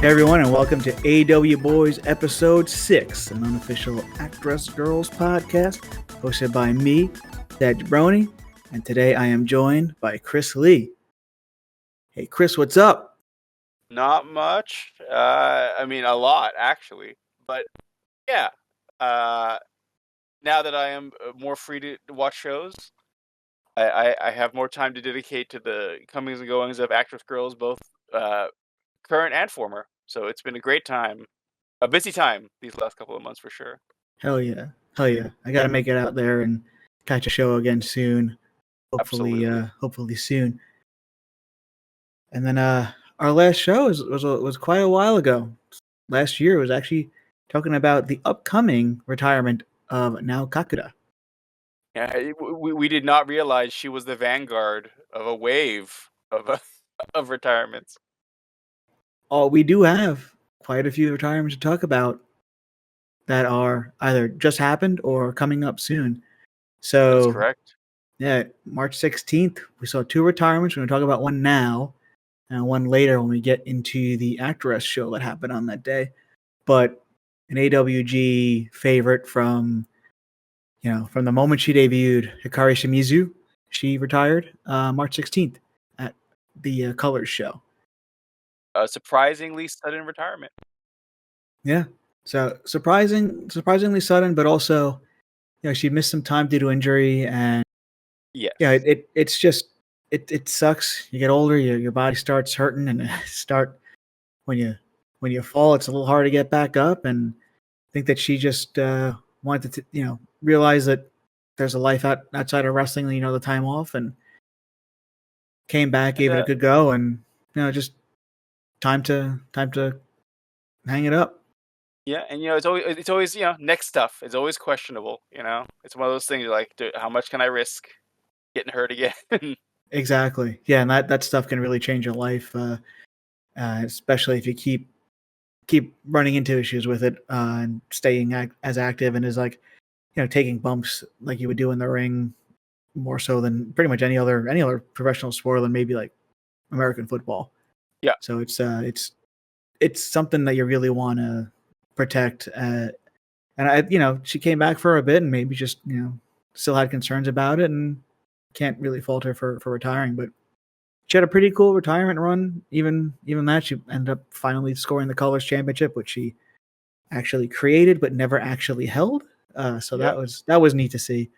Hey everyone, and welcome to AWBoy'Z Episode 6, an unofficial Actress Girls podcast hosted by me, Dad Jabroni, and today I am joined by Chris Lee. Hey Chris, what's up? Not much. A lot actually. But yeah, now that I am more free to watch shows, I have more time to dedicate to the comings and goings of Actress Girls, both current and former. So it's been a great time, a busy time these last couple of months for sure. Hell yeah. I gotta make it out there and catch a show again soon. Hopefully soon. And then our last show was quite a while ago. Last year was actually talking about the upcoming retirement of Nao Kakura. Yeah, we did not realize she was the vanguard of a wave of of retirements. Oh, we do have quite a few retirements to talk about that are either just happened or coming up soon. So That's correct. Yeah, March 16th, we saw two retirements. We're going to talk about one now and one later when we get into the Actress show that happened on that day. But an AWG favorite from the moment she debuted, Hikari Shimizu, she retired March 16th at the Colors show. A surprisingly sudden retirement. Yeah, so surprisingly sudden, but also, she missed some time due to injury, and Yes. yeah, it's just it sucks. You get older, your body starts hurting, and when you fall, it's a little hard to get back up. And I think that she just wanted to realize that there's a life outside of wrestling. The time off, and came back, gave it a good go, and just time to hang it up. Yeah, and it's always next stuff. It's always questionable. It's one of those things like, how much can I risk getting hurt again? Exactly. Yeah, and that stuff can really change your life, especially if you keep running into issues with it and staying as active, and is like taking bumps like you would do in the ring, more so than pretty much any other professional sport than maybe like American football. Yeah. So it's something that you really want to protect. And she came back for a bit and maybe just still had concerns about it, and can't really fault her for retiring. But she had a pretty cool retirement run. Even that, she ended up finally scoring the Colors Championship, which she actually created but never actually held. So that was neat to see.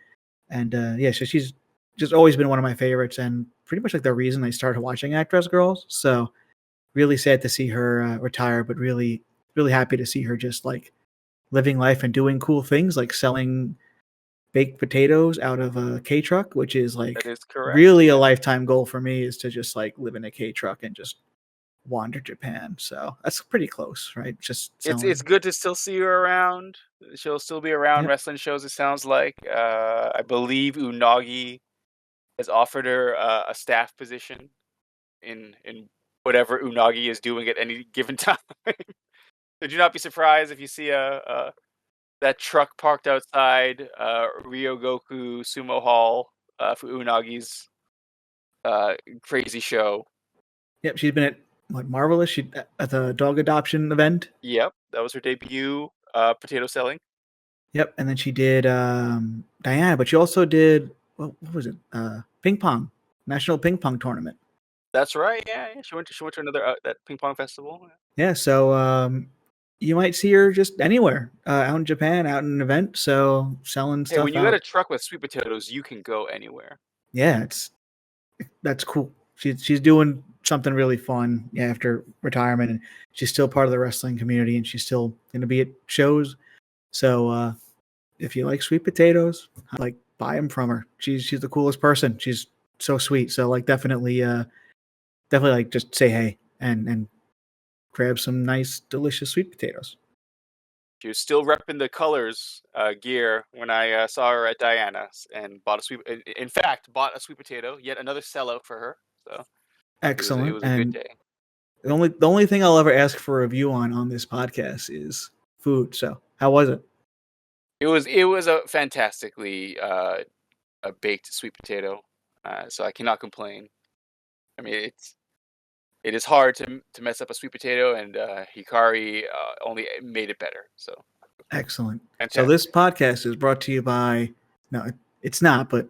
And so she's just always been one of my favorites, and pretty much like the reason I started watching Actress Girls. So really sad to see her retire, but really happy to see her just like living life and doing cool things like selling baked potatoes out of a K truck, which is like that is correct. Really a lifetime goal for me, is to just like live in a K truck and just wander Japan. So that's pretty close, right? Just it's good to still see her around. She'll still be around wrestling shows, it sounds like. I believe Unagi has offered her a staff position in whatever Unagi is doing at any given time. So do not be surprised if you see that truck parked outside Ryogoku Sumo Hall for Unagi's crazy show. Yep, she's been at Marvelous. She at the dog adoption event. Yep, that was her debut potato selling. Yep, and then she did Diana, but she also did what was it? Ping pong, National Ping Pong Tournament. That's right. Yeah. She went to another that ping pong festival. Yeah, so you might see her just anywhere out in Japan, out in an event. So selling stuff. Hey, when you got a truck with sweet potatoes, you can go anywhere. Yeah, that's cool. She's doing something really fun after retirement, and she's still part of the wrestling community, and she's still going to be at shows. So if you like sweet potatoes, like buy them from her. She's the coolest person. She's so sweet. So like definitely like just say hey and grab some nice delicious sweet potatoes. She was still repping the Colors gear when I saw her at Diana's, and bought a sweet potato, yet another sellout for her. So excellent. It was a good day. The only thing I'll ever ask for a review on this podcast is food. So how was it? It was a fantastically a baked sweet potato. So I cannot complain. I mean, it is hard to mess up a sweet potato, and Hikari only made it better. So Excellent. So fantastic. this podcast is brought to you by. No, it's not, but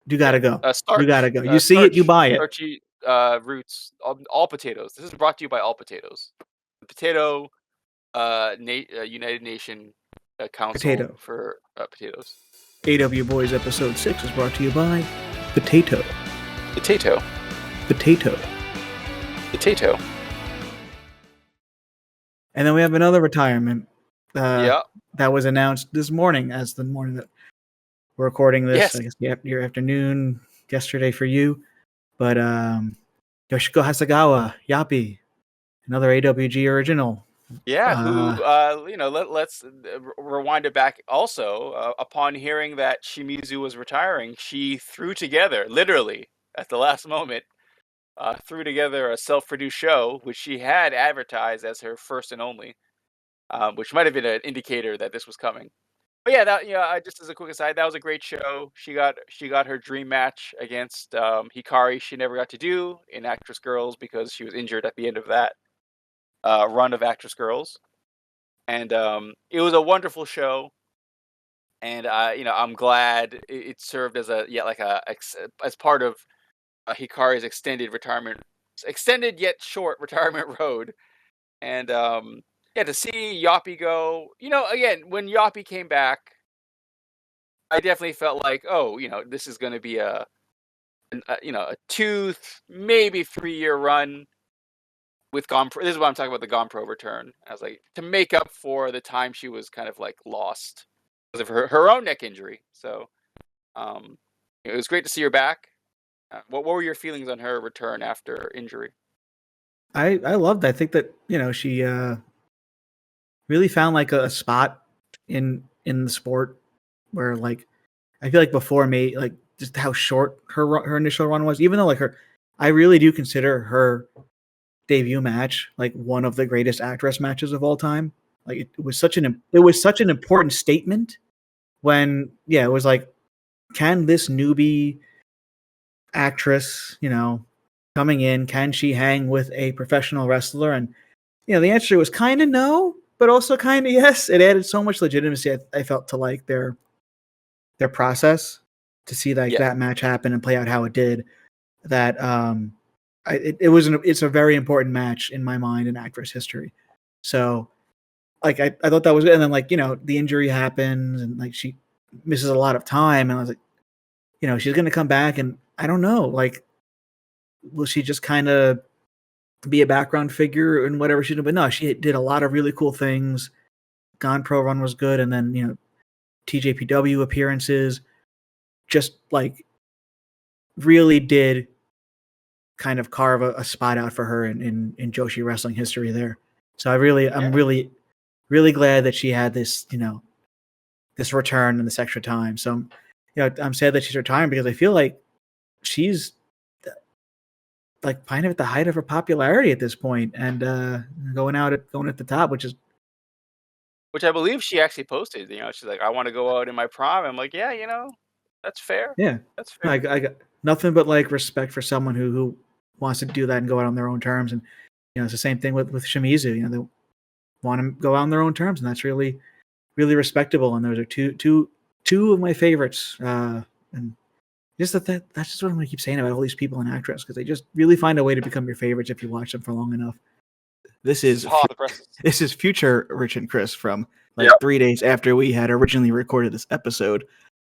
you gotta go. You gotta Starch. go. You see it, you buy it. Starchy roots. All potatoes. This is brought to you by All Potatoes. The potato United Nation Council Potato. for potatoes. AWBoy'Z episode 6 is brought to you by Potato. Potato. Potato. Potato. And then we have another retirement. Yeah. That was announced this morning, as the morning that we're recording this. Yes. I guess your afternoon yesterday for you. But Yoshiko Hasagawa, Yappy, another AWG original. Yeah, who let's rewind it back. Also, upon hearing that Shimizu was retiring, she threw together, literally at the last moment, threw together a self-produced show, which she had advertised as her first and only, which might have been an indicator that this was coming. But yeah, that just as a quick aside, that was a great show. She got her dream match against Hikari. She never got to do in Actress Girls because she was injured at the end of that run of Actress Girls, and it was a wonderful show. And I'm glad it served as as part of Hikari's extended yet short retirement road. And to see Yoppie go, again, when Yoppie came back, I definitely felt like, this is going to be a 2, maybe 3-year run with GOMPRO. This is what I'm talking about, the GOMPRO return. I was like, to make up for the time she was kind of like lost because of her own neck injury. So it was great to see her back. What were your feelings on her return after injury? I loved it. I think that, she really found like a spot in the sport where, like, I feel like before me, like, just how short her initial run was, even though I really do consider her debut match like one of the greatest actress matches of all time. Like, it was such an important statement when, it was like, can this newbie actress, coming in, can she hang with a professional wrestler? And the answer was kind of no, but also kind of yes. It added so much legitimacy, I felt, to like their process, to see that match happen and play out how it did. That it's a very important match in my mind in actress history. So, like, I thought that was good. And then, like, the injury happens and, like, she misses a lot of time, and I was like, she's gonna come back, and I don't know, like, will she just kind of be a background figure in whatever she did? But no, she did a lot of really cool things. Gone Pro run was good, and then TJPW appearances just, like, really did kind of carve a spot out for her in Joshi wrestling history there. So I'm really, really glad that she had this, this return and this extra time. So, I'm sad that she's retiring because I feel like she's, like, kind of at the height of her popularity at this point, and going at the top, which I believe she actually posted. She's like, I want to go out in my prime. I'm like, yeah, that's fair. Yeah, that's fair. I got nothing but, like, respect for someone who wants to do that and go out on their own terms. And it's the same thing with Shimizu. They want to go out on their own terms, and that's really, really respectable. And those are two of my favorites. And just that's just what I'm going to keep saying about all these people in actress, because they just really find a way to become your favorites if you watch them for long enough. This is future Rich and Chris from 3 days after we had originally recorded this episode.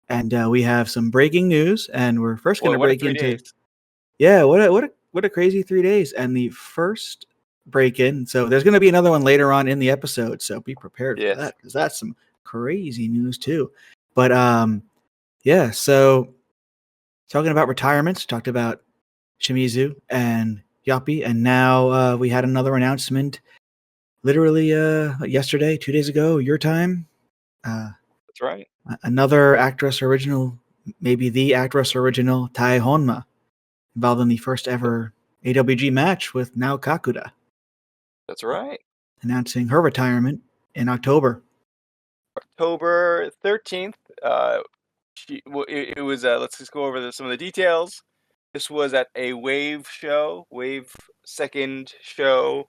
And we have some breaking news, and we're first going to break into what a crazy 3 days. And the first break in, so there's going to be another one later on in the episode, so be prepared for that, because that's some crazy news too. But so talking about retirements, talked about Shimizu and Yoppie, and now we had another announcement literally yesterday, 2 days ago, your time. That's right. Another actress original, maybe the actress original, Tai Honma, involved in the first ever AWG match with Nao Kakuda. That's right. Announcing her retirement in October. October 13th. It was, let's just go over some of the details. This was at a Wave second show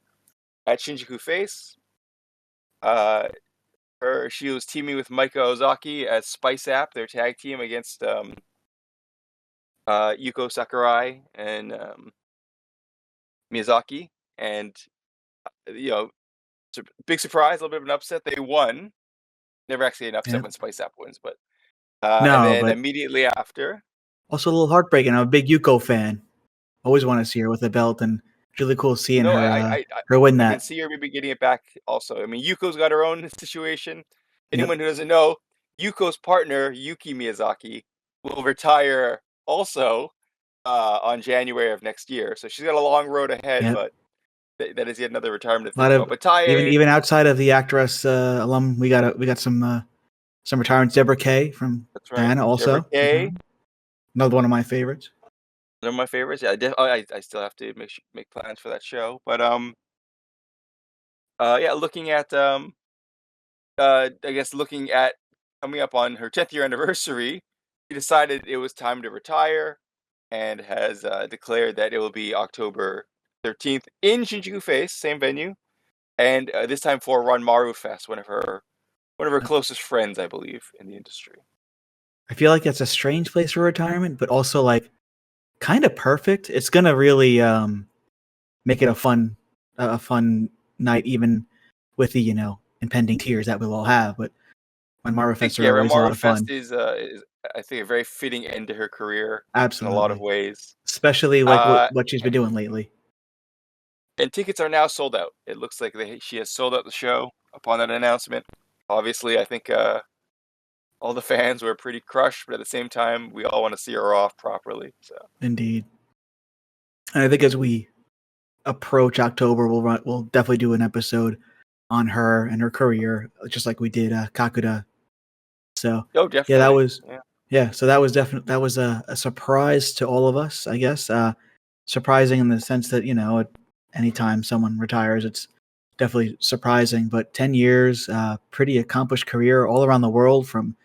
at Shinjuku Face. She was teaming with Maika Ozaki as Spice App, their tag team against Yuko Sakurai and Miyazaki. And big surprise, a little bit of an upset. They won. Never actually an upset when Spice App wins, but and then immediately after. Also a little heartbreaking. I'm a big Yuko fan. Always want to see her with a belt, and it's really cool seeing her win that. I can see her maybe getting it back also. I mean, Yuko's got her own situation. Anyone who doesn't know, Yuko's partner, Yuki Miyazaki, will retire also on January of next year. So she's got a long road ahead, but that is yet another retirement to think about. But Tae, even outside of the actress alum, we got some retirements. Deborah Kay from Diana also. Deborah Kay. Another one of my favorites. One of my favorites. Yeah, I still have to make plans for that show. But looking at I guess looking at coming up on her 10th year anniversary, she decided it was time to retire, and has declared that it will be October 13th in Shinjuku Face, same venue, and this time for Ranmaru Fest, one of her closest friends, I believe, in the industry. I feel like it's a strange place for retirement, but also like kind of perfect. It's gonna really make it a fun night, even with the impending tears that we'll all have. But Ranmaru Fest are always a lot of fun. Is I think a very fitting end to her career. Absolutely, in a lot of ways, especially like what she's been doing lately. And tickets are now sold out. It looks like she has sold out the show upon that announcement. Obviously, I think all the fans were pretty crushed, but at the same time, we all want to see her off properly. So indeed, and I think as we approach October, we'll definitely do an episode on her and her career, just like we did Kakuda. So definitely. Yeah, that was So that was definitely a surprise to all of us, I guess. Surprising in the sense that anytime someone retires, it's definitely surprising. But 10 years, pretty accomplished career all around the world, from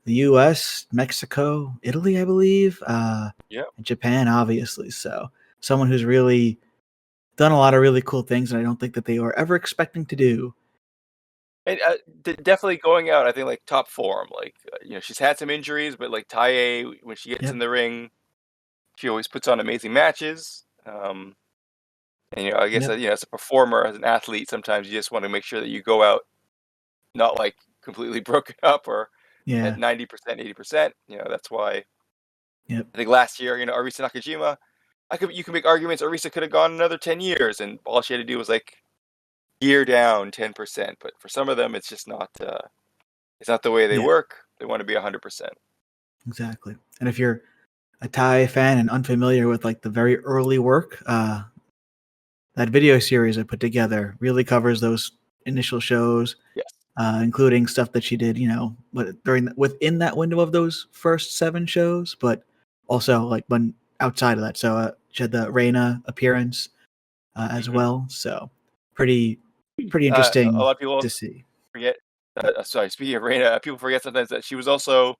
the U.S., Mexico, Italy, I believe, and Japan, obviously. So someone who's really done a lot of really cool things, and I don't think that they were ever expecting to do. And definitely going out, I think, like top form. Like she's had some injuries, but like Tae, when she gets in the ring, she always puts on amazing matches. And I guess as a performer, as an athlete, sometimes you just want to make sure that you go out not like completely broken up or at 90%, 80%. That's why. I think last year, Arisa Nakajima, you can make arguments Arisa could have gone another 10 years, and all she had to do was like gear down 10%. But for some of them, it's just not. It's not the way they work. They want to be 100%. Exactly. And if you're a Tae fan and unfamiliar with like the very early work, that video series I put together really covers those initial shows, including stuff that she did, within that window of those first 7 shows, but also like when outside of that. So she had the Reina appearance as well. So pretty interesting a lot of people to see. Forget. Speaking of Reina, people forget sometimes that she was also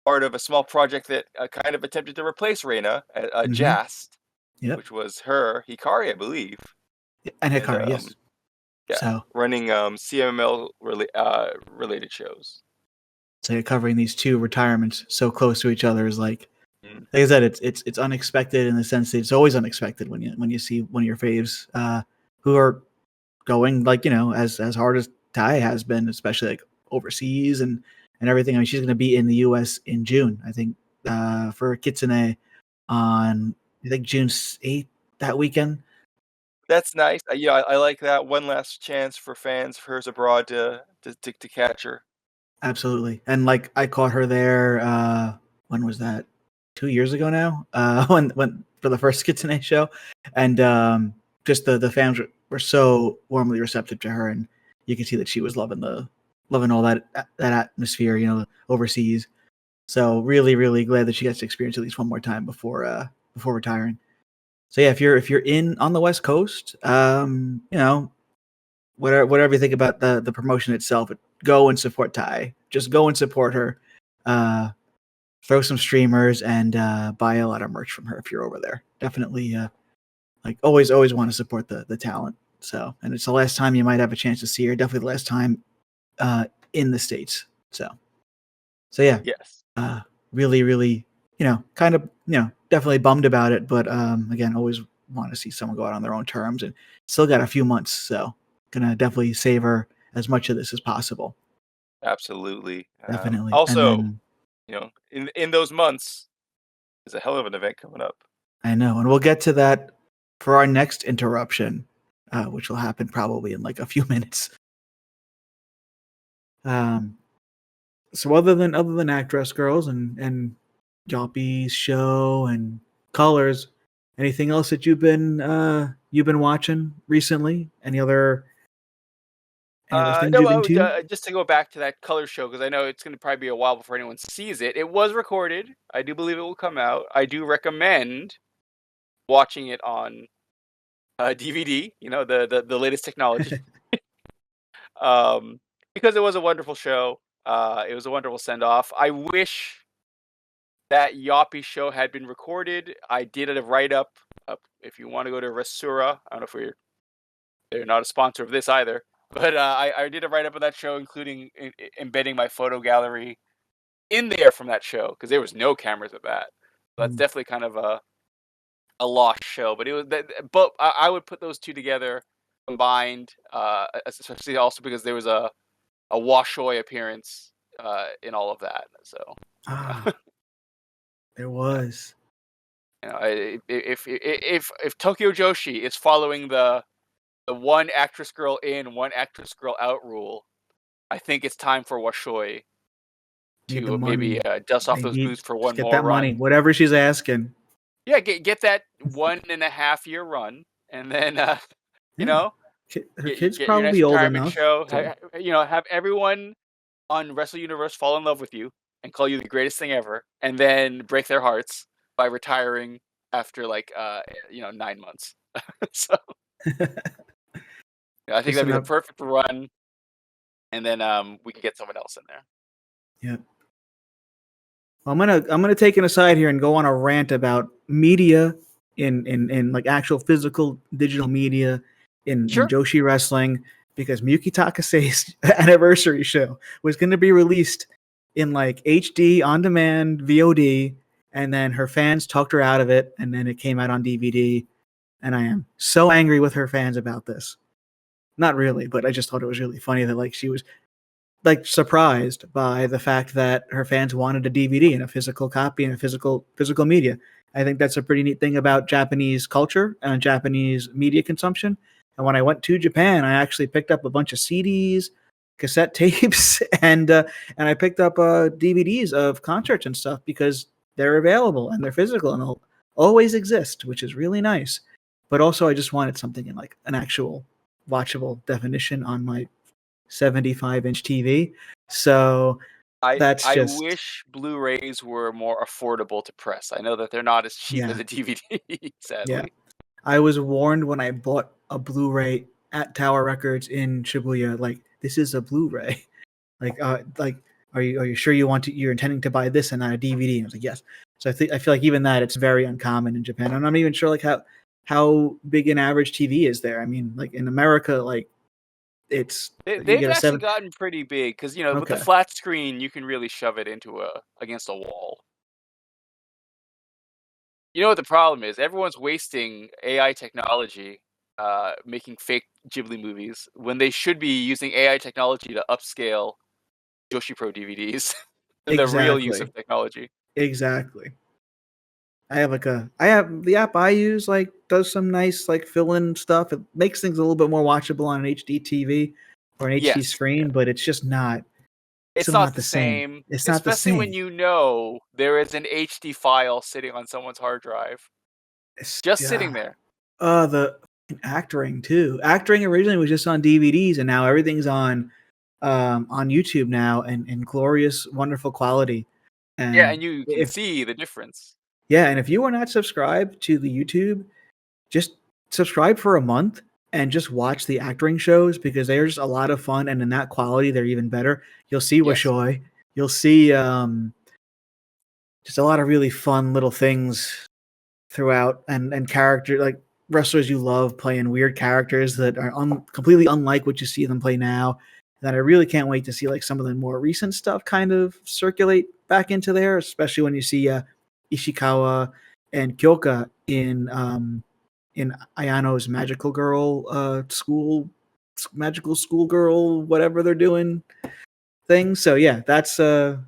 part of a small project that kind of attempted to replace Reina, Jast, which was her, Hikari, I believe. And Hikari, yes. Yeah, so running CMLL related shows. So you're covering these 2 retirements so close to each other is like I said, it's unexpected in the sense that it's always unexpected when you see one of your faves who are going like as hard as Tae has been, especially like overseas and everything. I mean, she's going to be in the U.S. in June, I think, for Kitsune on June 8th that weekend. That's nice. I like that. One last chance for fans of hers abroad to catch her. Absolutely, and like I caught her there. When was that? 2 years ago now. When for the first Kitsune show, and just the fans were so warmly receptive to her, and you can see that she was loving all that atmosphere, overseas. So really, really glad that she gets to experience at least one more time before retiring. So yeah, if you're in on the West Coast, whatever you think about the promotion itself, go and support Tae. Just go and support her. throw some streamers and buy a lot of merch from her if you're over there. Definitely, like always want to support the talent. So, and it's the last time you might have a chance to see her. Definitely the last time in the States. So yeah, Yes. really, kind of, definitely bummed about it. But again, always want to see someone go out on their own terms, and still got a few months. So gonna definitely savor as much of this as possible. Absolutely. Definitely. And Also, then in those months, there's a hell of an event coming up. I know, and we'll get to that for our next interruption, which will happen probably in like a few minutes. So other than Actress Girls and Joppy's show and Colors, anything else that you've been watching recently? Any other things No, you've been to? just to go back to that color show, because I know it's going to probably be a while before anyone sees it. It was recorded. I do believe it will come out. I do recommend watching it on DVD. The latest technology. Because it was a wonderful show. It was a wonderful send off. I wish that Yoppie show had been recorded. I did a write up. If you want to go to Resura, I don't know if they're not a sponsor of this either, but I did a write up of that show, including embedding my photo gallery in there from that show, because there was no cameras at that. So that's definitely kind of a lost show, but it was. But I would put those two together combined, especially also because there was a Washoy appearance in all of that. So There was. If Tokyo Joshi is following the one actress girl in, one actress girl out rule, I think it's time for Washoy to maybe dust off those boots for one get more that run. money, whatever she's asking. Yeah, get that 1.5 year run, and then her kids get probably your nice old retirement enough. show. So. Have everyone on Wrestle Universe fall in love with you and call you the greatest thing ever, and then break their hearts by retiring after 9 months. So I think that'd be the perfect run, and then we could get someone else in there. Yeah. I'm gonna take an aside here and go on a rant about media in like actual physical digital media in Joshi wrestling, because Miyuki Takase's anniversary show was going to be released in like HD on demand VOD, and then her fans talked her out of it, and then it came out on DVD, and I am so angry with her fans about this. Not really, but I just thought it was really funny that like she was like surprised by the fact that her fans wanted a DVD and a physical copy and a physical media. I think that's a pretty neat thing about Japanese culture and Japanese media consumption. And when I went to Japan, I actually picked up a bunch of CDs, cassette tapes, and I picked up DVDs of concerts and stuff because they're available and they're physical and they'll always exist, which is really nice. But also, I just wanted something in like an actual watchable definition on my 75-inch TV. So I wish Blu-rays were more affordable to press. I know that they're not as cheap as a DVD, sadly. Yeah. I was warned when I bought a Blu-ray at Tower Records in Shibuya, like, this is a Blu-ray. Like are you sure you're intending to buy this and not a DVD? And I was like, yes. So I feel like even that, it's very uncommon in Japan. And I'm not even sure like how big an average TV is there. I mean, like in America, like they've actually gotten pretty big because with the flat screen you can really shove it against a wall. You know what the problem is? Everyone's wasting AI technology making fake Ghibli movies when they should be using AI technology to upscale Joshi Pro DVDs. The real use of technology. Exactly. I have the app I use like does some nice like fill-in stuff. It makes things a little bit more watchable on an HD TV or an HD screen, but it's just not. It's not the same. It's not the same. Especially when there is an HD file sitting on someone's hard drive. Sitting there. The acting too. Acting originally was just on DVDs, and now everything's on YouTube now in glorious, wonderful quality. And and you can see the difference. Yeah, and if you are not subscribed to the YouTube, just subscribe for a month and just watch the acting shows, because they're just a lot of fun, and in that quality, they're even better. You'll see Washoy, you'll see just a lot of really fun little things throughout, and character like wrestlers you love playing weird characters that are completely unlike what you see them play now. That I really can't wait to see like some of the more recent stuff kind of circulate back into there, especially when you see Ishikawa and Kyoka in Ayano's magical schoolgirl, whatever they're doing thing. So yeah, that's a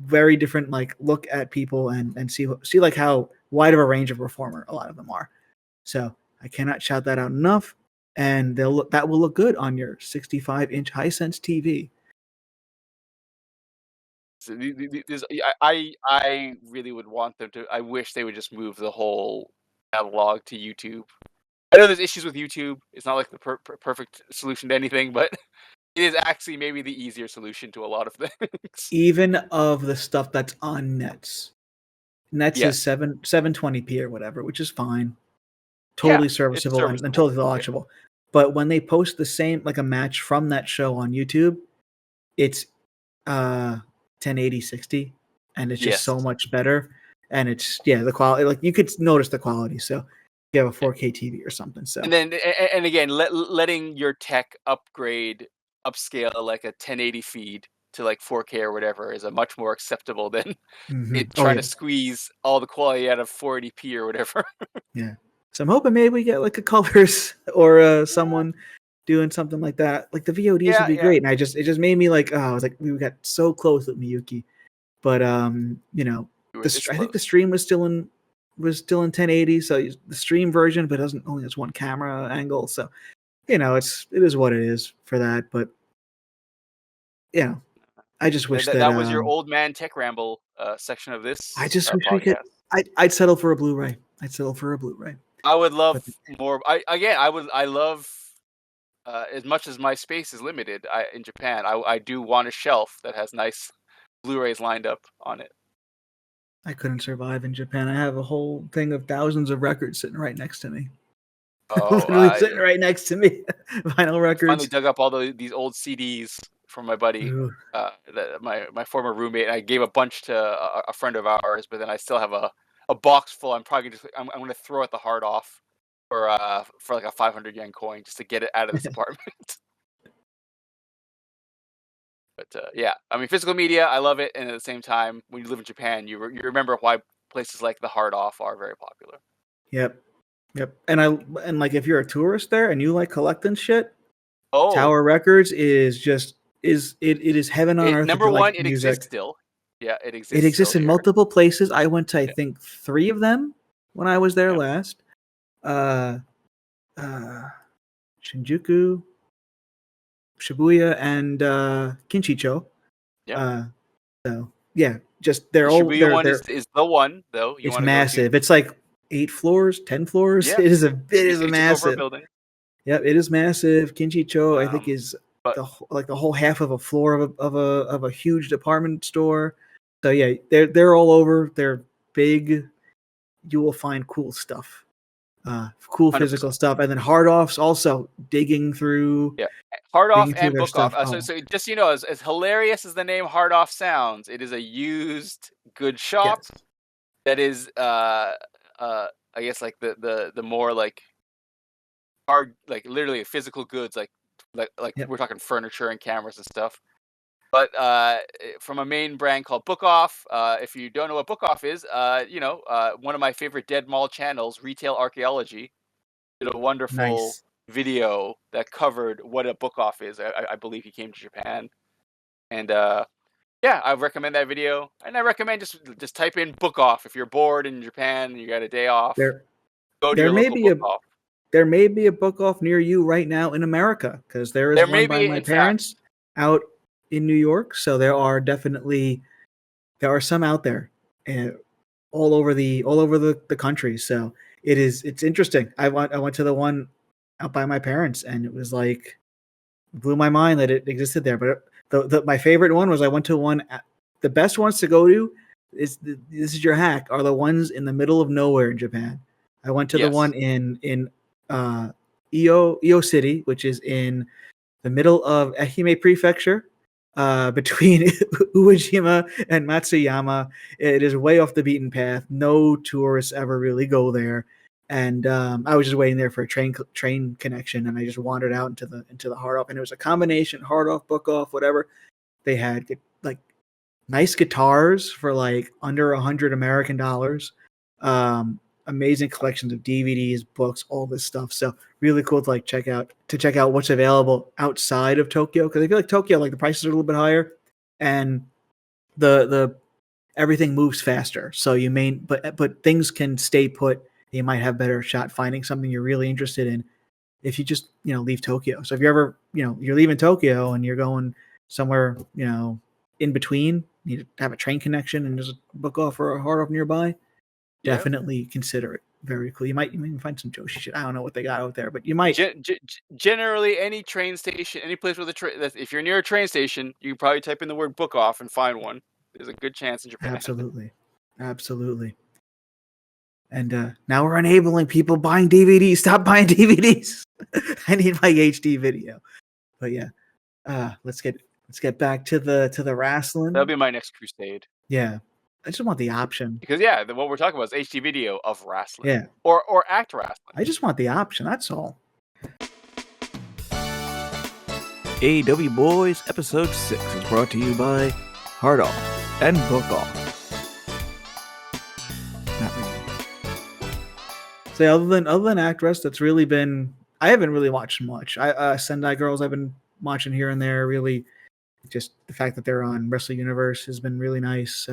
very different like look at people and see like how wide of a range of performer a lot of them are. So I cannot shout that out enough, and that will look good on your 65-inch Hisense TV. So I really would want them to. I wish they would just move the whole catalog to YouTube. I know there's issues with YouTube. It's not like the perfect solution to anything, but it is actually maybe the easier solution to a lot of things. Even of the stuff that's on Nets. Nets Yes. is 720p or whatever, which is fine. Totally serviceable and totally watchable. Yeah. But when they post the same, like a match from that show on YouTube, it's 1080 60, and it's just so much better. And it's the quality, like you could notice the quality. So you have a 4K TV or something. So and again, letting your tech upscale like a 1080 feed to like 4K or whatever is a much more acceptable than it trying to squeeze all the quality out of 480p or whatever. Yeah. So I'm hoping maybe we get like a colors or someone doing something like that. Like the VODs would be great. And it just made me like, I was like, we got so close with Miyuki. But you know, I think the stream was still in 1080, so the stream version, but only has one camera angle. So, you know, it is what it is for that. But yeah, I just wish that was your old man tech ramble section of this. I just wish we could. I'd settle for a Blu-ray. I would love more. I love as much as my space is limited. In Japan, I do want a shelf that has nice Blu-rays lined up on it. I couldn't survive in Japan. I have a whole thing of thousands of records sitting right next to me. Literally sitting right next to me. Vinyl records. I finally dug up all these old CDs from my buddy, my former roommate. I gave a bunch to a friend of ours, but then I still have a box full. I'm probably I'm going to throw it the hard off for like a 500 yen coin just to get it out of this apartment. But yeah, I mean, physical media, I love it, and at the same time, when you live in Japan, you remember why places like the hard off are very popular. Yep. And like if you're a tourist there and you like collecting shit, Tower Records is heaven on earth. Number one, it exists still. Yeah, it exists. It exists in multiple places. I went to I think 3 of them when I was there last. Shinjuku, Shibuya, and Kinchicho. Yeah. So yeah, just they're the all. Shibuya one is the one though. It's massive. It's like 8 floors, 10 floors. Yeah. It is massive. Building. Yep, it is massive. Kinchicho, I think, is the whole half of a floor of a huge department store. So yeah, they're all over. They're big. You will find cool stuff. Cool 100%. Physical stuff, and then hard offs also digging through. Yeah, hard off and book off. So just as hilarious as the name hard off sounds, it is a used good shop that is I guess like the more like hard, like literally physical goods, like we're talking furniture and cameras and stuff. But from a main brand called Book Off. If you don't know what Book Off is, one of my favorite Dead Mall channels, Retail Archaeology, did a wonderful video that covered what a book off is. I believe he came to Japan, and I recommend that video. And I recommend just type in book off if you're bored in Japan and you got a day off. Go to your local book off. There may be a book off near you right now in America, because there is one by my parents out in New York. So there are some out there, all over the country. So it's interesting. I went to the one out by my parents, and it was like, blew my mind that it existed there. But my favorite one was I went to one. The best ones to go to this is your hack, are the ones in the middle of nowhere in Japan. I went to the one in Iyo City, which is in the middle of Ehime Prefecture, between Uejima and Matsuyama. It is way off the beaten path. No tourists ever really go there. And I was just waiting there for a train connection, and I just wandered out into the hard off, and it was a combination hard off, book off, whatever. They had like nice guitars for like under $100 American. Amazing collections of DVDs, books, all this stuff. So really cool to check out what's available outside of Tokyo, because I feel like Tokyo, like the prices are a little bit higher, and the everything moves faster. So but things can stay put. You might have better shot finding something you're really interested in if you just leave Tokyo. So if you're ever you're leaving Tokyo and you're going somewhere in between, you need to have a train connection and just book off or a hard off nearby. Definitely consider it. Very cool. You might even find some Joshi shit. I don't know what they got out there, but you might. Generally, any train station, any place with a train. If you're near a train station, you can probably type in the word "book off" and find one. There's a good chance in Japan. Absolutely. And now we're enabling people buying DVDs. Stop buying DVDs. I need my HD video. But yeah, let's get back to the wrestling. That'll be my next crusade. Yeah. I just want the option. Because what we're talking about is HD video of wrestling. Yeah. Or act wrestling. I just want the option. That's all. AWBoy'Z episode 6 is brought to you by Hard Off and Book Off. Not really. So other than Act Rest, that's really been, I haven't really watched much. Sendai Girls I've been watching here and there. Really, just the fact that they're on Wrestle Universe has been really nice.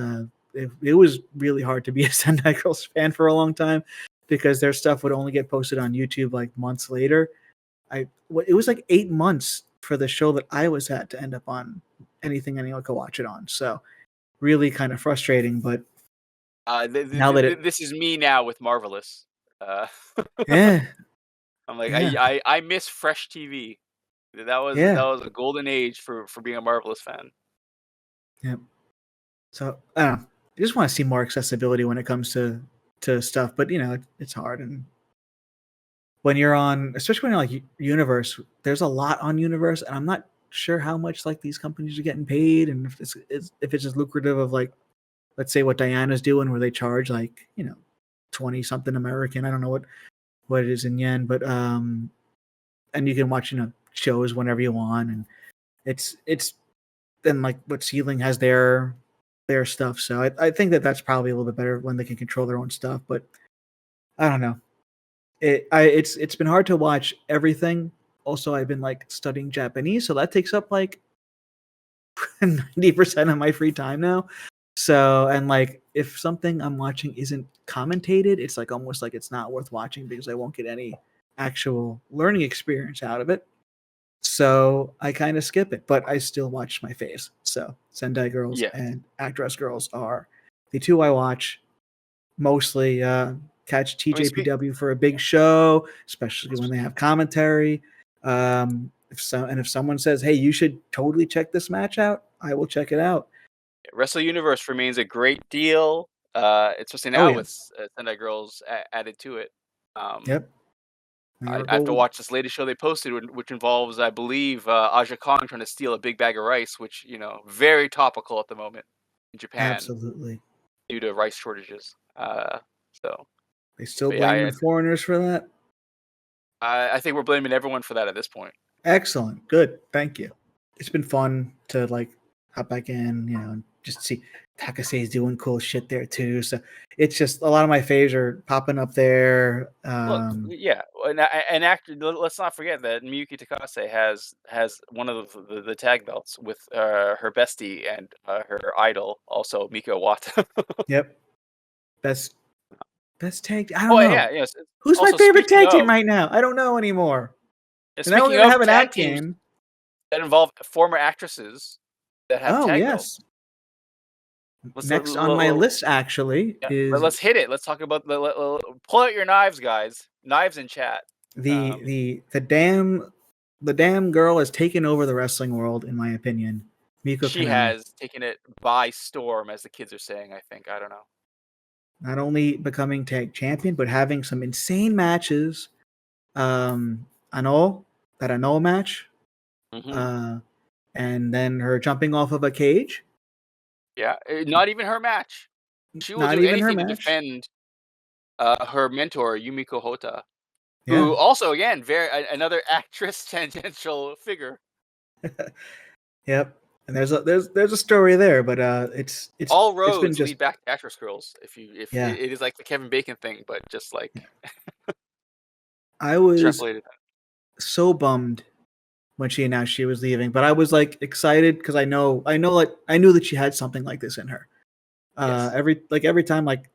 It was really hard to be a Sendai Girls fan for a long time because their stuff would only get posted on YouTube like months later. It was like 8 months for the show that I was at to end up on anything anyone could watch it on. So really kind of frustrating, but this is me now with Marvelous. Yeah. I'm like, yeah. I miss fresh TV. That was a golden age for being a Marvelous fan. Yep. So I don't know. I just want to see more accessibility when it comes to stuff, but it's hard. And when you're on, especially when you're like Universe, there's a lot on Universe, and I'm not sure how much like these companies are getting paid, and if it's as lucrative of like, let's say what Diana's doing, where they charge like 20 something American. I don't know what it is in yen, but and you can watch shows whenever you want, and it's then like what Sealing has their stuff. So I think that's probably a little bit better when they can control their own stuff. But I don't know. It's been hard to watch everything. Also, I've been like studying Japanese, so that takes up like 90% of my free time now. So, and like if something I'm watching isn't commentated, it's like almost like it's not worth watching because I won't get any actual learning experience out of it. So I kind of skip it, but I still watch my faves. So Sendai Girls and Actress Girls are the two I watch mostly. Catch TJPW for a big show, especially when they have commentary. If someone says, "Hey, you should totally check this match out," I will check it out. Wrestle Universe remains a great deal, especially now with Sendai Girls added to it. Yep. I have to watch this latest show they posted, which involves, I believe, Aja Kong trying to steal a big bag of rice, which very topical at the moment in Japan. Absolutely. Due to rice shortages. So they still blaming foreigners for that? I think we're blaming everyone for that at this point. Excellent. Good. Thank you. It's been fun to like hop back in, and just see Takasei's doing cool shit there too. So it's just a lot of my faves are popping up there. An actor. Let's not forget that Miyuki Takase has one of the tag belts with her bestie and her idol, also Miko Wata. Yep. Best tag. I don't know. Yeah. Who's my favorite tag team right now? I don't know anymore. And now we're gonna have an act game that involve former actresses that have tag belts. Next on my list, actually, is. Let's hit it. Let's talk about pull out your knives, guys. Knives in chat. The damn girl has taken over the wrestling world, in my opinion. Miko she has taken it by storm, as the kids are saying. I think. I don't know. Not only becoming tag champion, but having some insane matches. That Ano match. Mm-hmm. and then her jumping off of a cage. Yeah, not even her match. She will Not do even her anything to match. defend her mentor Yumiko Hota, Yeah. who also again another actress tangential figure. Yep. And there's a story there, but it's All it's been roads just lead back to actress girls. If yeah. it is like the Kevin Bacon thing, but just like I was extrapolated. so bummed when she announced she was leaving, but I was like excited because I knew that she had something like this in her. Yes. Every time like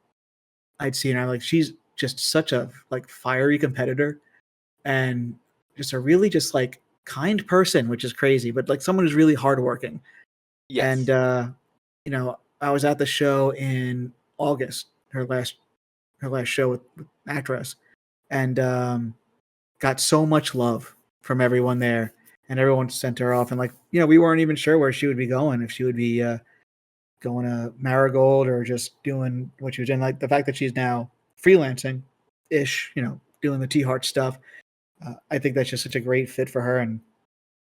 I'd seen her, like she's just such a like fiery competitor and just a really just like kind person, which is crazy, but like someone who's really hardworking. Yes. And I was at the show in August, her last show with Actress, and got so much love from everyone there, and everyone sent her off. And like we weren't even sure where she would be going, if she would be going to Marigold or just doing what she was doing. Like the fact that she's now freelancing ish, doing the T Heart stuff. I think that's just such a great fit for her, and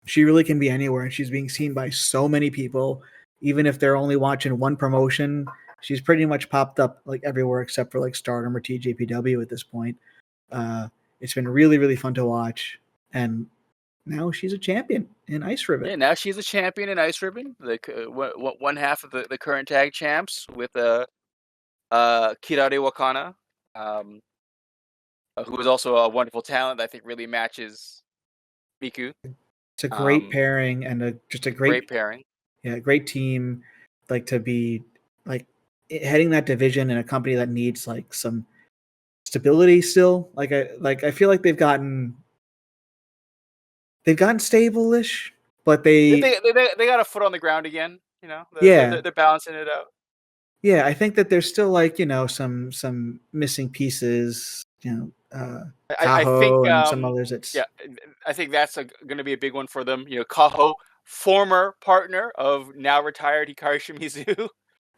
she really can be anywhere. And she's being seen by so many people, even if they're only watching one promotion. She's pretty much popped up like everywhere except for like Stardom or TJPW at this point. It's been really, really fun to watch, and now she's a champion in Ice Ribbon. Yeah, now she's a champion in Ice Ribbon, like one half of the current tag champs with Kirare Wakana, who is also a wonderful talent that I think really matches Miku. It's a great pairing and just a great pairing. Yeah, great team. Like to be like heading that division in a company that needs like some stability still. I feel like they've gotten stable-ish, but They got a foot on the ground again. They're balancing it out. Yeah, I think that there's still like some missing pieces. I think and some others. I think that's going to be a big one for them. Kaho, former partner of now retired Hikari Shimizu.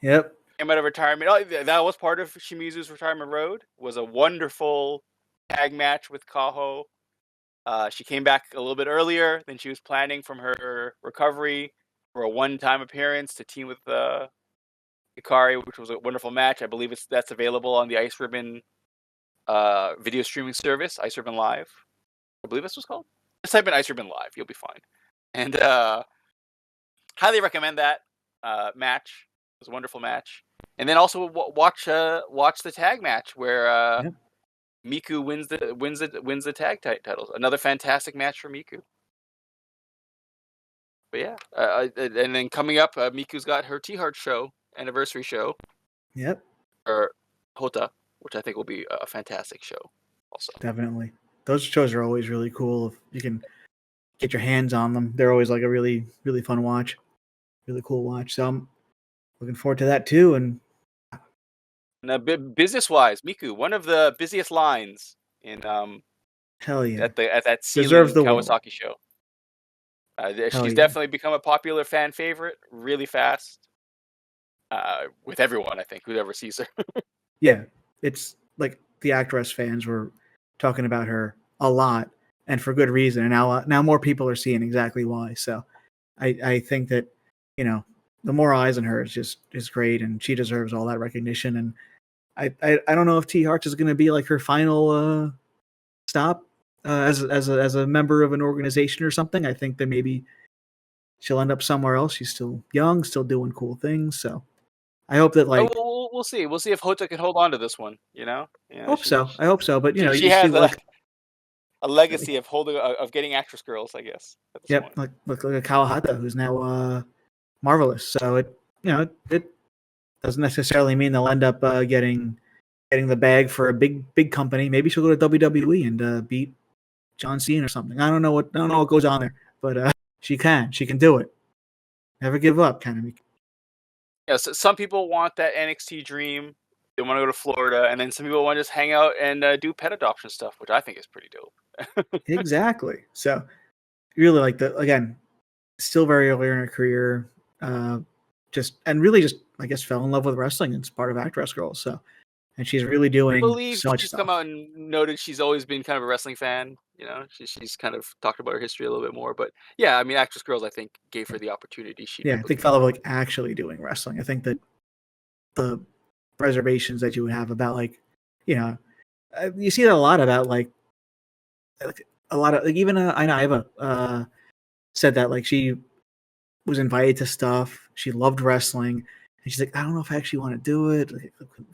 Yep. Came out of retirement. Oh, that was part of Shimizu's retirement road. Was a wonderful tag match with Kaho. She came back a little bit earlier than she was planning from her recovery for a one-time appearance to team with Hikari, which was a wonderful match. I believe that's available on the Ice Ribbon video streaming service, Ice Ribbon Live. I believe that's what's called. Just type in Ice Ribbon Live, you'll be fine. And highly recommend that match. It was a wonderful match. And then also watch the tag match where Miku wins the tag titles. Another fantastic match for Miku. But yeah, and then coming up, Miku's got her T Heart show, anniversary show. Yep. Or Hota, which I think will be a fantastic show. Also, definitely, those shows are always really cool. If you can get your hands on them, they're always like a really, really fun watch, really cool watch. So I'm looking forward to that too. And business-wise, Miku, one of the busiest lines in hell yeah, at that deserves the Kawasaki world. show. She's definitely become a popular fan favorite really fast with everyone, I think, whoever sees her. Yeah, it's like the Actress fans were talking about her a lot, and for good reason. And now more people are seeing exactly why. So I think that the more eyes on her is great, and she deserves all that recognition. And I don't know if T Heart is going to be like her final stop as a member of an organization or something. I think that maybe she'll end up somewhere else. She's still young, still doing cool things. So I hope that like we'll see. We'll see if Hota can hold on to this one. Yeah, I hope so. But she you has see like a legacy of getting actress girls, I guess. At this point. like a Kawahata who's now marvelous. So it doesn't necessarily mean they'll end up getting the bag for a big company. Maybe she'll go to WWE and beat John Cena or something. I don't know what goes on there, but she can do it. Never give up, kind of. Yeah, so some people want that NXT dream. They want to go to Florida, and then some people want to just hang out and do pet adoption stuff, which I think is pretty dope. Exactly. So really like again, still very early in her career, just I guess fell in love with wrestling. It's part of Actress Girls. So and she's really doing I believe so much she's come stuff. out and noted she's always been kind of a wrestling fan. You know, she's kind of talked about her history a little bit more. But yeah, I mean, Actress Girls, I think, gave her the opportunity she'd Yeah, been I think looking fell of for. like actually doing wrestling. I think that the reservations that you would have about like, you know, you see that a lot about like a lot of like even I know Iva said that like she was invited to stuff. She loved wrestling, and she's like, I don't know if I actually want to do it.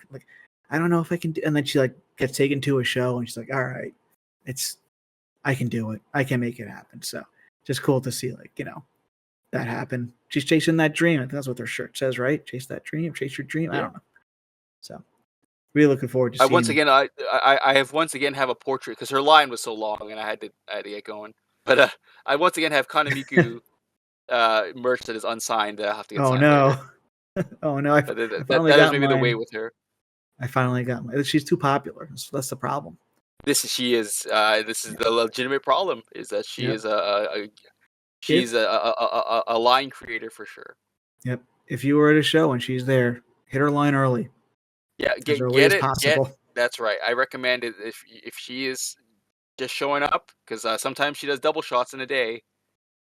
Like I don't know if I can. And then she like gets taken to a show, and she's like, all right, it's I can do it. I can make it happen. So just cool to see like that happen. She's chasing that dream. I think that's what their shirt says, right? Chase that dream, chase your dream. I Yeah. don't know. So really looking forward to I seeing. once again, I have once again have a portrait because her line was so long and I had to get going. But I once again have Kanemiku merch that is unsigned that I have to get Oh signed later. no. Oh no. I finally That is got maybe the way mine. with her. I finally got mine. She's too popular. That's the problem. This is the legitimate problem is that she Yep. is she's a line creator for sure. Yep. If you were at a show and she's there, hit her line early. Yeah, As early get as it. possible. That's right. I recommend it if she is just showing up because sometimes she does double shots in a day,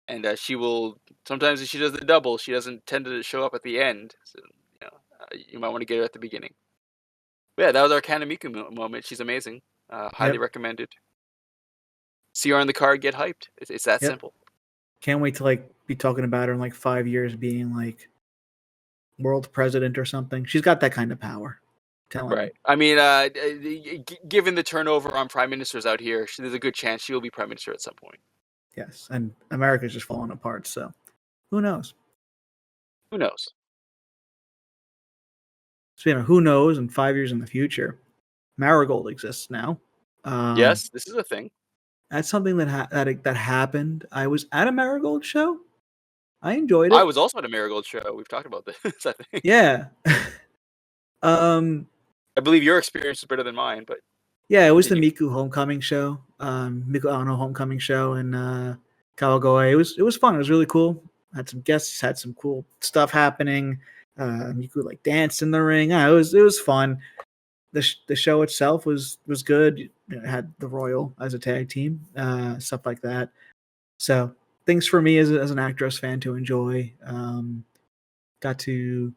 and she will sometimes if she does the double, she doesn't tend to show up at the end. So you might want to get her at the beginning. But yeah, that was our Kanemiku moment. She's amazing. Highly Yep. recommended. See her on the card. Get hyped. It's that Yep. simple. Can't wait to like be talking about her in like 5 years being like world president or something. She's got that kind of power. Right. I mean, given the turnover on prime ministers out here, there's a good chance she will be prime minister at some point. Yes, and America's just falling apart. So who knows? Who knows? So who knows? In 5 years in the future, Marigold exists now. Yes, this is a thing. That's something that happened. I was at a Marigold show. I enjoyed it. I was also at a Marigold show. We've talked about this, I think. Yeah. I believe your experience is better than mine, but yeah, it was the Miku Homecoming show. Miku Ano Homecoming show in Kawagoe. It was fun. It was really cool. Had some guests, had some cool stuff happening. Miku like danced in the ring. It was fun. The show itself was good. It had the Royal as a tag team, stuff like that. So things for me as an Actress fan to enjoy. Got to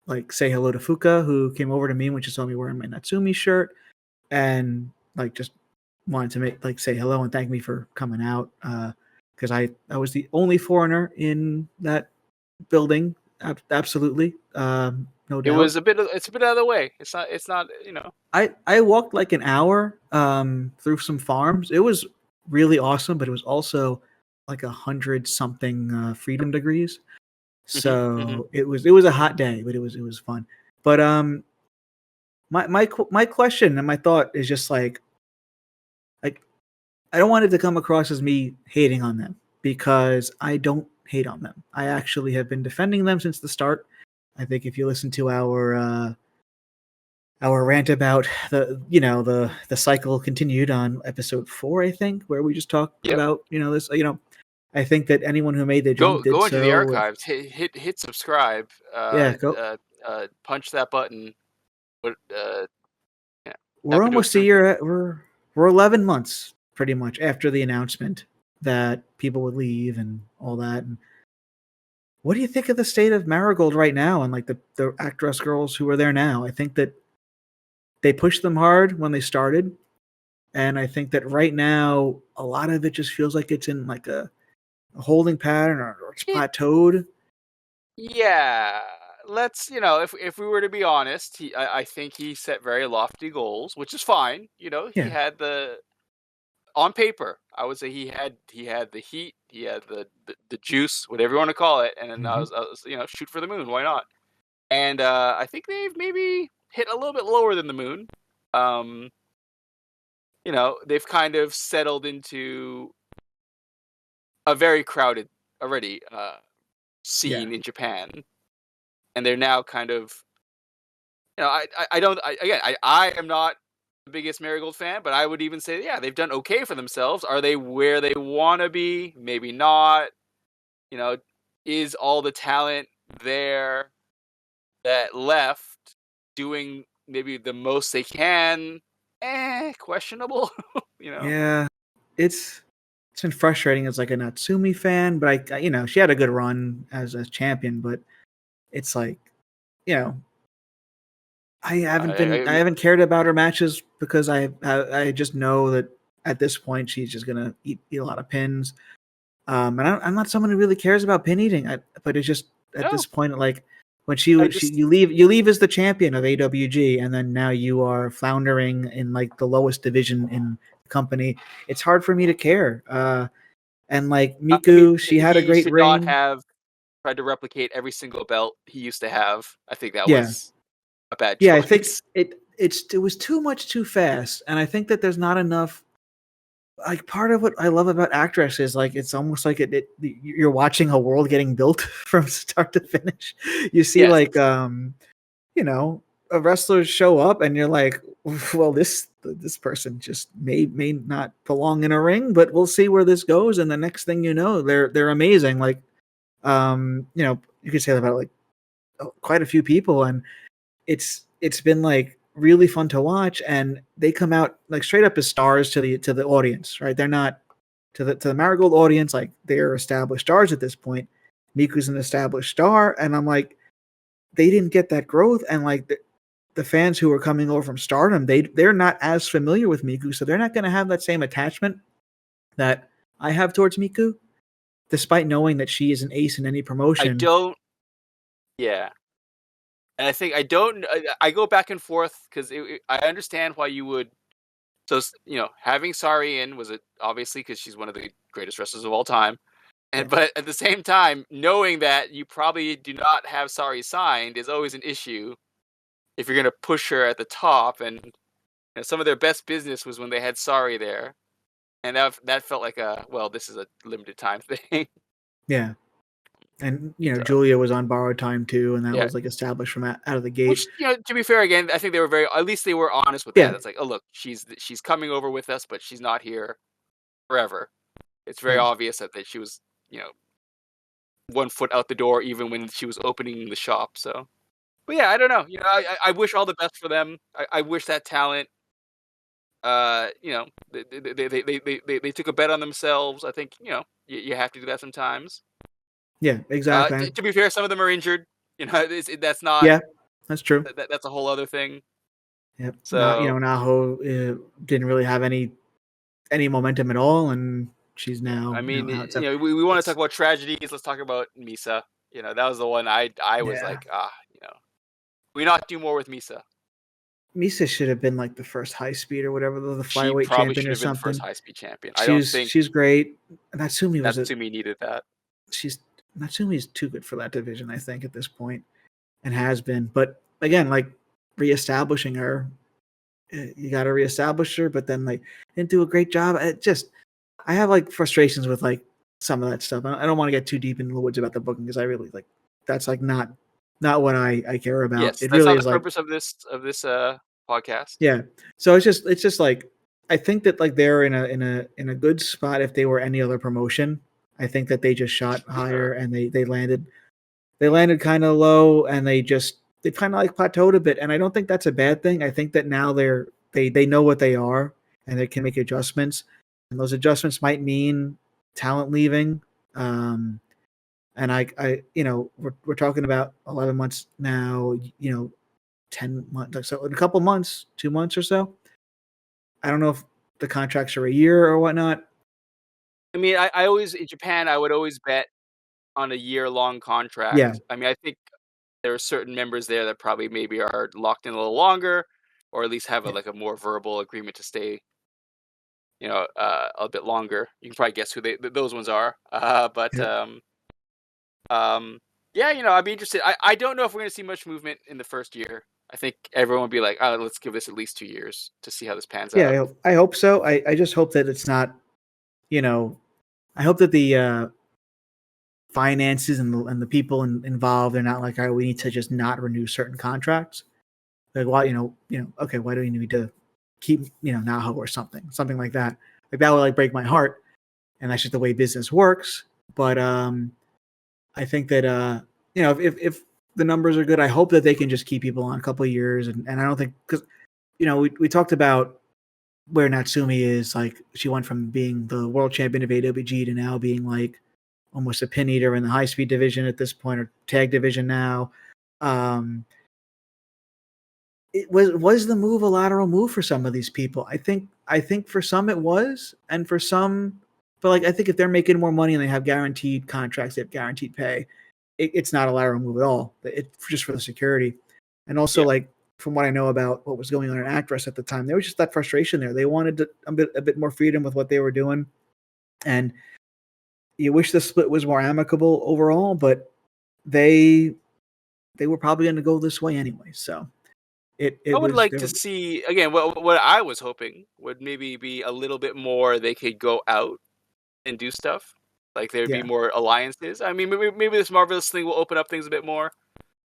like say hello to Fuka, who came over to me when she saw me wearing my Natsumi shirt, and like just wanted to say hello and thank me for coming out, because I was the only foreigner in that building. Absolutely, no doubt. it's a bit out of the way. It's not. I walked like an hour through some farms. It was really awesome, but it was also like 100 something freedom degrees. So it was a hot day, but it was fun. But my question and my thought is just like I don't want it to come across as me hating on them, because I don't hate on them. I actually have been defending them since the start. I think if you listen to our rant about the cycle continued on episode 4, I think, where we just talked about this. I think that anyone who made the jump did go into the so archives, hit subscribe. Go. Punch that button. But We're almost a year. We're 11 months pretty much after the announcement that people would leave and all that. And what do you think of the state of Marigold right now and like the Actress girls who are there now? I think that they pushed them hard when they started, and I think that right now a lot of it just feels like it's in like a holding pattern or it's plateaued. Yeah, let's if we were to be honest, I think he set very lofty goals, which is fine. He had on paper, I would say he had the heat, he had the juice, whatever you want to call it, and then I was shoot for the moon, why not? And I think they've maybe hit a little bit lower than the moon. They've kind of settled into a very crowded already scene in Japan, and they're now kind of I am not the biggest Marigold fan, but I would even say they've done okay for themselves. Are they where they want to be? Maybe not. Is all the talent there that left doing maybe the most they can. Questionable. Yeah, it's been frustrating as like a Natsumi fan, but she had a good run as a champion, but it's like, you know, I haven't cared about her matches because I just know that at this point she's just gonna eat a lot of pins. And I'm not someone who really cares about pin eating, but it's just at No, this point, like when just you leave as the champion of AWG, and then now you are floundering in like the lowest division in the company. It's hard for me to care. And like I mean, Miku, she had a he great should not reign. have tried to replicate every single belt he used to have. I think that Yeah, was a bad yeah. I think choice. it was too much too fast, and I think that there's not enough. Like part of what I love about Actress is like it's almost like you're watching a world getting built from start to finish. You see Yes. like a wrestlers show up and you're like, well, this person just may not belong in a ring, but we'll see where this goes. And the next thing you know, they're amazing. Like you could say that about like quite a few people, and it's been like really fun to watch, and they come out like straight up as stars to the audience, right? They're not to the Marigold audience, like they're established stars at this point. Miku's an established star, and I'm like, they didn't get that growth, and like the fans who are coming over from Stardom, they're not as familiar with Miku, so they're not going to have that same attachment that I have towards Miku, despite knowing that she is an ace in any I promotion. don't. Yeah. And I think I go back and forth because I understand why you would. So, having Sari in was obviously because she's one of the greatest wrestlers of all time. Yeah. But at the same time, knowing that you probably do not have Sari signed is always an issue if you're going to push her at the top. And some of their best business was when they had Sari there. And that felt like this is a limited time thing. Yeah. And So, Julia was on borrowed time too, and that yeah. was like established from out of the gate. Which, to be fair, again, I think they were at least they were honest with Yeah. that. It's like, oh look, she's coming over with us, but she's not here forever. It's very obvious that she was, 1 foot out the door even when she was opening the shop. So, but yeah, I don't know. I wish all the best for them. I wish that talent. They took a bet on themselves. I think you have to do that sometimes. Yeah, exactly. To be fair, some of them are injured. That's not. Yeah, that's true. That's a whole other thing. Yep. So Naho didn't really have any momentum at all, and she's now. I mean, out. we want to talk about tragedies. Let's talk about Misa. That was the one I was like, we not do more with Misa. Misa should have been like the first high speed or whatever, the flyweight champion or something. First high speed champion. I don't think she's great. Natsumi needed that. Natsumi is too good for that division, I think, at this point, and has been. But again, like reestablishing her, you got to reestablish her, but then like didn't do a great job. I have like frustrations with like some of that stuff. I don't want to get too deep into the woods about the booking because I really like that's like not what I care about. Yes, it that's really not is the like purpose of this podcast. Yeah, so it's just like I think that like they're in a good spot if they were any other promotion. I think that they just shot higher and they landed kind of low, and they kind of like plateaued a bit, and I don't think that's a bad thing. I think that now they know what they are and they can make adjustments, and those adjustments might mean talent leaving. And we're talking about 11 months now, 10 months, so in a couple months, 2 months or so. I don't know if the contracts are a year or whatnot. I mean, I always in Japan, I would always bet on a year-long contract. Yeah. I mean, I think there are certain members there that probably maybe are locked in a little longer, or at least have a more verbal agreement to stay, a bit longer. You can probably guess who those ones are. But I'd be interested. I don't know if we're going to see much movement in the first year. I think everyone would be like, oh, let's give this at least 2 years to see how this pans out. Yeah, I hope so. I just hope that it's not, I hope that the finances and the people involved are not like, all right, we need to just not renew certain contracts. Like, why, okay, why do we need to keep, Naho or something like that? Like that would like break my heart, and that's just the way business works. But I think that if the numbers are good. I hope that they can just keep people on a couple of years, and I don't think because we talked about where Natsumi is. Like she went from being the world champion of AWG to now being like almost a pin eater in the high speed division at this point, or tag division now. It was the move a lateral move for some of these people. I think for some it was, and for some, but like I think if they're making more money and they have guaranteed contracts, they have guaranteed pay, it's not a lateral move at all. It's just for the security. And also, like from what I know about what was going on in Actress at the time, there was just that frustration there. They wanted a bit more freedom with what they were doing, and you wish the split was more amicable overall, but they were probably going to go this way anyway. So I would like to were, see again. What I was hoping would maybe be a little bit more. They could go out and do stuff. Like there'd be more alliances. I mean, maybe this Marvelous thing will open up things a bit more.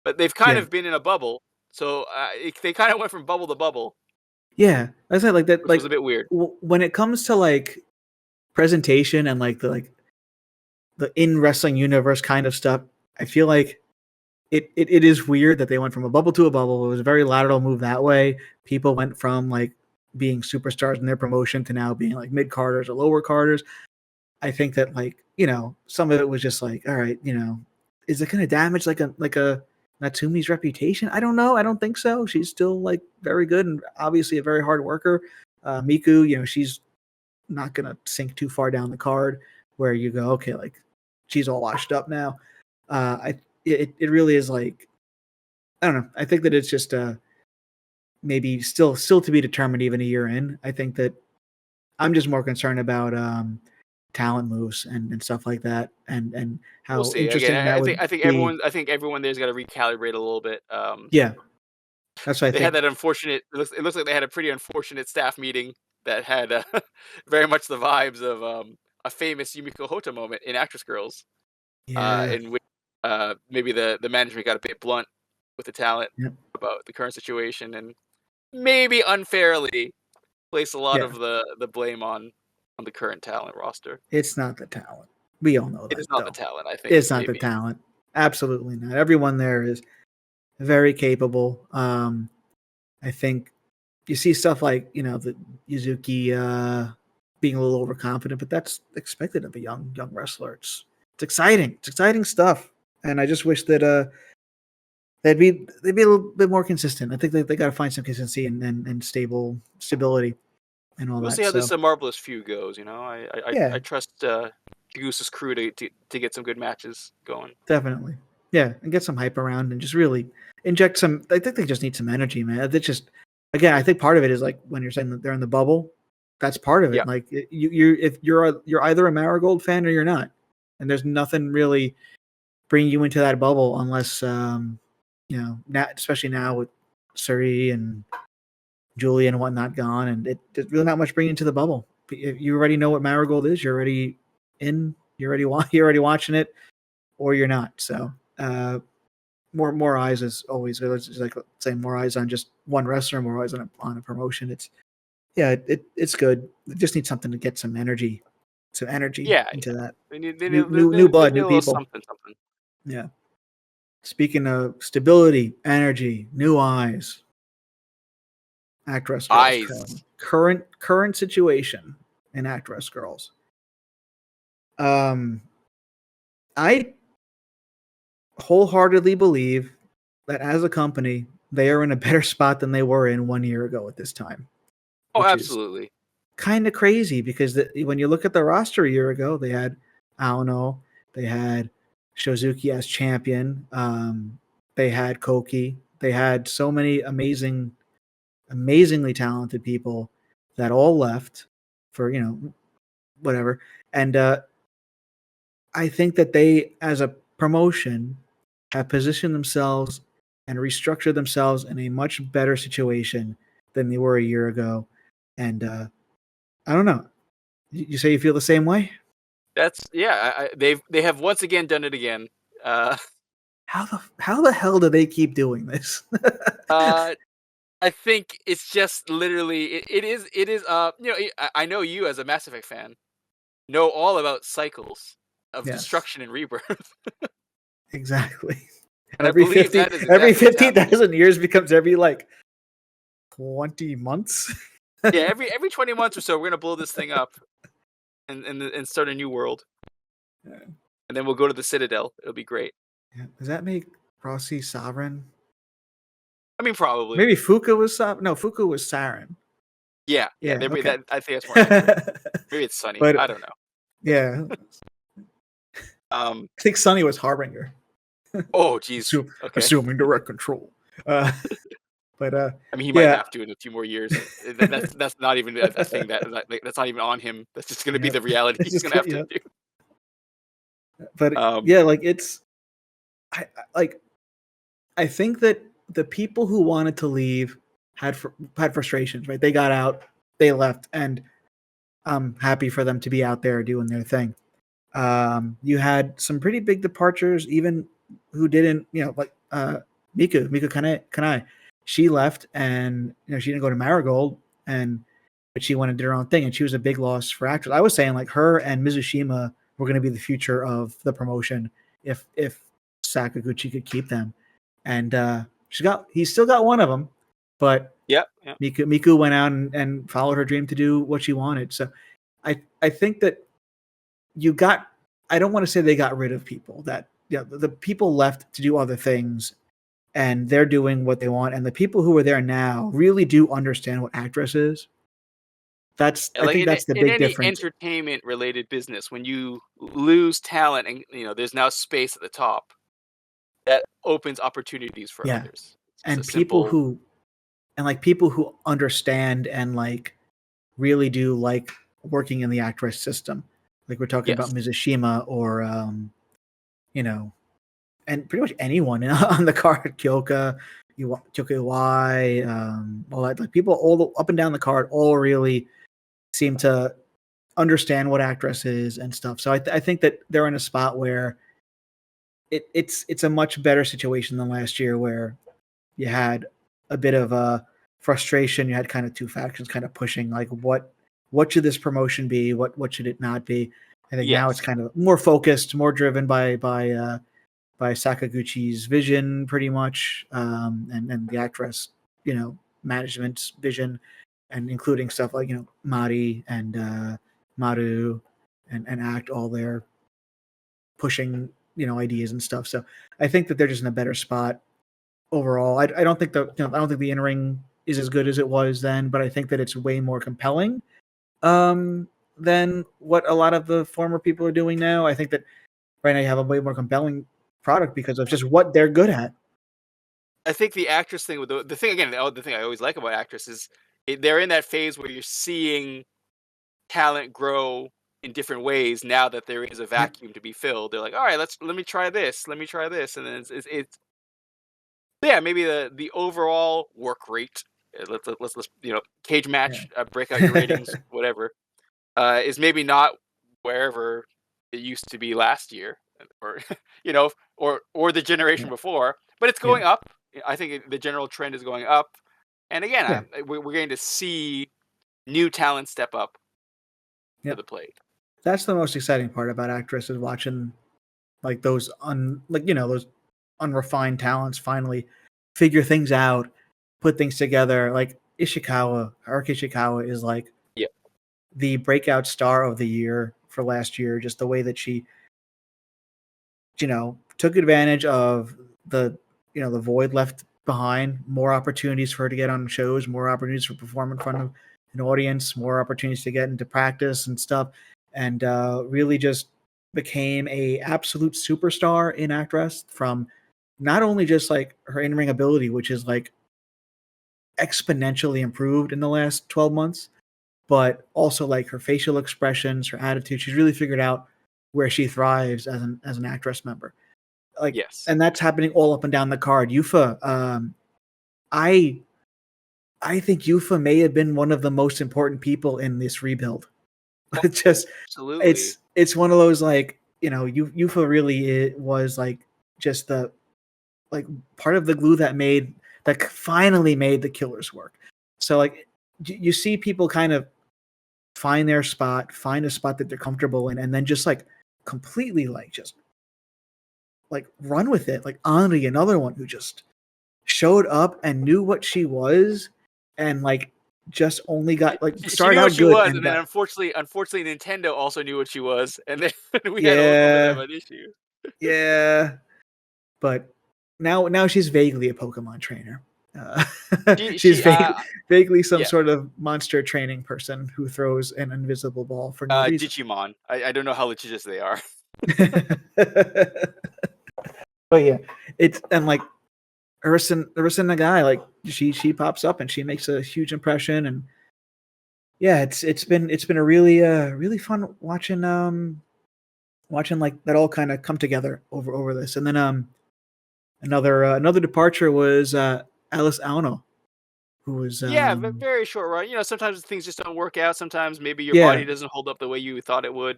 But they've kind of been in a bubble, so they kind of went from bubble to bubble. Yeah, I said like that. Which like was a bit weird. When it comes to like presentation and like the in wrestling universe kind of stuff, I feel like it is weird that they went from a bubble to a bubble. It was a very lateral move that way. People went from like being superstars in their promotion to now being like mid carders or lower carders. I think that like some of it was just like, all right, is it going to damage like a Natsumi's reputation? I don't know. I don't think so. She's still like very good and obviously a very hard worker. Miku, she's not going to sink too far down the card where you go, okay, like she's all washed up now. It really is like, I don't know. I think that it's just maybe still to be determined even a year in. I think that I'm just more concerned about talent moves and stuff like that, and how we'll see. interesting Again, that would I think be. everyone there's got to recalibrate a little bit. Yeah, that's what I they think. had that unfortunate. It looks like they had a pretty unfortunate staff meeting that had very much the vibes of a famous Yumiko Hota moment in Actress Girls. Yeah, in which maybe the management got a bit blunt with the talent about the current situation and maybe unfairly place a lot of the blame on the current talent roster. It's not the talent. We all know that. It is not though. the talent. I think It's not the talent. Absolutely not. Everyone there is very capable. I think you see stuff like the Yuzuki being a little overconfident, but that's expected of a young wrestler. It's exciting. It's exciting stuff, and I just wish that they'd be a little bit more consistent. I think they got to find some consistency and stability and all we'll that. see how this marvelous feud goes. I trust Goose's crew to get some good matches going. Definitely, yeah, and get some hype around and just really inject some. I think they just need some energy, man. They just again, I think part of it is like when you're saying that they're in the bubble. That's part of it. Yeah. Like you're either a Marigold fan or you're not, and there's nothing really bringing you into that bubble unless now, especially now with Suri and Julie and whatnot gone, and there's really not much bringing into the bubble. You already know what Marigold is. You're already in. You're already watching it, or you're not. So more eyes is always. It's like saying more eyes on just one wrestler, more eyes on a promotion. It's good. They just need something to get some energy into that. They need new blood, new people. Something. Yeah. Speaking of stability, energy, new eyes. Actress Girls. Current situation in Actress Girls. I wholeheartedly believe that as a company, they are in a better spot than they were in 1 year ago at this time. Oh, absolutely. Kind of crazy because when you look at the roster a year ago, they had Aono, they had Shozuki as champion, they had Koki, they had so many amazingly talented people that all left for whatever, and I think that they, as a promotion, have positioned themselves and restructured themselves in a much better situation than they were a year ago, and I don't know. You say you feel the same way? That's they have once again done it again. How the hell do they keep doing this? I think it's just literally it is I know you as a Mass Effect fan know all about cycles of destruction and rebirth. Exactly. And I Every believe 50, that is every exactly what's happening. 50,000 years becomes every like 20 months. Yeah, every 20 months or so, we're gonna blow this thing up and start a new world. Yeah. And then we'll go to the Citadel. It'll be great. Yeah. Does that make Rossi sovereign? I mean, probably. Maybe Fuka was sovereign. No, Fuka was Saren. Yeah. Yeah. Maybe Okay. that. I think that's more accurate. Maybe it's Sunny. But I don't know. yeah, I think Sunny was Harbinger. Oh, geez. Okay. Assuming direct control. Uh, but I mean, he might yeah, have to in a few more years. That's not even a thing that's not even on him. That's just gonna be yeah. the reality It's he's just gonna have to yeah. do. But yeah, like it's, like I think that the people who wanted to leave had frustrations, right? They got out, they left, and I'm happy for them to be out there doing their thing. You had some pretty big departures, even who didn't, like Miku Kanai. She left, and she didn't go to Marigold, but she went and did her own thing, and she was a big loss for actors. I was saying like her and Mizushima were going to be the future of the promotion if Sakaguchi could keep them, and he's still got one of them, but Yeah. Miku went out and followed her dream to do what she wanted. So I think that I don't want to say they got rid of people, that the people left to do other things and they're doing what they want. And the people who are there now really do understand what actress is. I Like think that's the in big any difference. entertainment related business, when you lose talent and there's now space at the top, that opens opportunities for Yeah. others. It's a And people simple. who understand and like really do like working in the actress system. Like we're talking about Yes. Mizushima or and pretty much anyone on the card, Kyoka, Iwai, all that. Like people all up and down the card all really seem to understand what actress is and stuff. So I think that they're in a spot where it's a much better situation than last year, where you had a bit of a frustration. You had kind of two factions kind of pushing like what should this promotion be? What should it not be? I think now it's Yes. kind of more focused, more driven by Sakaguchi's vision, pretty much, and the actress, management's vision, and including stuff like Mari and Maru and Act, all there pushing ideas and stuff. So I think that they're just in a better spot overall. I don't think I don't think the in ring is as good as it was then, but I think that it's way more compelling than what a lot of the former people are doing now. I think that right now you have a way more compelling product because of just what they're good at. I think the actress thing with the thing again, the thing I always like about actors is they're in that phase where you're seeing talent grow in different ways. Now that there is a vacuum to be filled, they're like, all right, let me try this, and then it's yeah, maybe the overall work rate. Let's cage match, break out your ratings, whatever, is maybe not wherever it used to be last year, or or the generation before, but it's going up. I think the general trend is going up, and again, we're going to see new talent step up to the plate. That's the most exciting part about actors, is watching like those those unrefined talents finally figure things out, put things together. Like Haruki Ishikawa is like the breakout star of the year for last year. Just the way that she, took advantage of the void left behind, more opportunities for her to get on shows, more opportunities for perform in front of an audience, more opportunities to get into practice and stuff, and really just became a absolute superstar in actress, from not only just like her in-ring ability, which is like exponentially improved in the last 12 months, but also like her facial expressions, her attitude. She's really figured out where she thrives as an actress member. Like, and that's happening all up and down the card. Yufa, I think Yufa may have been one of the most important people in this rebuild. It's just absolutely, it's one of those like Yufa really was like just the like part of the glue that finally made the Killers work. So like you see people kind of find their spot, find a spot that they're comfortable in, and then just like completely like just like run with it. Like Anri, another one who just showed up and knew what she was, and like just only got like She started knew what out she good was, and and then got unfortunately, Nintendo also knew what she was, and then we had a little bit of yeah an issue. yeah. But now she's vaguely a Pokemon trainer. Uh, she's She vaguely some yeah, sort of monster training person who throws an invisible ball for no reason. Digimon. I don't know how litigious they are. But yeah, it's and like Urson Nagai, like she pops up and she makes a huge impression, and yeah, it's been a really really fun watching like that all kind of come together over this. And then another departure was Alice Auno, who was Yeah, very short run. Sometimes things just don't work out. Sometimes maybe your yeah body doesn't hold up the way you thought it would.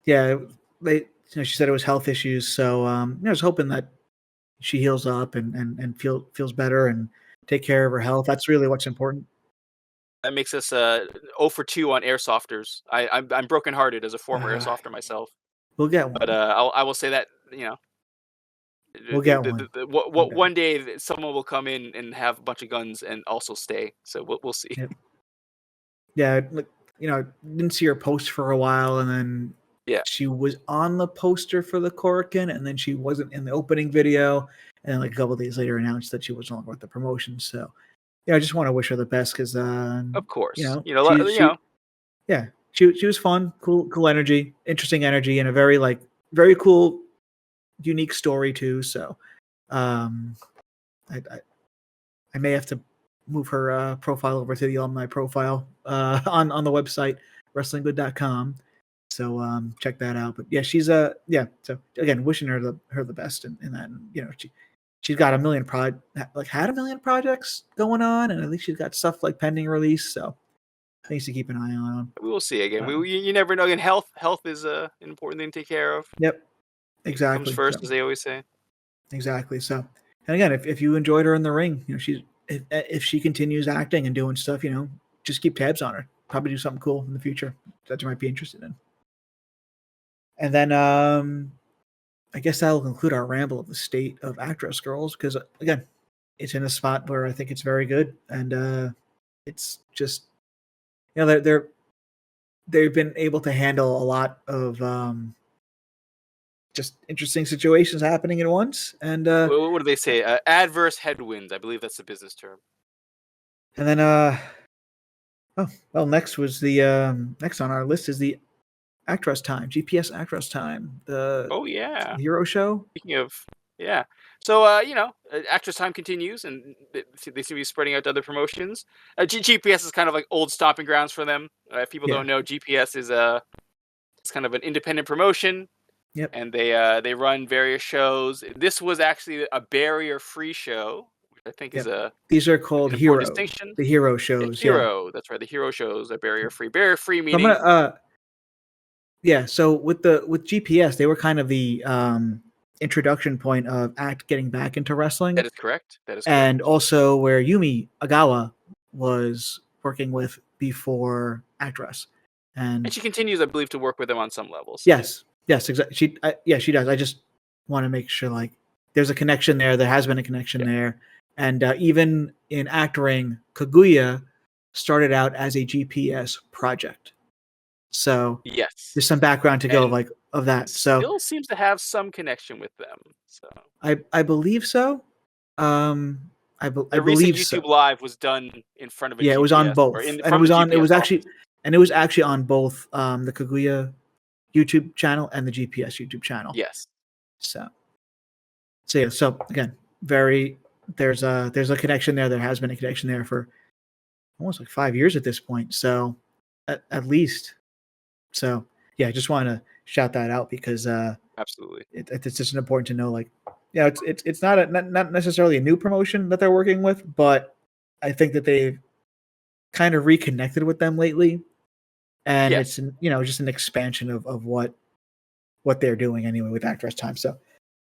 yeah they she said it was health issues, so I was hoping that she heals up and feels better and take care of her health. That's really what's important. That makes us 0 for 2 on airsofters. I'm brokenhearted as a former Uh, airsofter myself, we'll get but one. I will say that We'll get one. what Okay. one day someone will come in and have a bunch of guns and also stay. So we'll see. Yep. Yeah, like, didn't see her post for a while, and then Yeah, she was on the poster for the Korakuen, and then she wasn't in the opening video, and then like a couple of days later announced that she was no longer with the promotion. So yeah, I just want to wish her the best because of course. she yeah she was fun, cool energy, interesting energy, and a very like very cool, unique story too. So um, I may have to move her profile over to the alumni profile on the website wrestlinggood.com. So check that out. But yeah, she's yeah. So again, wishing her the best in that. And, she's got had a million projects going on, and I think she's got stuff like pending release. So things to keep an eye on. We will see again. You never know. Again, health is an important thing to take care of. Yep, It comes exactly. first, So as they always say. exactly. So and again, if you enjoyed her in the ring, she's if she continues acting and doing stuff, just keep tabs on her. Probably do something cool in the future that you might be interested in. And then I guess that'll conclude our ramble of the state of actress girls because again, it's in a spot where I think it's very good, and it's just they've been able to handle a lot of just interesting situations happening at once, and What do they say? Adverse headwinds. I believe that's the business term. and then oh well, next was the next on our list is the Actress Time, GPS Actress Time, the Oh yeah. hero show. Speaking of, yeah. So Actress Time continues, and they seem to be spreading out to other promotions. GPS is kind of like old stomping grounds for them. If people Yeah. don't know, GPS is it's kind of an independent promotion. Yep. And they run various shows. This was actually a barrier-free show, which I think is These are an called important hero, distinction. the hero The shows. Yeah. hero, that's right. The hero shows are barrier-free. Barrier-free So I'm meaning gonna yeah. So with GPS, they were kind of the introduction point of Act getting back into wrestling, that is correct. That is correct. and also where Yumi Agawa was working with before Actress. And And she continues, I believe, to work with them on some levels. yes, exactly. She does. I just want to make sure like there's a connection there. There has been a connection there, and even in acting, Kaguya started out as a GPS project. So Yes. there's some background to go And of that. So still seems to have some connection with them. So I believe so. I the recent believe YouTube so. Live was done in front of a Yeah, it was on GPS or both, and from the it GPS was office. actually on both the Kaguya YouTube channel and the GPS YouTube channel. Yes. So yeah. So again, there's a connection there. There has been a connection there for almost like 5 years at this point. So at least. So yeah, I just want to shout that out because Absolutely. it's just important to know. Like, yeah, it's not necessarily a new promotion that they're working with, but I think that they've kind of reconnected with them lately, and Yes. it's just an expansion of what they're doing anyway with Actress Time. So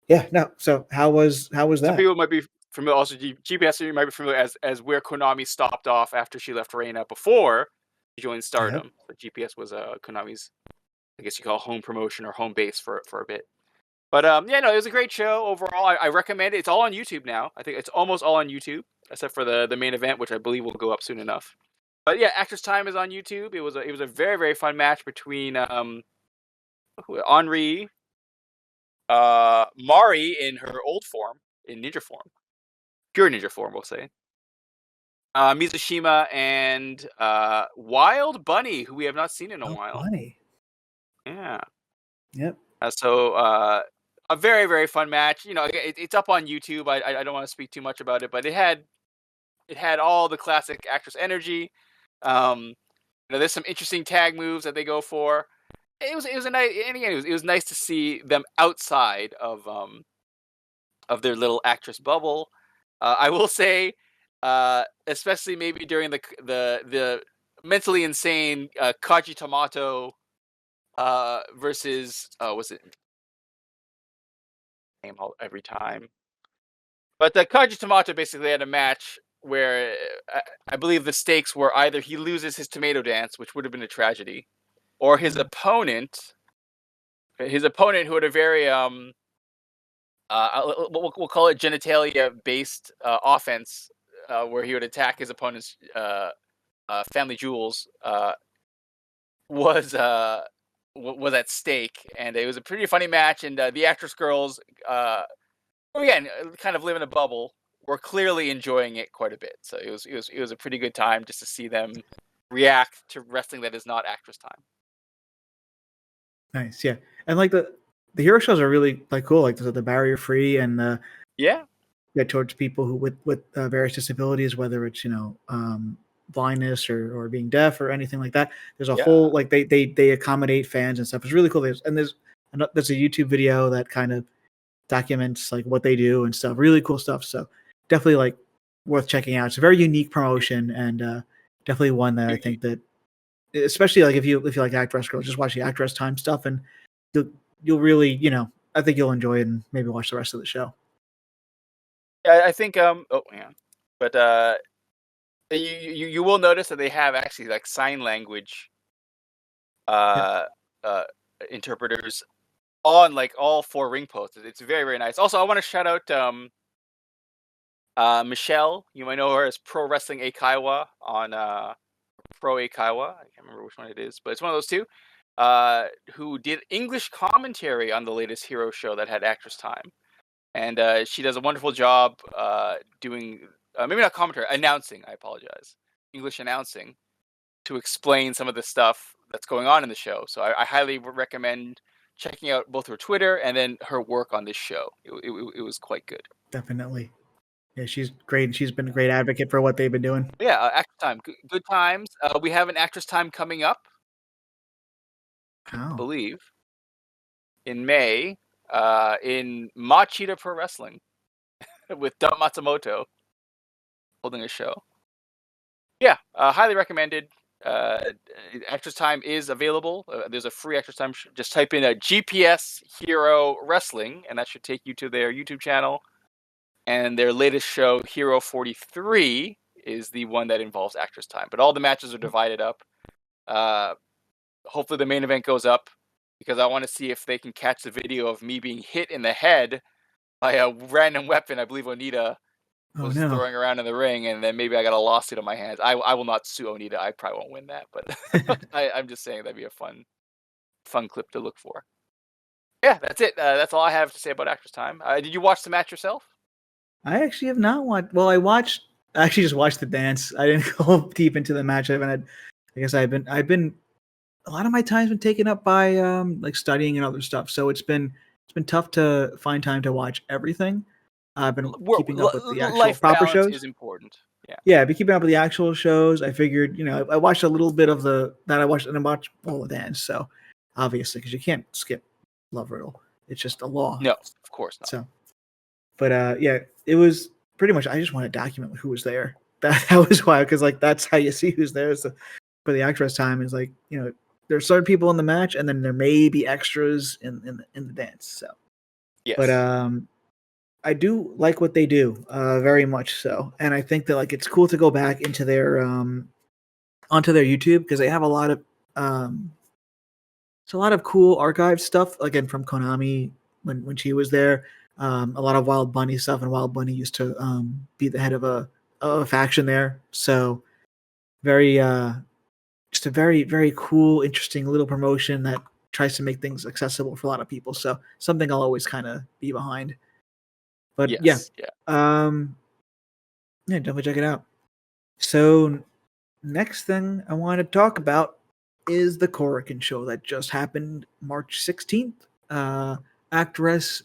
yeah, no. So how was Some that? people might be familiar. Also, GPS might be familiar as where Konami stopped off after she left Reina before she joined Yep. Stardom. But GPS was Konami's, I guess you call it home promotion or home base for a bit. But yeah, no, it was a great show overall. I recommend it. It's all on YouTube now. I think it's almost all on YouTube, except for the main event, which I believe will go up soon enough. But yeah, Actress Time is on YouTube. It was a very, very fun match between Henri, Mari in her old form, in ninja form, pure ninja form, we'll say. Mizushima and Wild Bunny, who we have not seen in a while. Bunny. Yeah. Yep. So a very, very fun match. You know, it's up on YouTube. I don't want to speak too much about it, but it had all the classic Actress energy. You know, there's some interesting tag moves that they go for. It was a nice, and again, it was nice to see them outside of their little Actress bubble. I will say, especially maybe during the mentally insane Kaji Tomato versus was it name every time? But the Kaji Tomato basically had a match where I believe the stakes were either he loses his tomato dance, which would have been a tragedy, or his opponent who had a very we'll call it genitalia based offense, where he would attack his opponent's family jewels, was at stake, and it was a pretty funny match. And the Actress girls, again, kind of live in a bubble, were clearly enjoying it quite a bit. So it was a pretty good time just to see them react to wrestling that is not Actress Time. Nice, yeah, and like the hero shows are really like cool, like the barrier free and yeah towards people who with various disabilities, whether it's blindness or being deaf or anything like that. There's a whole like they accommodate fans and stuff. It's really cool. There's a YouTube video that kind of documents like what they do and stuff. Really cool stuff. So definitely like worth checking out. It's a very unique promotion and definitely one that I think that, especially like if you like Actress Girls, just watch the Actress Time stuff and you'll really, I think you'll enjoy it and maybe watch the rest of the show. Yeah, I think but you will notice that they have actually like sign language interpreters on like all 4 ring posts. It's very, very nice. Also, I want to shout out Michelle. You might know her as Pro Wrestling Eikaiwa on Pro Eikaiwa. I can't remember which one it is, but it's one of those two. Who did English commentary on the latest Hero show that had Actress Time. And she does a wonderful job doing, maybe not commentary, announcing, I apologize. English announcing to explain some of the stuff that's going on in the show. So I highly recommend checking out both her Twitter and then her work on this show. It was quite good. Definitely. Yeah, she's great. She's been a great advocate for what they've been doing. Yeah, Actress Time. Good times. We have an Actress Time coming up. I believe in May in Machida Pro Wrestling with Dump Matsumoto holding a show. Yeah, highly recommended. Actress Time is available. There's a free Actress Time. Just type in a GPS Hero Wrestling, and that should take you to their YouTube channel. And their latest show, Hero 43, is the one that involves Actress Time. But all the matches are divided up. Hopefully the main event goes up, because I want to see if they can catch the video of me being hit in the head by a random weapon I believe Onita was throwing around in the ring, and then maybe I got a lawsuit on my hands. I will not sue Onita. I probably won't win that, but I'm just saying that'd be a fun clip to look for. Yeah, that's it. That's all I have to say about Actress Time. Did you watch the match yourself? I actually have not watched. Well, I actually just watched the dance. I didn't go deep into the match. I've been a lot of my time's been taken up by like studying and other stuff. So it's been tough to find time to watch everything. I've been keeping up with the actual proper shows. Is important. Yeah, I've been keeping up with the actual shows. I figured, I watched a little bit of I watched all the dance. So obviously, because you can't skip Love Riddle. It's just a law. No, of course not. So, but yeah, it was pretty much. I just want to document who was there. That was why, because like that's how you see who's there. So for the Actress Time is like there's certain people in the match, and then there may be extras in the dance. So, yes. But I do like what they do, very much so, and I think that like it's cool to go back into their onto their YouTube, because they have a lot of it's a lot of cool archive stuff, again from Konami when she was there. A lot of Wild Bunny stuff, and Wild Bunny used to be the head of a faction there. So very just a very, very cool, interesting little promotion that tries to make things accessible for a lot of people. So something I'll always kind of be behind. But yeah, Yes, yeah. yeah, definitely check it out. So next thing I want to talk about is the Korakuen show that just happened March 16th. Actress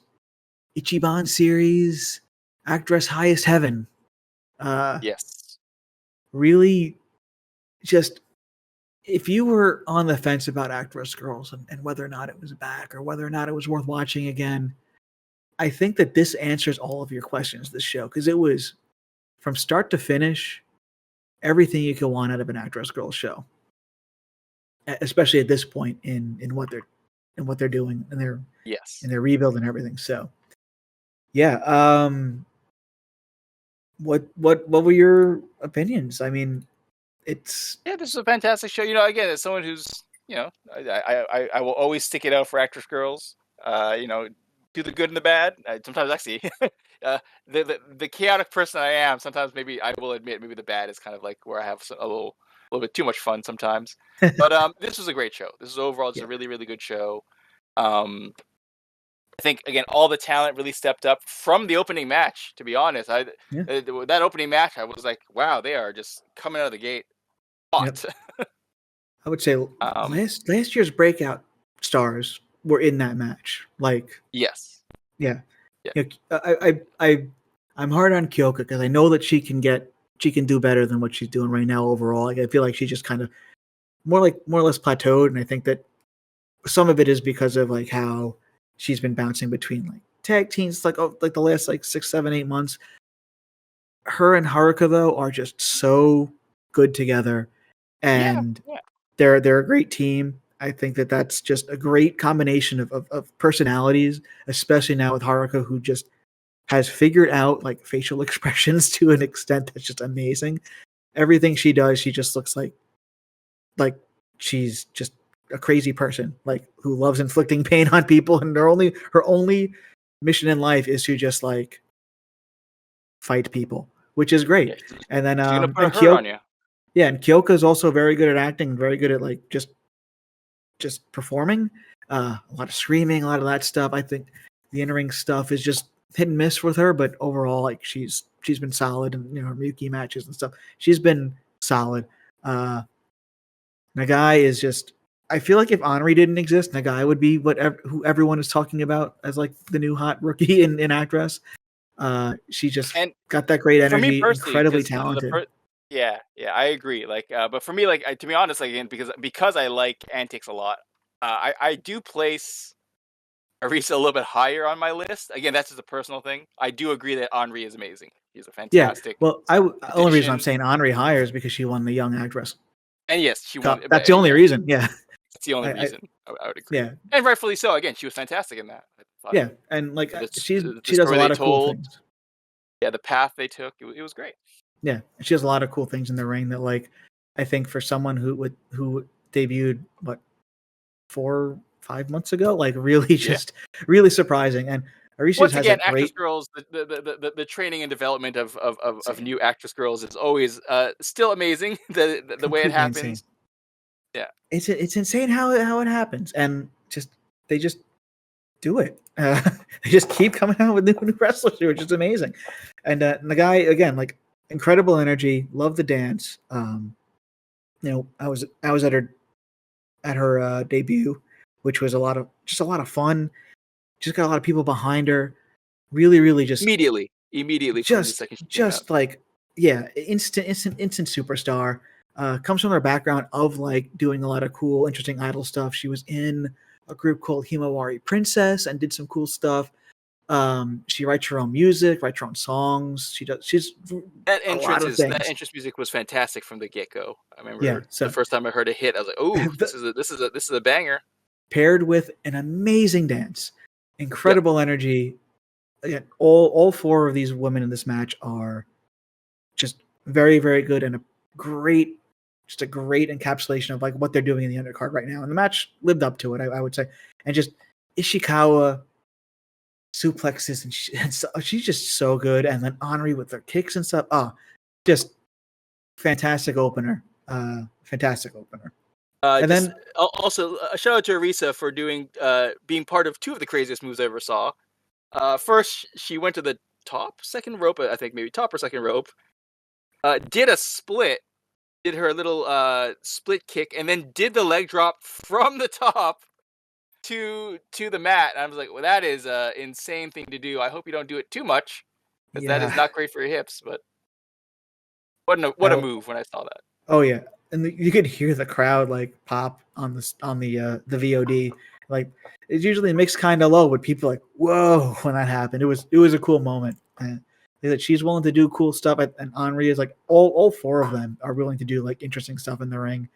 Ichiban series, Actress Highest Heaven. Yes. Really just, if you were on the fence about Actress Girls and whether or not it was back or whether or not it was worth watching again, I think that this answers all of your questions, this show, because it was from start to finish everything you could want out of an Actress Girls show, especially at this point in what they're doing and Yes. their rebuild and everything. So yeah, what were your opinions? I mean, it's Yeah, this is a fantastic show. Again, as someone who's, I will always stick it out for Actress Girls. Do the good and the bad. Sometimes actually, the chaotic person I am, sometimes maybe I will admit maybe the bad is kind of like where I have a little bit too much fun sometimes. But this was a great show. This is overall just a really, really good show. I think again, all the talent really stepped up from the opening match. To be honest, that opening match, I was like, wow, they are just coming out of the gate hot. Yep. I would say last year's breakout stars were in that match. Like, yes, yeah. I'm hard on Kyoka because I know that she can do better than what she's doing right now overall. Like, I feel like she just kind of more or less plateaued, and I think that some of it is because of like how she's been bouncing between like tag teams like the last like 6, 7, 8 months. Her and Haruka though are just so good together, and they're a great team. I think that that's just a great combination of personalities, especially now with Haruka, who just has figured out like facial expressions to an extent that's just amazing. Everything she does, she just looks like she's just a crazy person, like who loves inflicting pain on people, and her only mission in life is to just like fight people, which is great. Yeah, and then she's gonna put a hurt on you. Yeah, and Kyoka is also very good at acting, very good at like just performing. A lot of screaming, a lot of that stuff. I think the in-ring stuff is just hit and miss with her, but overall, like she's been solid, and her Miyuki matches and stuff. She's been solid. Nagai is just. I feel like if Henri didn't exist, Nagai would be who everyone is talking about as like the new hot rookie in Actress. She just got that great energy, incredibly talented. Yeah, I agree. Like, but for me, like, to be honest, like, again, because I like antics a lot, I do place Arisa a little bit higher on my list. Again, that's just a personal thing. I do agree that Henri is amazing. He's a fantastic. Yeah, well, the only reason I'm saying Henri higher is because she won the Young Actress. And yes, she won. That's the only reason. Yeah, that's the only reason. I would agree. Yeah, and rightfully so. Again, she was fantastic in that. Yeah, and like she does a lot of cool things. Yeah, the path they took, it was great. Yeah, she has a lot of cool things in the ring that, like, I think for someone who debuted 4, 5 months ago, like really really surprising. And Arisha once has again, Actress Girls, the training and development of new Actress Girls is always still amazing. The way it happens. Insane. Yeah, it's insane how it happens, and they just do it. They just keep coming out with new wrestlers, which is amazing. And Nagai, again, like, incredible energy. Love the dance. I was at her debut, which was a lot of fun. Just got a lot of people behind her. Really, really just immediately just like instant superstar. Comes from her background of like doing a lot of cool, interesting idol stuff. She was in a group called Himawari Princess and did some cool stuff. She writes her own music, writes her own songs. She's that entrance music was fantastic from the get-go. I remember the first time I heard it hit, I was like, "Oh, this is a banger." Paired with an amazing dance, incredible energy. Again, all 4 of these women in this match are just very, very good, and a great encapsulation of like what they're doing in the undercard right now. And the match lived up to it, I would say. And just Ishikawa suplexes, and she's just so good. And then Henri with their kicks and stuff. Oh, just fantastic opener. Fantastic opener. And then also a shout out to Arisa for being part of two of the craziest moves I ever saw. First, she went to the second rope, I think maybe top or second rope. Did a split, did her little split kick, and then did the leg drop from the top to the mat. And I was like, well, that is an insane thing to do. I hope you don't do it too much, because that is not great for your hips. But what a move when I saw that. Oh yeah, and you could hear the crowd like pop on the VOD. Like it's usually mixed kind of low, but people like whoa when that happened. It was a cool moment. And that she's willing to do cool stuff, and Henri is like all four of them are willing to do like interesting stuff in the ring,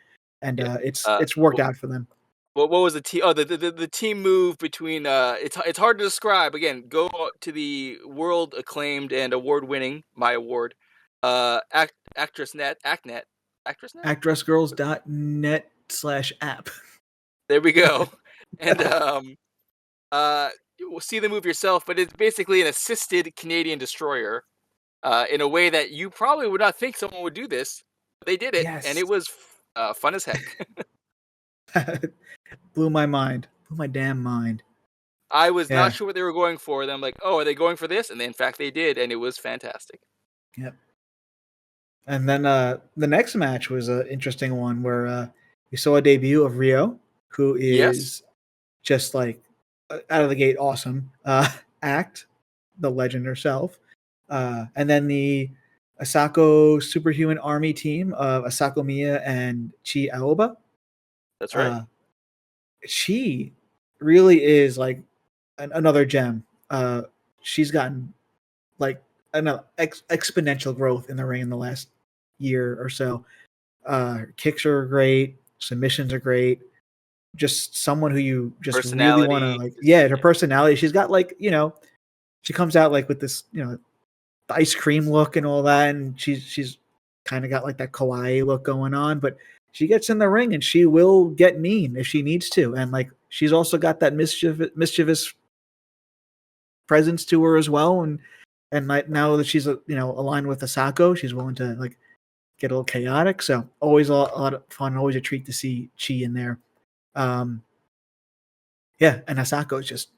and it's worked out for them. What was the team? Oh, the team move between it's hard to describe. Again, go to the world acclaimed and award winning actressgirls.net/app. There we go. And you'll see the move yourself, but it's basically an assisted Canadian destroyer in a way that you probably would not think someone would do this. But they did it, and it was fun as heck. Blew my damn mind. I was not sure what they were going for. Then I'm like, oh, are they going for this? And in fact, they did, and it was fantastic. Yep. And then the next match was an interesting one where we saw a debut of Rio, who is just like out of the gate awesome. Act, the legend herself. And then the Asako Superhuman Army team of Asako Miya and Chi Aoba. That's right. She really is like another gem. She's gotten like another exponential growth in the ring in the last year or so. Her kicks are great, submissions are great. Just someone who you just really want to like. Yeah, her personality. She's got like she comes out like with this the ice cream look and all that, and she's kind of got like that kawaii look going on, but she gets in the ring and she will get mean if she needs to, and like she's also got that mischievous presence to her as well, and like now that she's aligned with Asako, she's willing to like get a little chaotic. So always a lot of fun, always a treat to see Chi in there. And Asako is just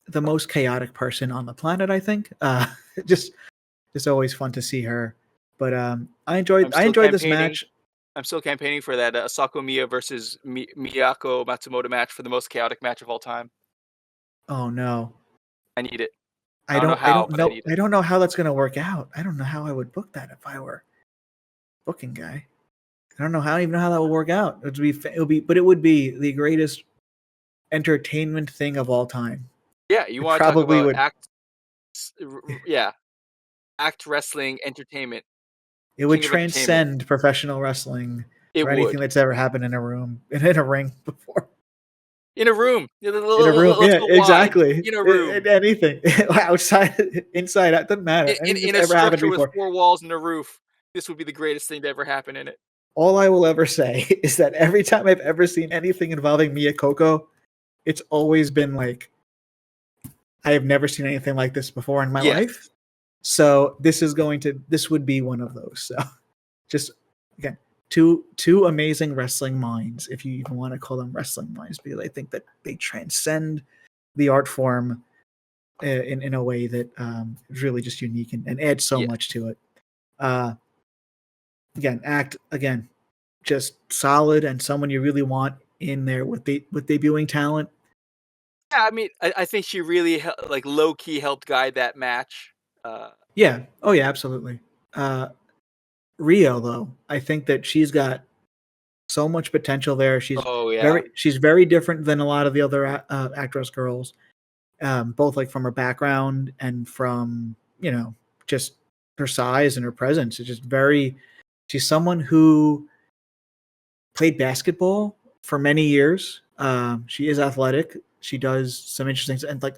the most chaotic person on the planet, I think. Just always fun to see her. But I enjoyed this match. I'm still campaigning for that Asako Miya versus Miyako Matsumoto match for the most chaotic match of all time. Oh no, I need it. I don't know how that's going to work out. I don't know how I would book that if I were booking guy. I don't know how that would work out. But it would be the greatest entertainment thing of all time. Yeah, you want to talk about act wrestling entertainment. It would transcend professional wrestling or anything that's ever happened in a ring before. In a room. Exactly. In a room. Anything. Outside, inside, it doesn't matter. In a structure with 4 walls and a roof. This would be the greatest thing to ever happen in it. All I will ever say is that every time I've ever seen anything involving Mia Coco, it's always been like, I have never seen anything like this before in my life. So this would be one of those. So just again, two amazing wrestling minds, if you even want to call them wrestling minds, because I think that they transcend the art form in a way that is really just unique and adds so much to it. Act just solid and someone you really want in there with debuting talent. Yeah, I mean, I think she really like low key helped guide that match. Yeah. Oh yeah, absolutely. Rio though, I think that she's got so much potential there. She's very different than a lot of the other actress girls, both like from her background and from just her size and her presence. It's just she's someone who played basketball for many years. She is athletic. She does some interesting and like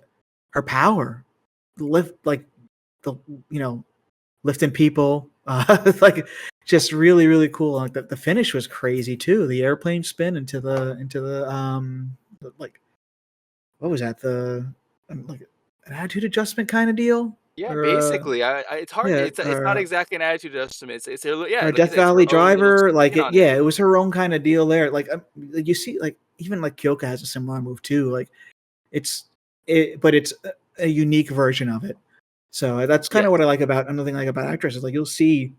her power, lifting people, like just really, really cool. Like the finish was crazy too. The airplane spin into the like, what was that? like an attitude adjustment kind of deal, Yeah, or basically, it's hard. yeah, It's not exactly an attitude adjustment. It's or like you Death said, it's Valley her own little Driver. Like spin it, on it. yeah, it was her own kind of deal there. Like you see, like even like Kyoka has a similar move too. Like but it's a unique version of it. So that's kind Yes, of what I like about another thing I like about actresses. Like you'll see,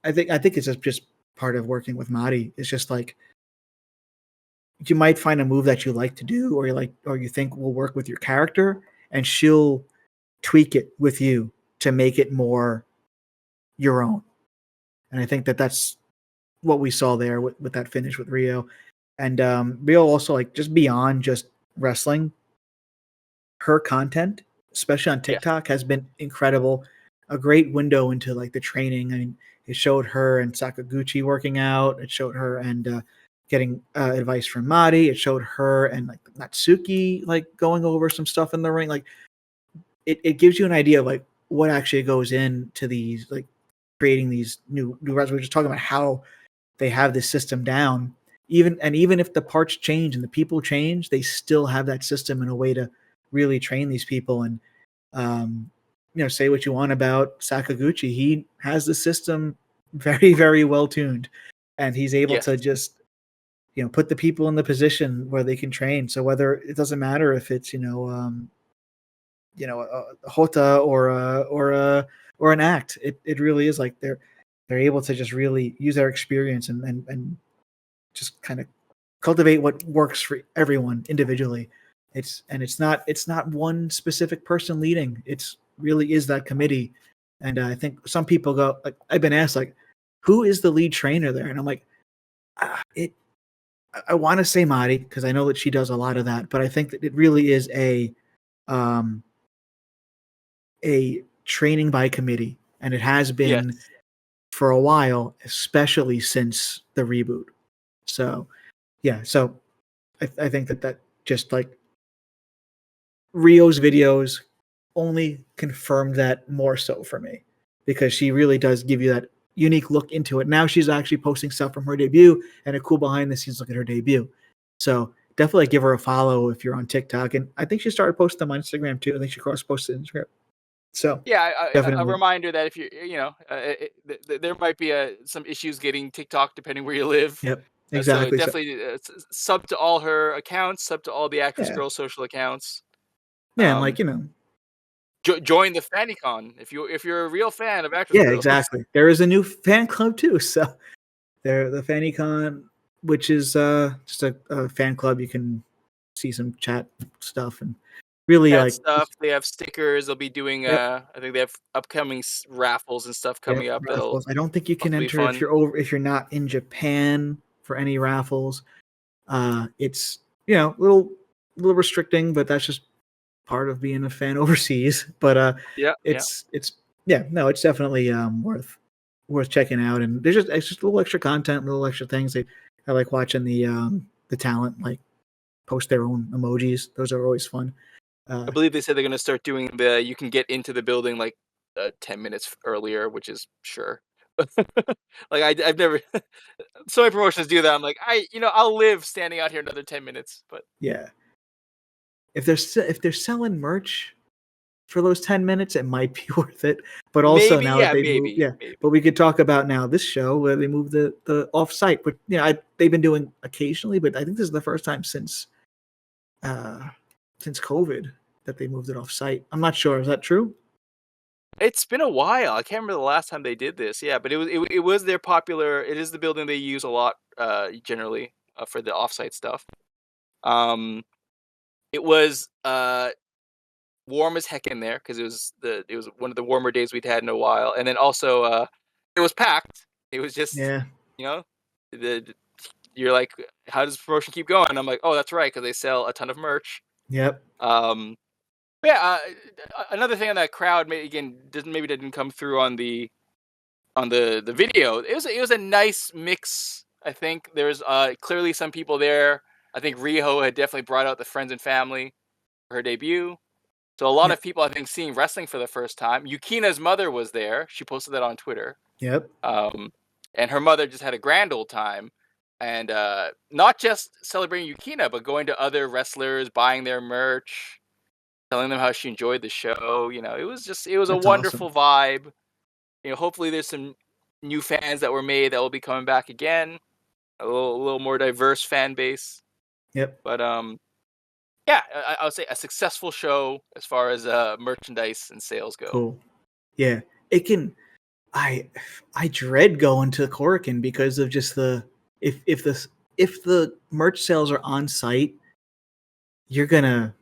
I think it's just part of working with Mari. It's just like you might find a move that you like to do, or you think will work with your character, and she'll tweak it with you to make it more your own. And I think that's what we saw there with that finish with Rio. And Rio also, like, just beyond just wrestling, her content, especially on yes, TikTok, has been incredible. A great window into like the training. I mean, it showed her and Sakaguchi working out. It showed her and getting advice from Mari. It showed her and like Natsuki like going over some stuff in the ring. Like it gives you an idea of like what actually goes into these, like creating these new wrestlers. We're just talking about how they have this system down. Even if the parts change and the people change, they still have that system in a way to really train these people. And um, say what you want about Sakaguchi, he has the system very, very well tuned, and he's able yes, to just put the people in the position where they can train. So whether it doesn't matter if it's a Hota or an act, it really is like they're able to just really use their experience and just kind of cultivate what works for everyone individually. It's not one specific person leading. It's really is that committee. And I think some people go, like, I've been asked, like, who is the lead trainer there? And I'm like, it. I want to say Mari because I know that she does a lot of that, but I think that it really is um, a training by committee, and it has been yes. for a while, especially since the reboot. So yeah, so I think that just like Rio's videos only confirmed that more so for me, because she really does give you that unique look into it. Now she's actually posting stuff from her debut and a cool behind the scenes look at her debut. So definitely give her a follow if you're on TikTok. And I think she started posting them on Instagram too. I think she cross posted Instagram. So Yeah, a definitely, reminder that if there might be some issues getting TikTok depending where you live. yep, So exactly. So definitely sub to all her accounts, sub to all the Actress yeah, Girl social accounts. yeah, and like Um, join the FannyCon if you're a real fan of Actress yeah, Girls. exactly. There is a new fan club too. So they're the FannyCon, which is just a fan club. You can see some chat stuff and really Chat like stuff. They have stickers. They'll be doing. yep, I think they have upcoming raffles and stuff yep, coming up. That'll raffles. I don't think you can also be enter fun. if you're not in Japan for any raffles. It's a little restricting, but that's just part of being a fan overseas. But Yeah, yeah. it's yeah, no, it's definitely worth checking out. And it's just a little extra content, little extra things. I like watching the talent like post their own emojis. Those are always fun. I believe they said they're going to start doing you can get into the building like 10 minutes earlier, which is sure. Like I've never so many promotions do that. I'm like, I'll live standing out here another 10 minutes, but Yeah, if they're selling merch for those 10 minutes, it might be worth it. But also maybe, now that yeah, they've moved, maybe, yeah. maybe. But we could talk about now this show where they moved the off site. But they've been doing occasionally, but I think this is the first time uh since COVID that they moved it off site. I'm not sure. Is that true? It's been a while. I can't remember the last time they did this. Yeah, but it was their popular. It is the building they use a lot generally for the offsite stuff. Um, it was warm as heck in there because it was one of the warmer days we'd had in a while, and then also it was packed. It was just Yeah. the you're like, how does the promotion keep going? And I'm like, oh, that's right, because they sell a ton of merch. Yep. Um, yeah, another thing on that crowd, didn't come through on the video. It was a nice mix. I think there's clearly some people there. I think Riho had definitely brought out the friends and family for her debut. So a lot Yep. of people, I think, seeing wrestling for the first time. Yukina's mother was there. She posted that on Twitter. Yep. And her mother just had a grand old time. And not just celebrating Yukina, but going to other wrestlers, buying their merch. telling them how she enjoyed the show. It was a That's awesome. wonderful vibe. Hopefully there's some new fans that were made that will be coming back again. A little more diverse fan base. Yep. But yeah, I would say a successful show as far as merchandise and sales go. Cool. Yeah, it can. I dread going to Corkin because of just if the merch sales are on site, you're gonna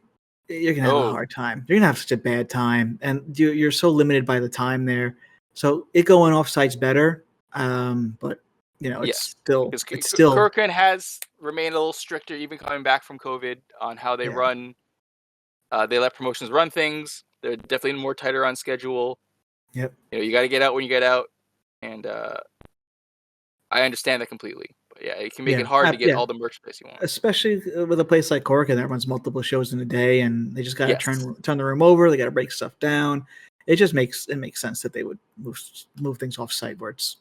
have a hard time. You're gonna have such a bad time, and you're so limited by the time there. So it going off site's better, but yes, it's still Kirkland has remained a little stricter, even coming back from COVID, on how they run. They let promotions run things. They're definitely more tighter on schedule. Yep. You got to get out when you get out, and I understand that completely. But yeah, it can make it hard to get all the merchandise you want, especially with a place like Corkin that runs multiple shows in a day, and they just got to Yes. turn the room over. They got to break stuff down. It just makes sense that they would move things off site where it's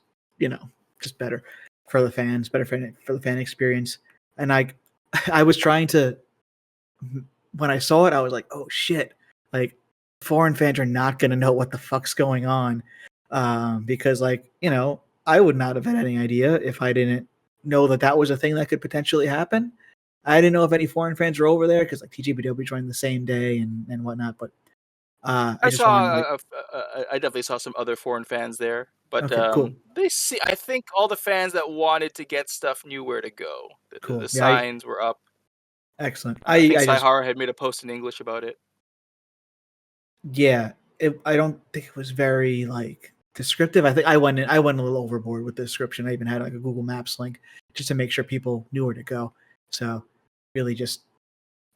just better for the fans, better for the fan experience. And I was trying to, when I saw it, I was like, oh shit, like foreign fans are not going to know what the fuck's going on, because I would not have had any idea if I didn't know that was a thing that could potentially happen. I didn't know if any foreign fans were over there because like TGBW joined the same day and whatnot. But I just wanted I definitely saw some other foreign fans there, but okay, cool. I think all the fans that wanted to get stuff knew where to go. Cool. The signs were up. Excellent. I think Saihara had made a post in English about it. Yeah, I don't think it was very descriptive. I think I went a little overboard with the description. I even had like a Google Maps link just to make sure people knew where to go. So really just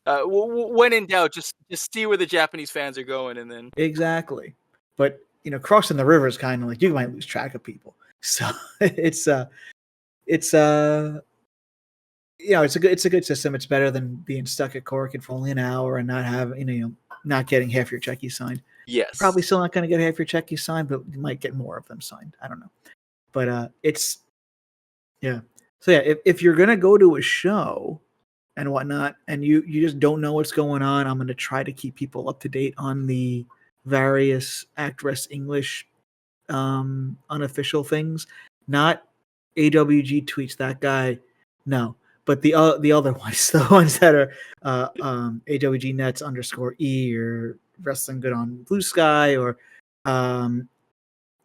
when in doubt, just see where the Japanese fans are going, and then exactly. But crossing the river is kind of like you might lose track of people. So it's a good system. It's better than being stuck at Corkin for only an hour and not having not getting half your checkies signed. Yes. You're probably still not going to get half your checkies signed, but you might get more of them signed. I don't know. But it's yeah. So yeah, if you're gonna go to a show and whatnot, and you just don't know what's going on, I'm gonna try to keep people up to date on the various Actress English unofficial things. Not AWG tweets that guy, no, but the other ones, the ones that are AWG Nets _E or Wrestling Good on Blue Sky or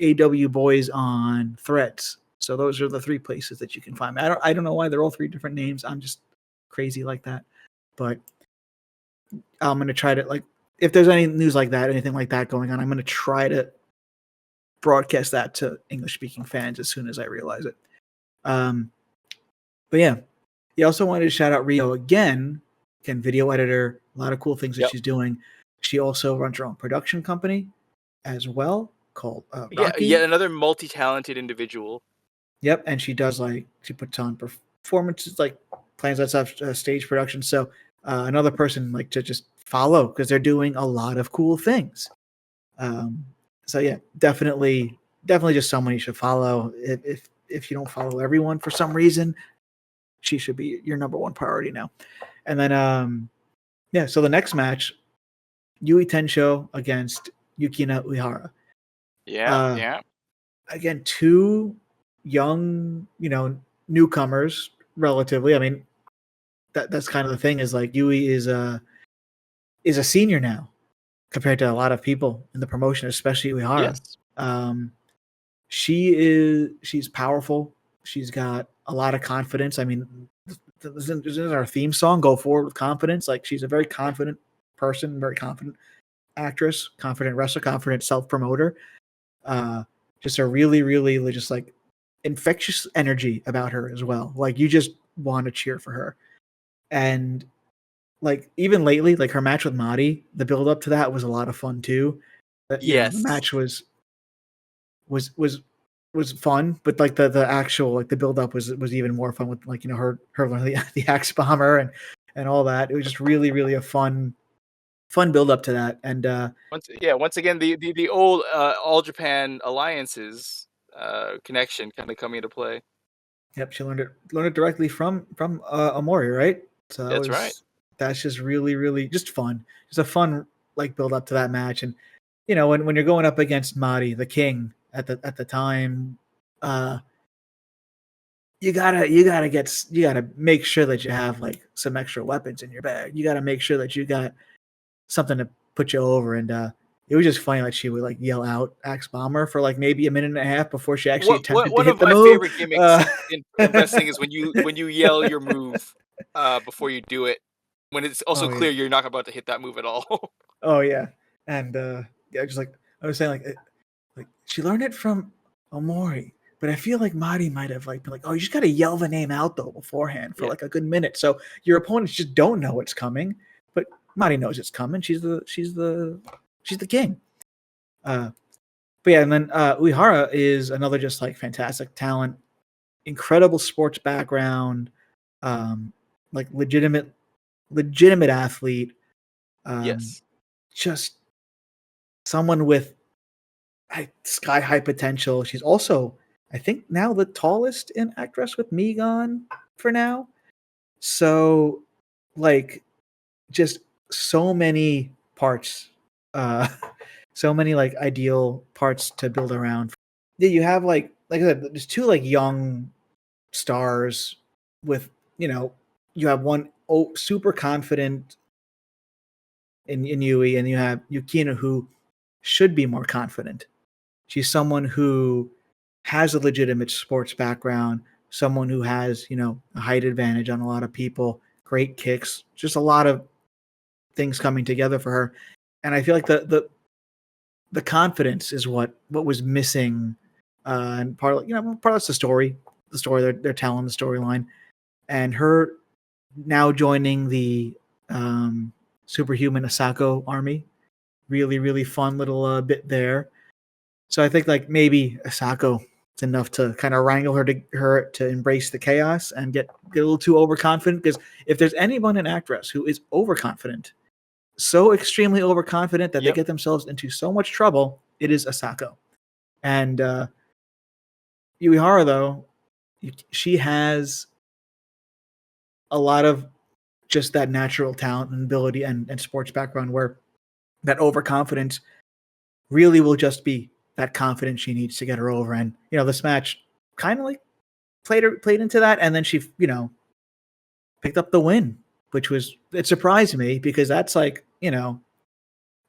AWBoy'Z on Threads. So those are the three places that you can find me. I don't know why they're all three different names. I'm just crazy like that. But I'm gonna try to if there's any news like that, anything like that going on, I'm gonna try to broadcast that to English speaking fans as soon as I realize it. But yeah, he also wanted to shout out Rio again. Video editor, a lot of cool things that she's doing. She also runs her own production company as well called Rocky. Yet another multi-talented individual. Yep, and she does she puts on performances, plans that stuff, stage production. So another person to just follow because they're doing a lot of cool things. So yeah, definitely just someone you should follow. If you don't follow everyone for some reason, she should be your number one priority now. And then so the next match, Yui Tensho against Yukina Uehara. Yeah. Again, two young, newcomers relatively. I mean, that's kind of the thing is Yui is a senior now compared to a lot of people in the promotion, especially Uehara. Yes. She's powerful. She's got a lot of confidence. I mean, this is our theme song, Go Forward with Confidence. She's a very confident person, very confident actress, confident wrestler, confident self-promoter. Just a really, really just infectious energy about her as well. You just want to cheer for her. And even lately, her match with Madi, the build up to that was a lot of fun too. Yes. The match was fun, but the actual the build up was even more fun with her learning the axe bomber and all that. It was just really, really a fun build up to that. And once again the old All Japan alliances connection kind of coming into play. Yep, she learned it directly from Omori, right? So that's right. That's just really, really just fun. It's a fun like build up to that match. And when you're going up against Mari, the king at the time, you gotta make sure that you have like some extra weapons in your bag. You gotta make sure that you got something to put you over. And it was just funny, like she would like yell out Axe Bomber for like maybe a minute and a half before she actually attempted to One hit of the my move. favorite gimmicks in wrestling is when you yell your move before you do it, when it's also clear you're not about to hit that move at all. Oh yeah, and yeah, just like I was saying, like she learned it from Omori, but I feel like Mari might have like been like, oh, you just got to yell the name out though beforehand for like a good minute, so your opponents just don't know it's coming, but Mari knows it's coming. She's the king. But yeah, and then Uehara is another just like fantastic talent, incredible sports background, like legitimate athlete. Yes. Just someone with sky high potential. She's also, I think, now the tallest in Actress with Megan for now. So, like, just so many parts, uh, so many like ideal parts to build around. Yeah, you have like I said, there's two like young stars with you have one super confident in Yui, and you have Yukina who should be more confident. She's someone who has a legitimate sports background, someone who has, a height advantage on a lot of people, great kicks, just a lot of things coming together for her. And I feel like the confidence is what was missing. And part of that's the story they're telling, the storyline, and her now joining the superhuman Asako army. Really, really fun little bit there. So I think like maybe Asako it's enough to kind of wrangle her to embrace the chaos and get a little too overconfident. Because if there's anyone in Actress who is overconfident, so extremely overconfident that they get themselves into so much trouble, it is Asako. And Uehara, though, she has a lot of just that natural talent and ability and sports background where that overconfidence really will just be that confidence she needs to get her over. And this match kind of like played into that, and then she picked up the win, which it surprised me because that's like again,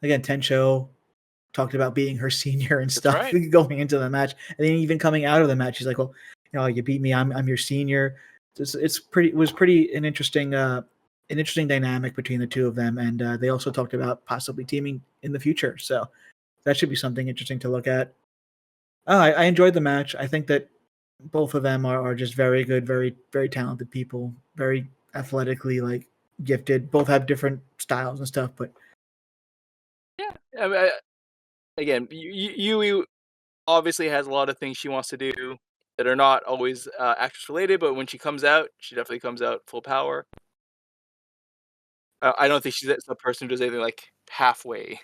Tensho talked about being her senior and stuff going into the match, and then even coming out of the match, she's like, well, you beat me, I'm your senior. It was pretty an interesting dynamic between the two of them, and they also talked about possibly teaming in the future, so that should be something interesting to look at. I enjoyed the match. I think that both of them are just very good, very, very talented people, very athletically like gifted. Both have different styles and stuff, but yeah. I mean, again, Yui obviously has a lot of things she wants to do that are not always Actress related, but when she comes out, she definitely comes out full power. I don't think she's the person who does anything like halfway.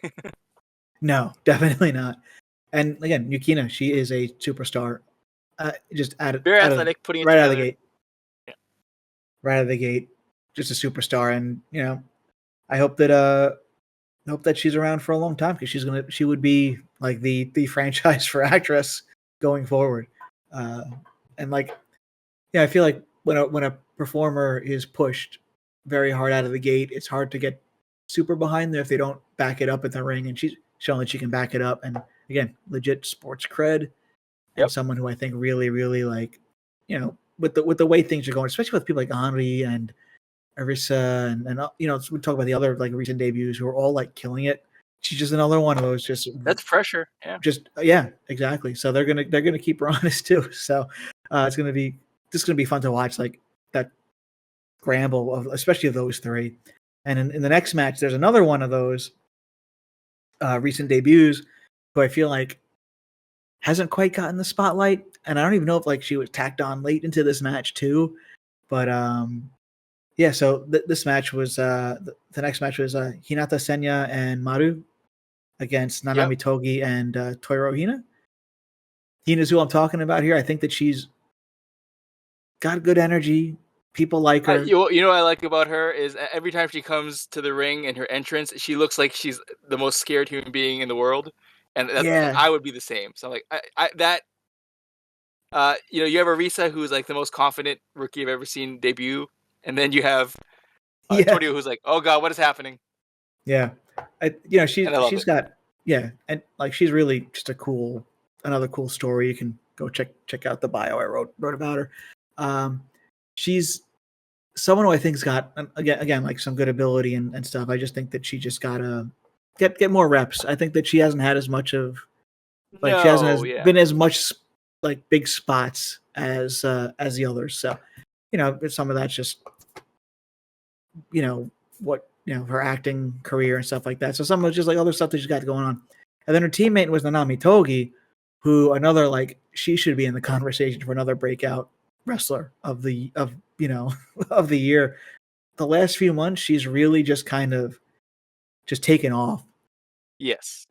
No, definitely not. And again, Yukina, she is a superstar. Just very athletic, putting it right together. Out of the gate. Yeah. Right out of the gate, just a superstar. And I hope that she's around for a long time because she would be like the franchise for Actress going forward. And like, I feel like when a performer is pushed very hard out of the gate, it's hard to get super behind them if they don't back it up in the ring. And she's shown that she can back it up. And again, legit sports cred. And someone who I think really, really like, with the way things are going, especially with people like Henri and Arisa and we talk about the other like recent debuts who are all like killing it. She's just another one of those. That's pressure. Yeah, exactly. So they're gonna keep her honest too. So it's gonna be fun to watch like that scramble of especially of those three. And in the next match, there's another one of those recent debuts who I feel like hasn't quite gotten the spotlight, and I don't even know if like she was tacked on late into this match too. But yeah, so this match was the next match was Hinata Senya and Maru against Nanami Togi and Toiro Hina. Hina's who I'm talking about here. I think that she's got good energy. People like her. You know what I like about her is every time she comes to the ring and her entrance, she looks like she's the most scared human being in the world, and Yeah, I would be the same. So I'm like, you know, you have Arisa, who's like the most confident rookie I've ever seen debut, and then you have yeah, Torio, who's like, oh god, what is happening? yeah. And I love She's it. got, yeah, and like she's really just another cool story. You can go check out the bio I wrote about her. She's someone who I think's got again like some good ability and stuff. I just think that she just gotta get more reps. I think that she hasn't had as much of, like, she hasn't No, yeah, been as much like big spots as the others. So, some of that's just, what, her acting career and stuff like that. So some of it's just like other stuff that she's got going on. And then her teammate was Nanami Togi, who another, like, she should be in the conversation for another breakout wrestler of the year. The last few months, she's really just kind of just taken off. yes,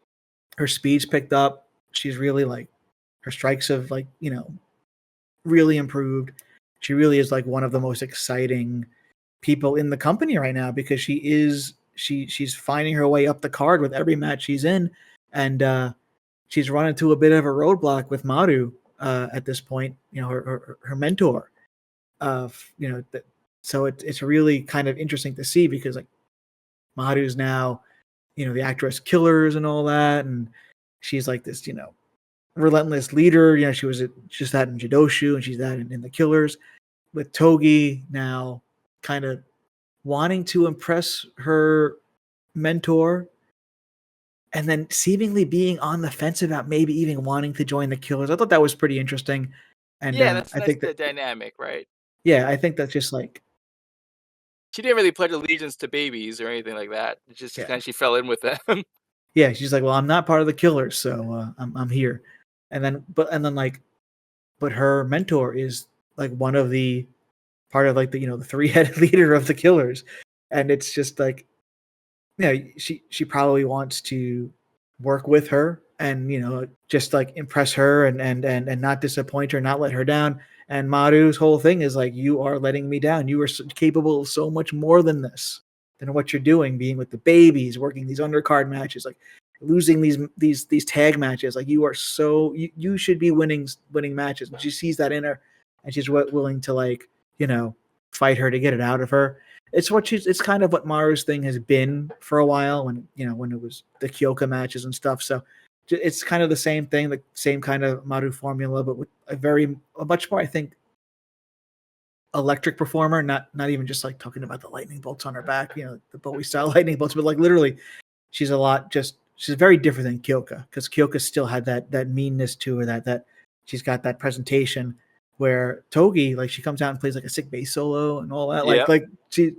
Her speed's picked up. She's really, like, her strikes have, like, really improved. She really is like one of the most exciting people in the company right now, because she's finding her way up the card with every match she's in, and she's run into a bit of a roadblock with Maru at this point. Her mentor. So it's really kind of interesting to see, because like Maru's now, the actress Killers and all that, and she's like this, relentless leader. She was just that in Jidoshu, and she's that in the Killers. With Togi now, kind of wanting to impress her mentor, and then seemingly being on the fence about maybe even wanting to join the Killers. I thought that was pretty interesting, and yeah, that's I nice think that, dynamic, right? yeah, I think that's just like, She didn't really pledge allegiance to babies or anything like that. It's just yeah, kind of she fell in with them. yeah. She's like, well, I'm not part of the Killers, so I'm here. And then like, but her mentor is like one of the part of like the three-headed leader of the Killers, and it's just like, she probably wants to work with her and just like impress her and not disappoint her, not let her down. And Maru's whole thing is like, you are letting me down. You are capable of so much more than this, than what you're doing, being with the babies, working these undercard matches, like losing these tag matches. Like, you are you should be winning matches. And she sees that in her, and she's willing to, like, fight her to get it out of her. It's kind of what Maru's thing has been for a while, when it was the Kyoka matches and stuff. So it's kind of the same thing, the same kind of Maru formula, but with a much more, I think, electric performer. Not even just like talking about the lightning bolts on her back, the Bowie style lightning bolts, but like literally, she's very different than Kyoka, because Kyoka still had that meanness to her, that she's got that presentation, where Togi, like, she comes out and plays like a sick bass solo and all that. Yep. Like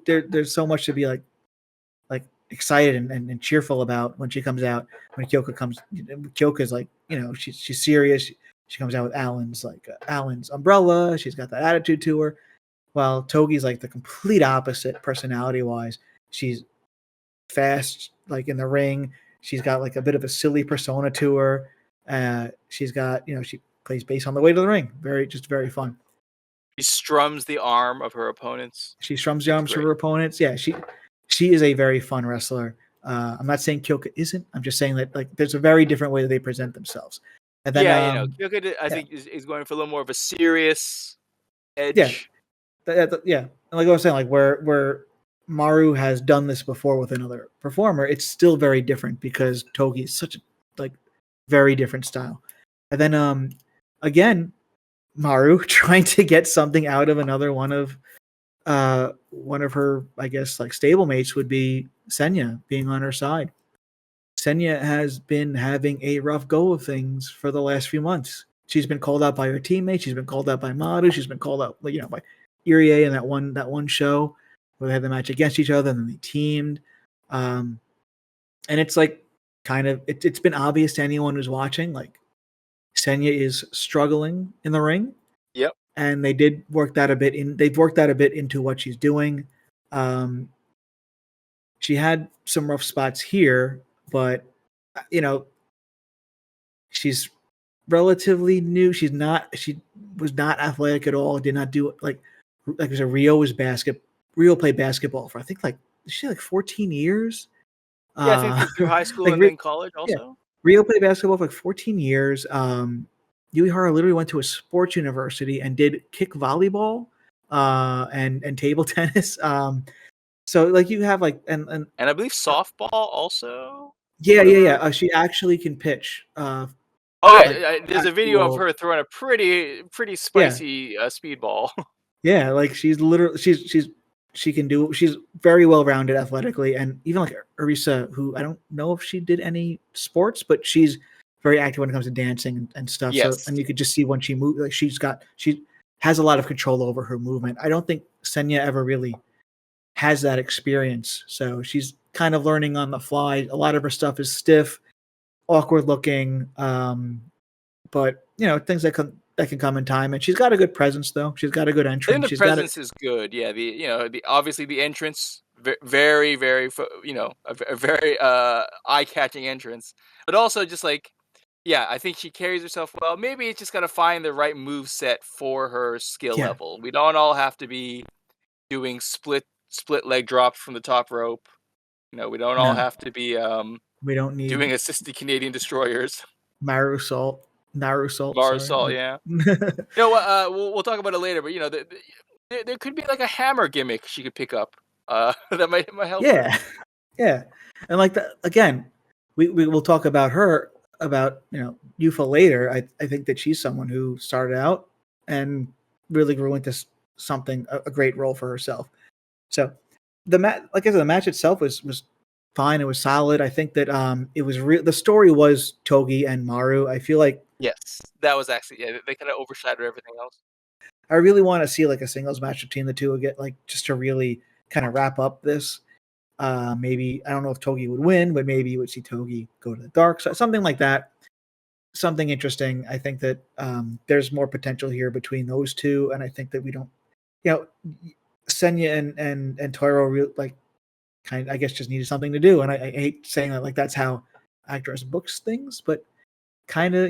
there's so much to be like excited and cheerful about when she comes out. When Kyoka's like, she's serious. She comes out with Alan's umbrella. She's got that attitude to her. While Togi's like the complete opposite personality wise. She's fast, like in the ring. She's got like a bit of a silly persona to her. She's got, she plays bass on the way to the ring. Very fun. She strums the arm of her opponents. She strums the arms of her opponents. Yeah, she is a very fun wrestler. I'm not saying Kyoka isn't. I'm just saying that, like, there's a very different way that they present themselves. And then, Kyoka, I think, is going for a little more of a serious yeah, edge. yeah. And like I was saying, like where Maru has done this before with another performer, it's still very different, because Togi is such a, like, very different style. And then again, Maru trying to get something out of another one of her, I guess, like, stablemates would be Senya being on her side. Senya has been having a rough go of things for the last few months. She's been called out by her teammates. She's been called out by Maru. She's been called out, by Irie in that one show where they had the match against each other and then they teamed. And it's like, kind of, it's been obvious to anyone who's watching, like, Senya is struggling in the ring. Yep. And they've worked that a bit into what she's doing. She had some rough spots here, but she's relatively new. She was not athletic at all. Did not do, like, like I said, Rio played basketball for I think like 14 years. Yeah, I think through high school like and then college yeah, also. Rio played basketball for like 14 years. Yuihara literally went to a sports university and did kick volleyball and table tennis. So like you have like And I believe softball also. yeah. She actually can pitch. Oh yeah, Like there's a video of her throwing a pretty spicy speedball. Yeah, like she's literally she's very well rounded athletically, and even like Arisa, who I don't know if she did any sports, but she's very active when it comes to dancing and stuff. Yes. So and you could just see when she moves, like she has a lot of control over her movement. I don't think Senya ever really has that experience, so she's kind of learning on the fly. A lot of her stuff is stiff, awkward looking, but things that can come in time. And she's got a good presence, though. She's got a good entrance. I think the presence is good. Yeah, obviously the entrance, very very a very eye-catching entrance, but also just like, yeah, I think she carries herself well. Maybe it's just got to find the right move set for her skill level. We don't all have to be doing split leg drops from the top rope. We don't all have to be we don't need doing assisted Canadian destroyers. Maru Salt, sorry. Yeah. We'll talk about it later, but there could be like a hammer gimmick she could pick up. That might help. Yeah, yeah, and like that again, we will talk about her Yufa later. I think that she's someone who started out and really grew into something a great role for herself. So the match itself was fine. It was solid. I think that it was the story was Togi and Maru. I feel like yes, that was actually they kind of overshadowed everything else. I really want to see like a singles match between the two again, like just to really kind of wrap up this. Maybe I don't know if Togi would win, but maybe you would see Togi go to the dark side, something like that. Something interesting. I think that there's more potential here between those two, and I think that we don't, Senya and Toro I guess just needed something to do, and I hate saying that like that's how actors books things, but kind of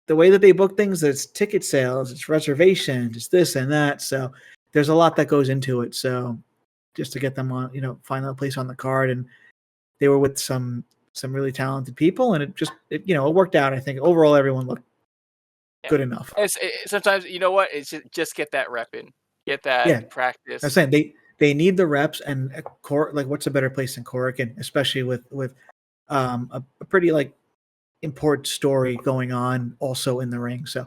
the way that they book things, it's ticket sales, it's reservations, it's this and that, so there's a lot that goes into it. So just to get them on, find a place on the card, and they were with some really talented people, and it worked out. I think overall everyone looked good enough. Sometimes it's just get that rep in, get that practice. I'm saying they need the reps, and like what's a better place than Korakuen, especially with a pretty like important story going on also in the ring. So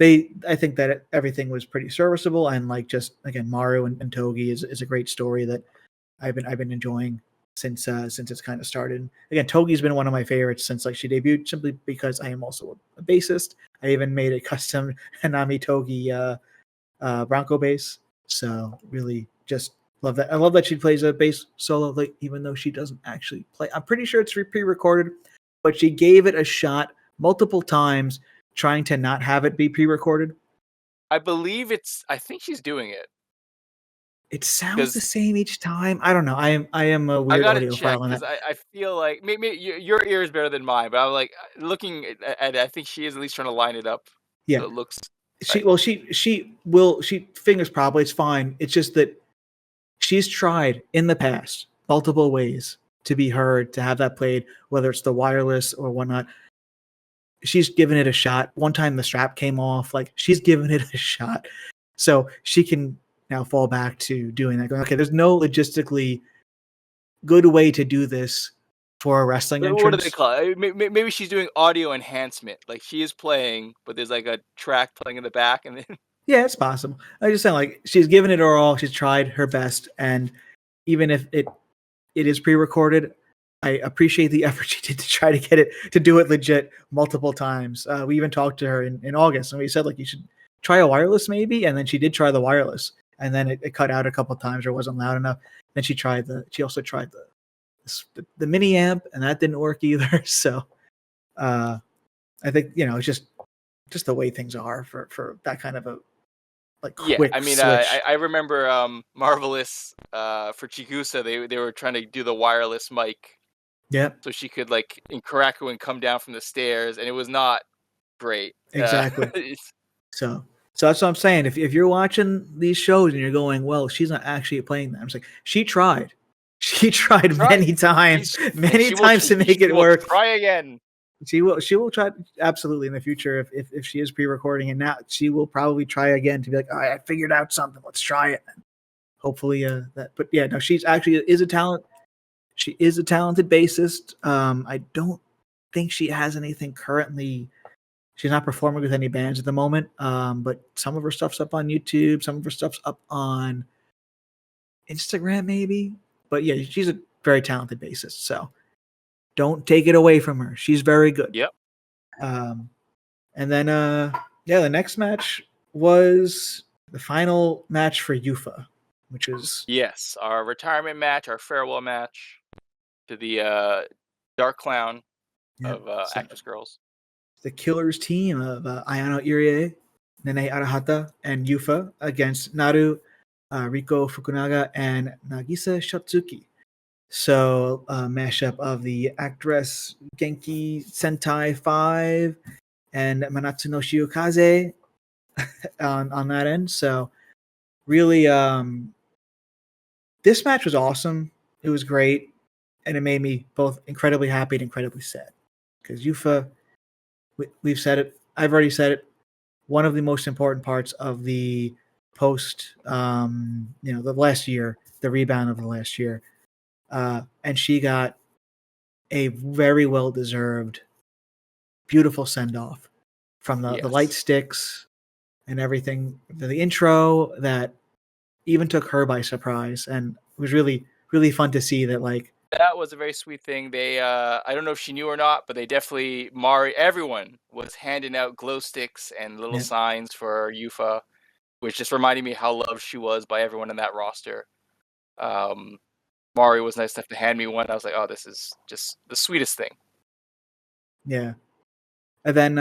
I think that everything was pretty serviceable, and like just again Maru and Togi is a great story that I've been enjoying since it's kind of started. Again, Togi's been one of my favorites since like she debuted, simply because I am also a bassist. I even made a custom Hanami Togi Bronco bass. So really just love that. I love that she plays a bass solo, like even though she doesn't actually play. I'm pretty sure it's pre-recorded, but she gave it a shot multiple times trying to not have it be pre-recorded. I think she's doing it. It sounds the same each time. I don't know. I am a weird audiophile on that. I feel like maybe your ear is better than mine, but I'm like looking at I think she is at least trying to line it up. Yeah, so it looks. She will. Fingers probably. It's fine. It's just that she's tried in the past multiple ways to be heard, to have that played, whether it's the wireless or whatnot. She's given it a shot. One time the strap came off. Like she's given it a shot, so she can now fall back to doing that. Going, okay, there's no logistically good way to do this for a wrestling entrance. What do they call it? Maybe she's doing audio enhancement. Like she is playing, but there's like a track playing in the back, and then yeah, it's possible. I just sound like she's given it her all. She's tried her best, and even if it is pre-recorded, I appreciate the effort she did to try to get it to do it legit multiple times. We even talked to her in August, and we said like you should try a wireless maybe, and then she did try the wireless, and then it cut out a couple of times or wasn't loud enough. Then she also tried the mini amp, and that didn't work either. So I think it's just the way things are for that kind of a like quick switch. I remember Marvelous for Chigusa, they were trying to do the wireless mic. Yeah. So she could like in Korakuen come down from the stairs, and it was not great. Exactly. So So that's what I'm saying. If you're watching these shows and you're going, well, she's not actually playing them. It's like she tried. She tried many times, many times to make it work. Try again. She will try absolutely in the future if she is pre-recording, and now she will probably try again to be like, all right, I figured out something. Let's try it. Hopefully that. But yeah, no, she's actually is a talent. She is a talented bassist. I don't think she has anything currently. She's not performing with any bands at the moment. But some of her stuff's up on YouTube. Some of her stuff's up on Instagram, maybe. But yeah, she's a very talented bassist. So don't take it away from her. She's very good. Yep. And then the next match was the final match for Yufa, which is our retirement match, our farewell match to the Dark Clown of Actress Girls. The Killers team of Ayano Irie, Nene Arahata, and Yufa against Naru, Riko Fukunaga, and Nagisa Shotsuki. So a mashup of the Actress Genki Sentai 5 and Manatsu no Shiokaze on that end. So really, this match was awesome. It was great. And it made me both incredibly happy and incredibly sad. Because Yufa, we've said it. I've already said it. One of the most important parts of the post, the last year, the rebound of the last year. And she got a very well-deserved, beautiful send-off from the light sticks and everything. The intro that even took her by surprise. And it was really, really fun to see that, like, that was a very sweet thing. They, I don't know if she knew or not, but they definitely, everyone was handing out glow sticks and little signs for Yufa, which just reminded me how loved she was by everyone in that roster. Mari was nice enough to hand me one. I was like, oh, this is just the sweetest thing. Yeah. And then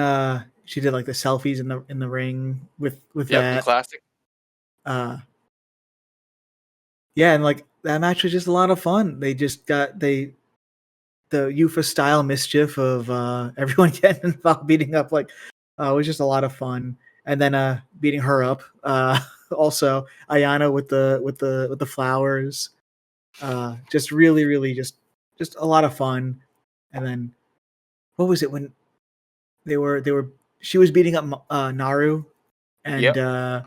she did like the selfies in the ring with that. The classic. Yeah, and like that match was just a lot of fun. They just got the Yufa style mischief of everyone getting involved, beating up. Like it was just a lot of fun. And then beating her up. Also Ayana with the flowers. Just really, really just a lot of fun. And then what was it when she was beating up Naru and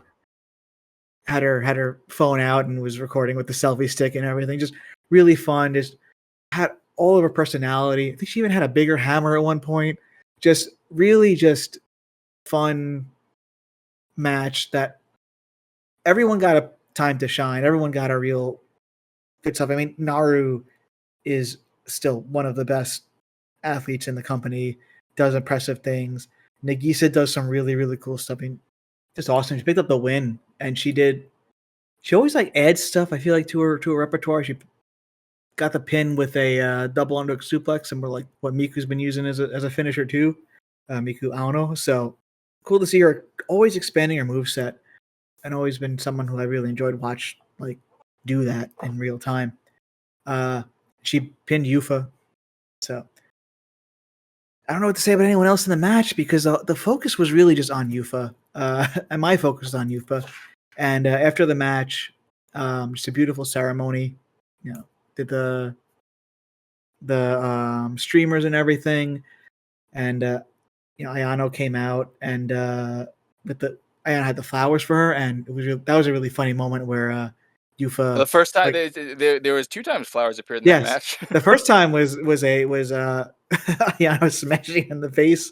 had her phone out and was recording with the selfie stick and everything. Just really fun. Just had all of her personality. I think she even had a bigger hammer at one point. Just really just fun match that everyone got a time to shine. Everyone got a real good stuff. I mean, Naru is still one of the best athletes in the company, does impressive things. Nagisa does some really, really cool stuff. I mean, just awesome. She picked up the win, and she always like adds stuff, I feel like, to her repertoire. She got the pin with a double underhook suplex, and we're like what Miku's been using as a finisher too, Miku Aono. So cool to see her always expanding her moveset, and always been someone who I really enjoyed watch like do that in real time. She pinned Yufa, so I don't know what to say about anyone else in the match because the focus was really just on Yufa, and my focus was on Yufa. And after the match, just a beautiful ceremony. You know, did the streamers and everything, and Ayano came out and Ayano had the flowers for her, and that was a really funny moment where Yufa. The first time there was 2 times flowers appeared in that match. The first time was Ayano smashing in the face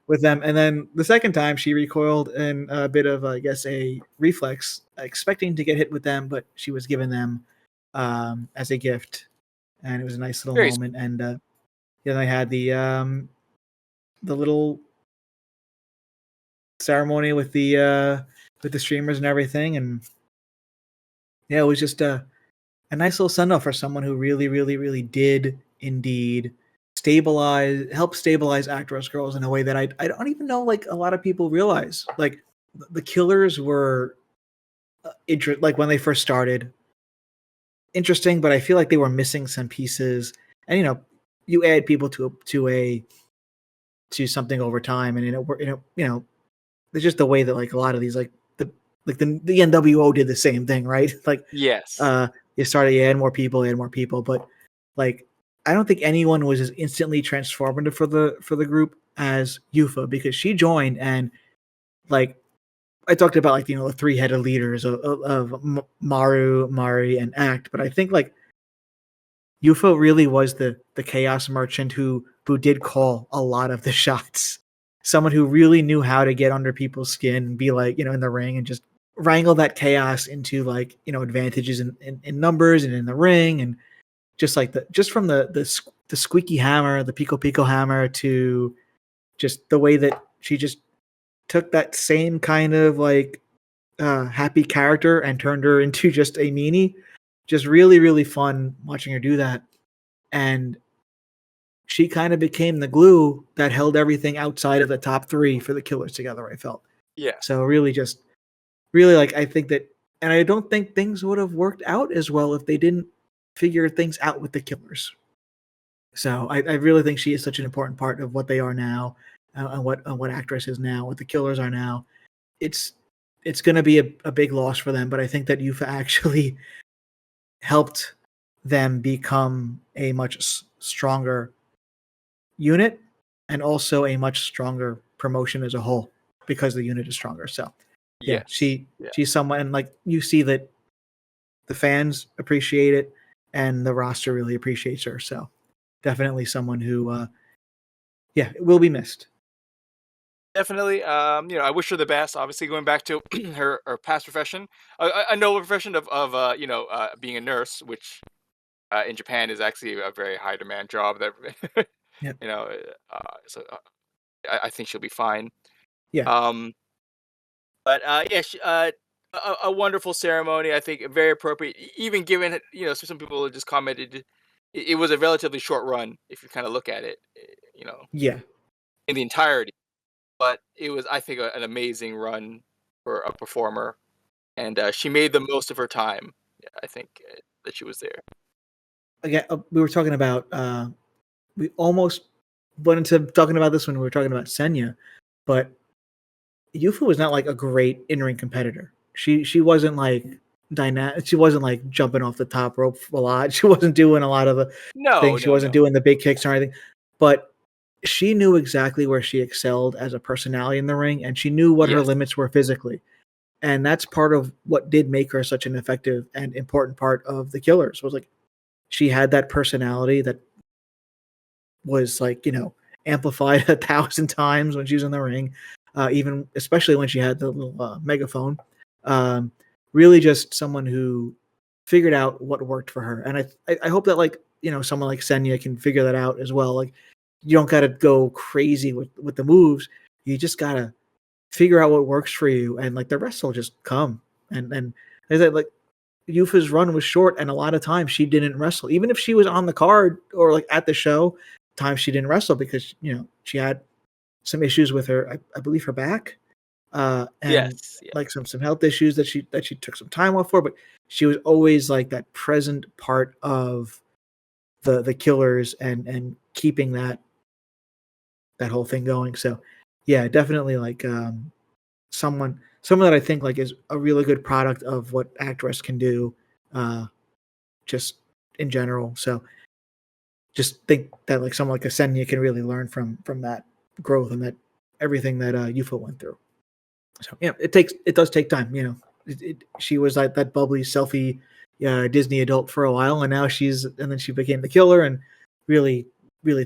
with them, and then the second time she recoiled in a bit of I guess a reflex, expecting to get hit with them, but she was given them as a gift, and it was a nice little moment. And then they had the little ceremony with the streamers and everything, and yeah, it was just a nice little send off for someone who really, really, really did indeed help stabilize Actress Girls in a way that I don't even know like a lot of people realize. Like the Killers were like when they first started, interesting, but I feel like they were missing some pieces. And you add people to something over time, and it's just the way that like a lot of these like the NWO did the same thing, right? Like Yes. you add more people, but like I don't think anyone was as instantly transformative for the group as Yufa, because she joined and like I talked about like the three-headed leaders of Maru, Mari, and Act, but I think like Yufa really was the chaos merchant who did call a lot of the shots. Someone who really knew how to get under people's skin and be like, in the ring and just wrangle that chaos into like, advantages in numbers and in the ring, and just like just from the squeaky hammer, the pico pico hammer, to just the way that she just took that same kind of like happy character and turned her into just a meanie. Just really, really fun watching her do that. And she kind of became the glue that held everything outside of the top three for the Killers together, I felt. Yeah. So really just, really like, I think that, and I don't think things would have worked out as well if they didn't figure things out with the Killers. So I really think she is such an important part of what they are now, and what Actress is now, what the Killers are now. It's going to be a big loss for them, but I think that Yufa actually helped them become a much stronger unit and also a much stronger promotion as a whole because the unit is stronger. So yeah, Yes. she's someone, and like you see that the fans appreciate it and the roster really appreciates her. So definitely someone who will be missed. Definitely. I wish her the best. Obviously, going back to her past profession, a noble profession of being a nurse, which in Japan is actually a very high demand job. That Yep. So I think she'll be fine. Yeah. But a wonderful ceremony. I think very appropriate. Even given some people just commented it was a relatively short run if you kind of look at it. Yeah. In the entirety. But it was, I think, an amazing run for a performer, and she made the most of her time. I think that she was there. Again, we were talking about. We almost went into talking about this when we were talking about Senya, but Yufu was not like a great in-ring competitor. She wasn't like dynamic. She wasn't like jumping off the top rope a lot. She wasn't doing a lot of the things. She wasn't doing the big kicks or anything. But she knew exactly where she excelled as a personality in the ring, and she knew what her limits were physically. And that's part of what did make her such an effective and important part of the Killers. Was like she had that personality that was like, amplified 1,000 times when she was in the ring, even especially when she had the little megaphone. Really just someone who figured out what worked for her. And I hope that like, someone like Senya can figure that out as well. Like you don't got to go crazy with the moves. You just got to figure out what works for you. And like the rest will just come. And like Yufa's run was short, and a lot of times she didn't wrestle. Even if she was on the card or like at the show, times she didn't wrestle because she had some issues with her, I believe, her back, and like some health issues that she took some time off for. But she was always like that present part of the Killers and keeping that whole thing going. So yeah, definitely like someone that I think like is a really good product of what Actress can do, just in general. So just think that like someone like a Senya can really learn from that growth and that everything that Yufa went through. So yeah, it does take time. She was like that bubbly selfie Disney adult for a while, and now then she became the Killer and really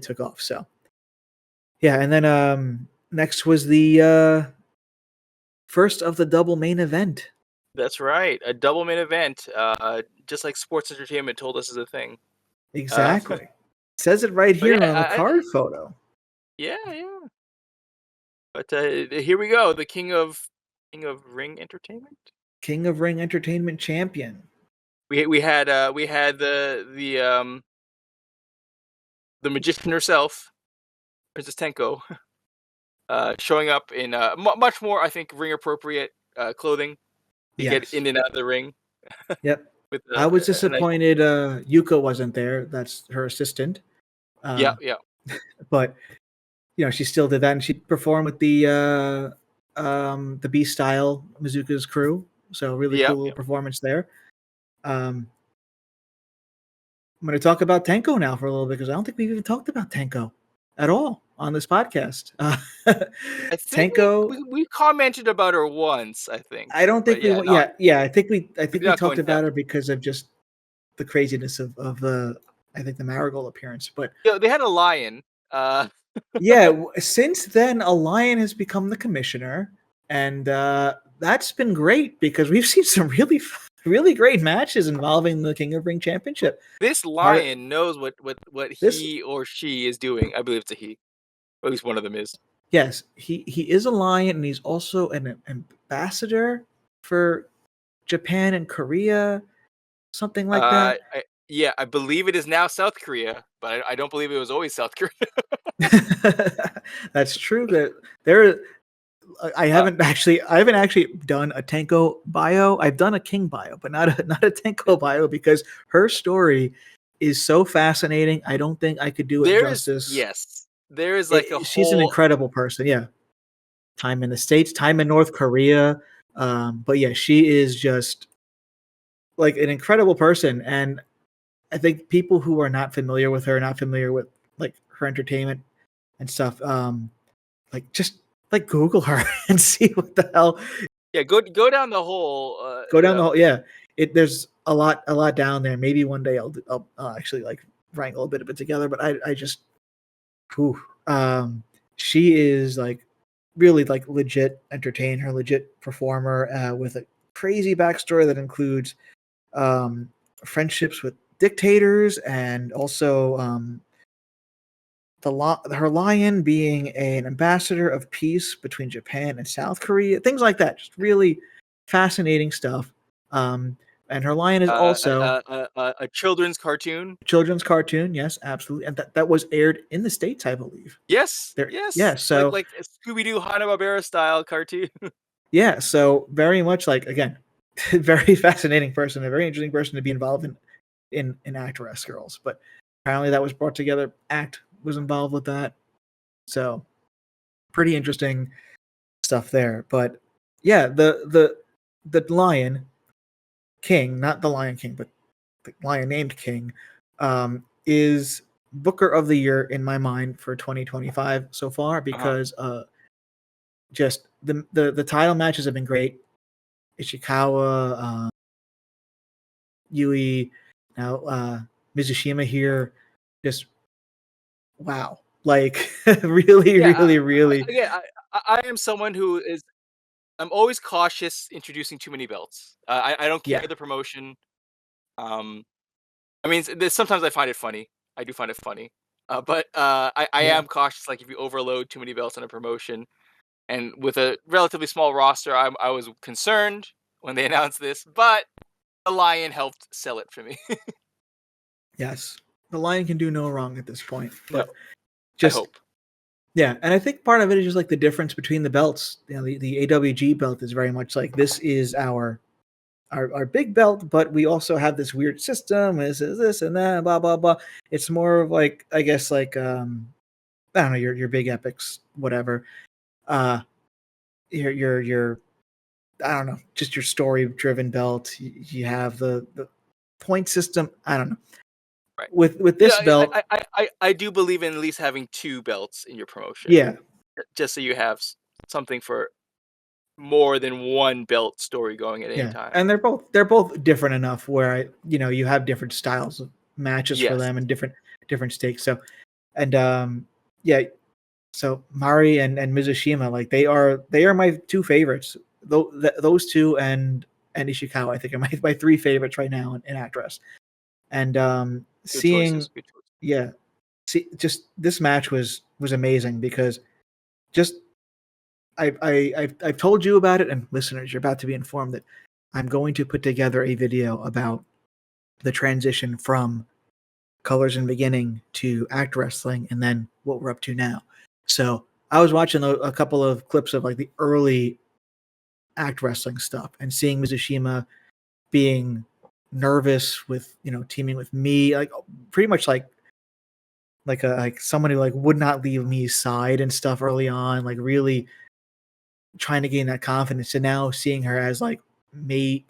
took off. So yeah, and then next was the first of the double main event. That's right, a double main event, just like Sports Entertainment told us is a thing. Exactly. It says it right here on the card photo. Yeah. But here we go, the King of Ring Entertainment. King of Ring Entertainment champion. We had the magician herself, Princess Tenko, showing up in much more, I think, ring appropriate clothing to get in and out of the ring. Yep. I was disappointed Yuka wasn't there. That's her assistant. Yeah. But she still did that, and she performed with the the B Style Mizuka's crew. So really Yep. cool little performance there. I'm going to talk about Tenko now for a little bit because I don't think we've even talked about Tenko at all on this podcast. I think Tenko, we commented about her once, I think. I don't But think we. yeah, not Yeah. I think we we did not go talked in about depth. her because of just the craziness of the I think the Marigold appearance. But Yeah, they had a lion. yeah, since then, a lion has become the commissioner, and that's been great because we've seen some really great matches involving the King of Ring Championship. This Part lion knows what this, he or she is doing. I believe it's a he. Or at least one of them is. yes, he is a lion, and he's also an ambassador for Japan and Korea, something like that. I believe it is now South Korea, but I don't believe it was always South Korea. That's true. That there, I haven't actually done a Tenko bio. I've done a King bio, but not a Tenko bio because her story is so fascinating. I don't think I could do it justice. There is like a She's an whole incredible person. Yeah, time in the States, time in North Korea. But yeah, she is just like an incredible person, and I think people who are not familiar with her, not familiar with like her entertainment and stuff, like just like Google her and see what the hell. Yeah, go down the whole. Go down the whole. Yeah, there's a lot down there. Maybe one day I'll actually like wrangle a bit of it together. But I just, whew, she is like really like legit entertainer, legit performer with a crazy backstory that includes friendships with dictators and also her lion being an ambassador of peace between Japan and South Korea, things like that. Just really fascinating stuff. And her lion is also a children's cartoon. children's cartoon. Yes, absolutely, and that was aired in the States, I believe. Yes, There, yes, yeah. So like a Scooby Doo Hanna-Barbera style cartoon. yeah, so very much like again, very fascinating person, a very interesting person to be involved in Actress Girls. But apparently that was brought together. Act was involved with that, so pretty interesting stuff there. But yeah, the Lion King, not the Lion King, but the Lion named King, is Booker of the Year in my mind for 2025 so far because just the title matches have been great. Ishikawa, Yui, now Mizushima here, just wow, like really, Yeah, really, really, I am someone who is. I'm always cautious introducing too many belts. I don't care yeah, the promotion. I mean, sometimes I find it funny. I do find it funny. But I yeah, am cautious. Like if you overload too many belts on a promotion, and with a relatively small roster, I was concerned when they announced this. But the Lion helped sell it for me. yes. The Lion can do no wrong at this point, No, but I just hope. yeah, and I think part of it is just like the difference between the belts. You know, the AWG belt is very much like this is our big belt, but we also have this weird system. This is this and that, blah blah blah. It's more of like I guess like I don't know your big epics, whatever. Uh, your I don't know, just your story driven belt. You have the point system. I don't know. Right. With Yeah, this belt, I do believe in at least having two belts in your promotion, yeah, just so you have something for more than one belt story going at any yeah, time. and they're both different enough where you have different styles of matches for Yes. them and different stakes. So and yeah, so Mari and Mizushima, like they are my two favorites. Those two and Ishikawa, I think are my three favorites right now in Actress. And Good choices. seeing Good choices. yeah, see just this match was amazing because just I've told you about it, and listeners, you're about to be informed that I'm going to put together a video about the transition from Colors and Beginning to Act Wrestling, and then what we're up to now. So I was watching a couple of clips of like the early Act Wrestling stuff, and seeing Mizushima being nervous with teaming with me, like pretty much like someone who like would not leave me's side and stuff early on, like really trying to gain that confidence, and now seeing her as like maybe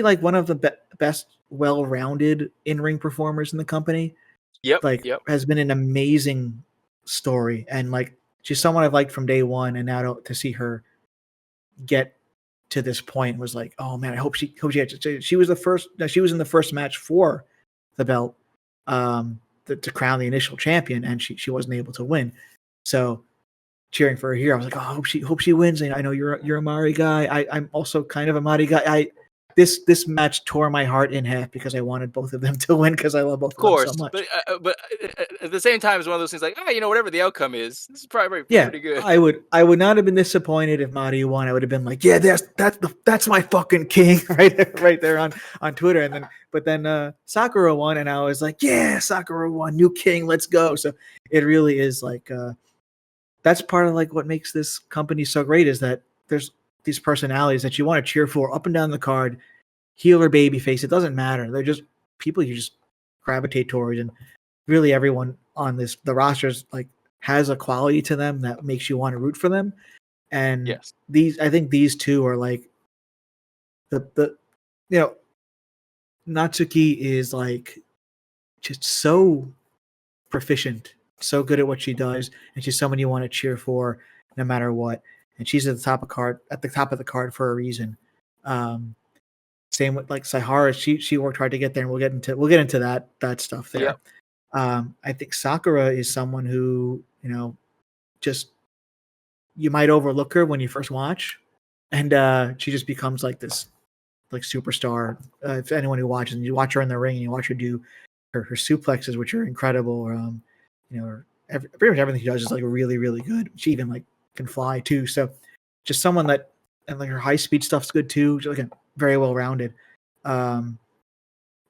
like one of the best well-rounded in-ring performers in the company, Yep. like Yep. has been an amazing story, and like she's someone I've liked from day one, and now to see her get to this point was like, oh man, I hope she she was she was in the first match for the belt, to crown the initial champion, and she wasn't able to win. So cheering for her here, I was like, oh, I hope she wins. And I know you're a Mari guy. I'm also kind of a Mari guy. This match tore my heart in half because I wanted both of them to win because I love both of them so much. But at the same time, it's one of those things like, whatever the outcome is, this is probably pretty good. I would not have been disappointed if Mari won. I would have been like, yeah, that's my fucking king right there on Twitter. And then Sakura won, and I was like, yeah, Sakura won, new king, let's go. So it really is like that's part of like what makes this company so great, is that there's these personalities that you want to cheer for up and down the card, heel or babyface, it doesn't matter. They're just people you just gravitate towards, and really everyone on the rosters like has a quality to them that makes you want to root for them. And yes, I think these two are like the Natsuki is like just so proficient, so good at what she does, and she's someone you want to cheer for no matter what. And she's at the top of the card for a reason. Same with like Saihara, she worked hard to get there, and we'll get into that stuff there. Yep. I think Sakura is someone who, just you might overlook her when you first watch, and she just becomes like this like superstar. If anyone who watches, and you watch her in the ring and you watch her do her suplexes, which are incredible, pretty much everything she does is like really, really good. She even like can fly too. So just someone that, and like her high speed stuff's good too. She's like very well rounded.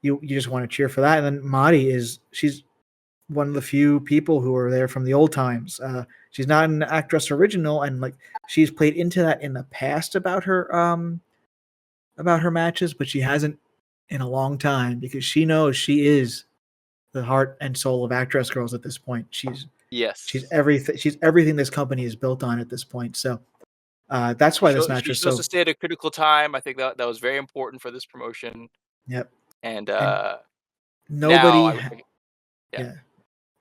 You just want to cheer for that. And then Mari she's one of the few people who are there from the old times. She's not an actress original, and like she's played into that in the past about her matches, but she hasn't in a long time, because she knows she is the heart and soul of Actress Girls at this point. She's everything this company is built on at this point. So that's why this match was so. She chose to stay at a critical time. I think that was very important for this promotion. Yep. And nobody,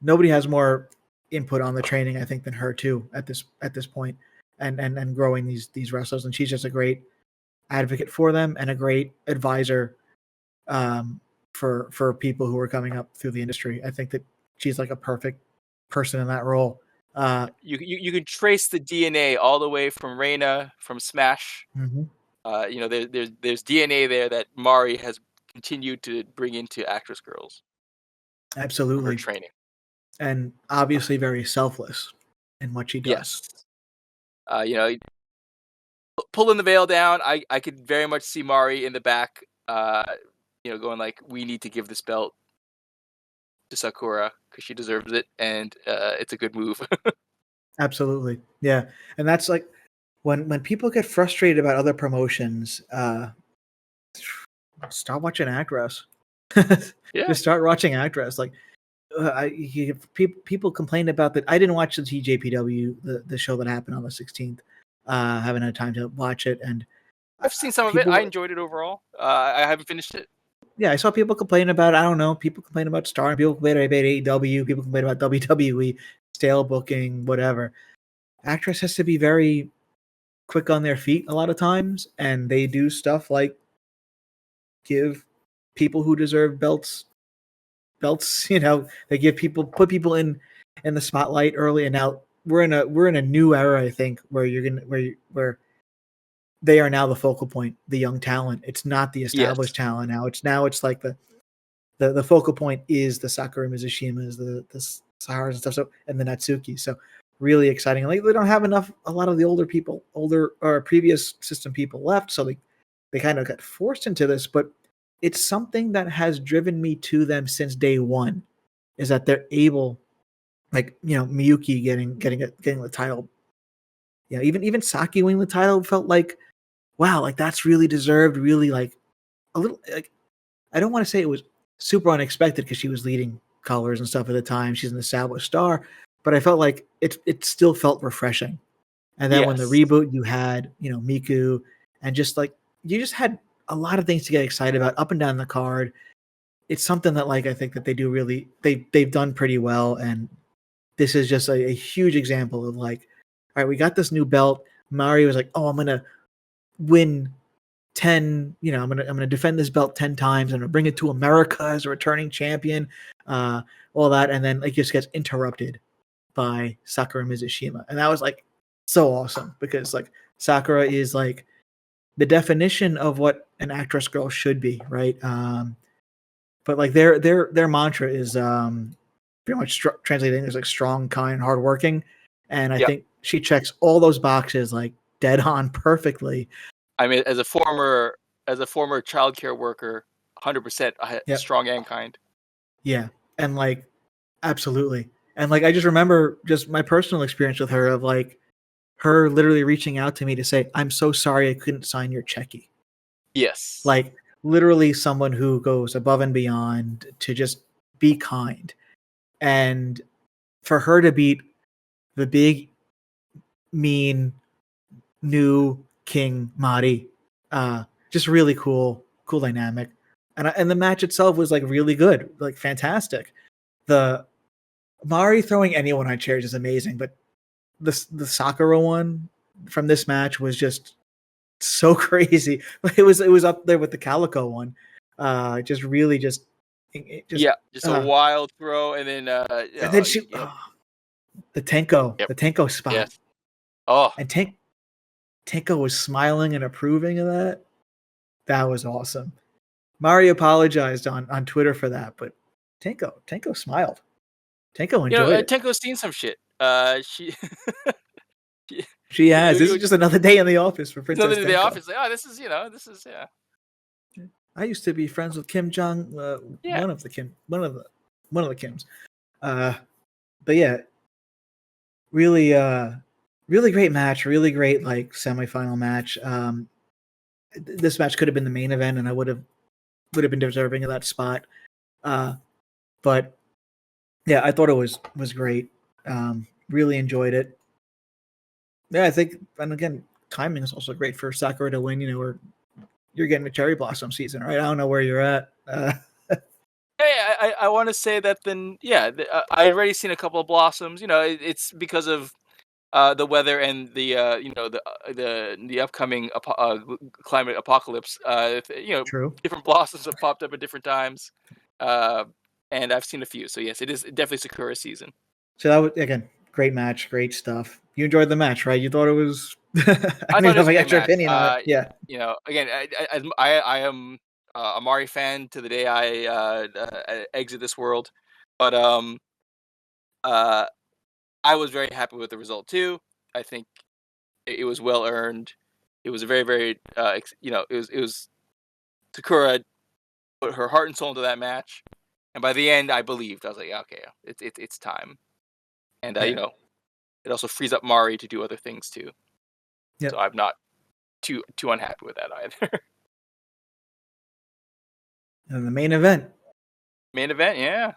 nobody has more input on the training, I think, than her too at this point, and growing these wrestlers. And she's just a great advocate for them and a great advisor for people who are coming up through the industry. I think that she's like a perfect person in that role. You can trace the DNA all the way from Reina from Smash. Mm-hmm. There's DNA there that Mari has continued to bring into Actress Girls. Absolutely. Her training. And obviously very selfless in what she does. Yes. Pulling the veil down, I could very much see Mari in the back, going like, we need to give this belt to Sakura because she deserves it, and it's a good move. Absolutely. Yeah. And that's like when people get frustrated about other promotions, start watching Actress. Just start watching Actress. Like people complained about that. I didn't watch the TJPW, the show that happened on the 16th. Haven't had time to watch it, and I've seen some of it. I enjoyed it overall. I haven't finished it. Yeah, I saw people complain about, I don't know, people complain about Star, people complain about AWB, people complain about WWE, stale booking, whatever. Actress has to be very quick on their feet a lot of times, and they do stuff like give people who deserve belts, they put people in the spotlight early, and now we're in a new era, I think, where where they are now the focal point, the young talent. It's not the established talent now. It's like the focal point is the Sakura Mizushimas, the Saharas and stuff. So, and the Natsuki. So really exciting. Like they don't have a lot of the older or previous system people left. So they kind of got forced into this, but it's something that has driven me to them since day one, is that they're able, like, Miyuki getting the title. Even Saki winning the title felt like, wow, like that's really deserved, really like a little, like, I don't want to say it was super unexpected because she was leading colors and stuff at the time. She's an established star, but I felt like it still felt refreshing. And then when the Yes. reboot, you had, Miku, and just like you just had a lot of things to get excited about up and down the card. It's something that like I think that they do really they've done pretty well, and this is just a huge example of like, all right, we got this new belt. Mario was like, oh, I'm gonna win 10, I'm gonna defend this belt 10 times. I'm gonna bring it to America as a returning champion, all that, and then it just gets interrupted by Sakura Mizushima, and that was like so awesome because like Sakura is like the definition of what an actress girl should be, right? But like their mantra is pretty much translating as like strong, kind, hardworking, and I Yep. think she checks all those boxes like dead on perfectly. I mean, as a former childcare worker, 100% Yep. strong and kind. Yeah, and like absolutely, and like I just remember just my personal experience with her of like her literally reaching out to me to say, "I'm so sorry I couldn't sign your checky." Yes. Like literally someone who goes above and beyond to just be kind, and for her to beat the big mean new King Mari, just really cool dynamic, and the match itself was like really good, like fantastic. The Mari throwing anyone on chairs is amazing, but the Sakura one from this match was just so crazy. It was up there with the Calico one. Just really just Yeah, just a wild throw, and then and then she the Tenko spot. Yes. Oh, And Tenko was smiling and approving of that. That was awesome. Mari apologized on Twitter for that, but Tenko smiled. Tenko enjoyed it. Tenko's seen some shit. She has. This is just another day in the office for Princess Tenko. The office. Like, this is yeah. I used to be friends with Kim Jong, one of the Kims. But yeah, really, really great match. Really great like semifinal match. This match could have been the main event, and I would have been deserving of that spot. But yeah, I thought it was great. Really enjoyed it. Yeah, I think, and again, timing is also great for Sakura to win. You're getting a cherry blossom season, right? I don't know where you're at. Hey, I want to say that then, yeah, I already seen a couple of blossoms. It's because of the weather and the the upcoming climate apocalypse. True. Different blossoms have popped up at different times, and I've seen a few. So yes, it is definitely Sakura season. So that was, again, great match, great stuff. You enjoyed the match, right? You thought it was. I thought it was a good match. Opinion on it. Yeah. Again, I am a Mari fan to the day I exit this world, but I was very happy with the result too. I think it was well earned. It was a very, very, it was Sakura put her heart and soul into that match, and by the end, I believed. I was like, okay, it's time, and it also frees up Mari to do other things too. Yep. So I'm not too unhappy with that either. And the main event. Main event, yeah.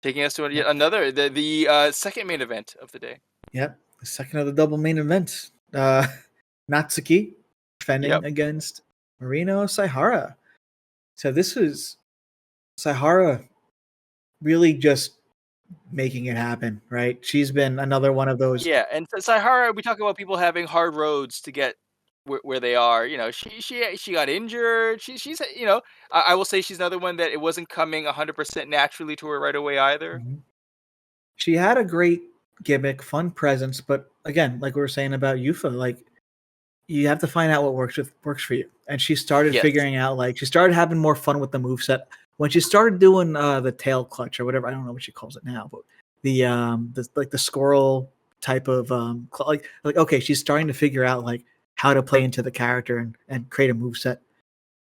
Taking us to yet another, the second main event of the day. Yep. The second of the double main events. Natsuki defending against Marino Saihara. So this was Saihara really just making it happen, right? She's been another one of those. Yeah, and Saihara, we talk about people having hard roads to get where they are. She got injured. She's I will say she's another one that it wasn't coming 100% naturally to her right away either. Mm-hmm. She had a great gimmick, fun presence, but again, like we were saying about Yufa, like you have to find out what works for you. And she started figuring out, like she started having more fun with the moveset when she started doing the tail clutch or whatever. I don't know what she calls it now, but the squirrel type of like okay, she's starting to figure out like how to play into the character and create a moveset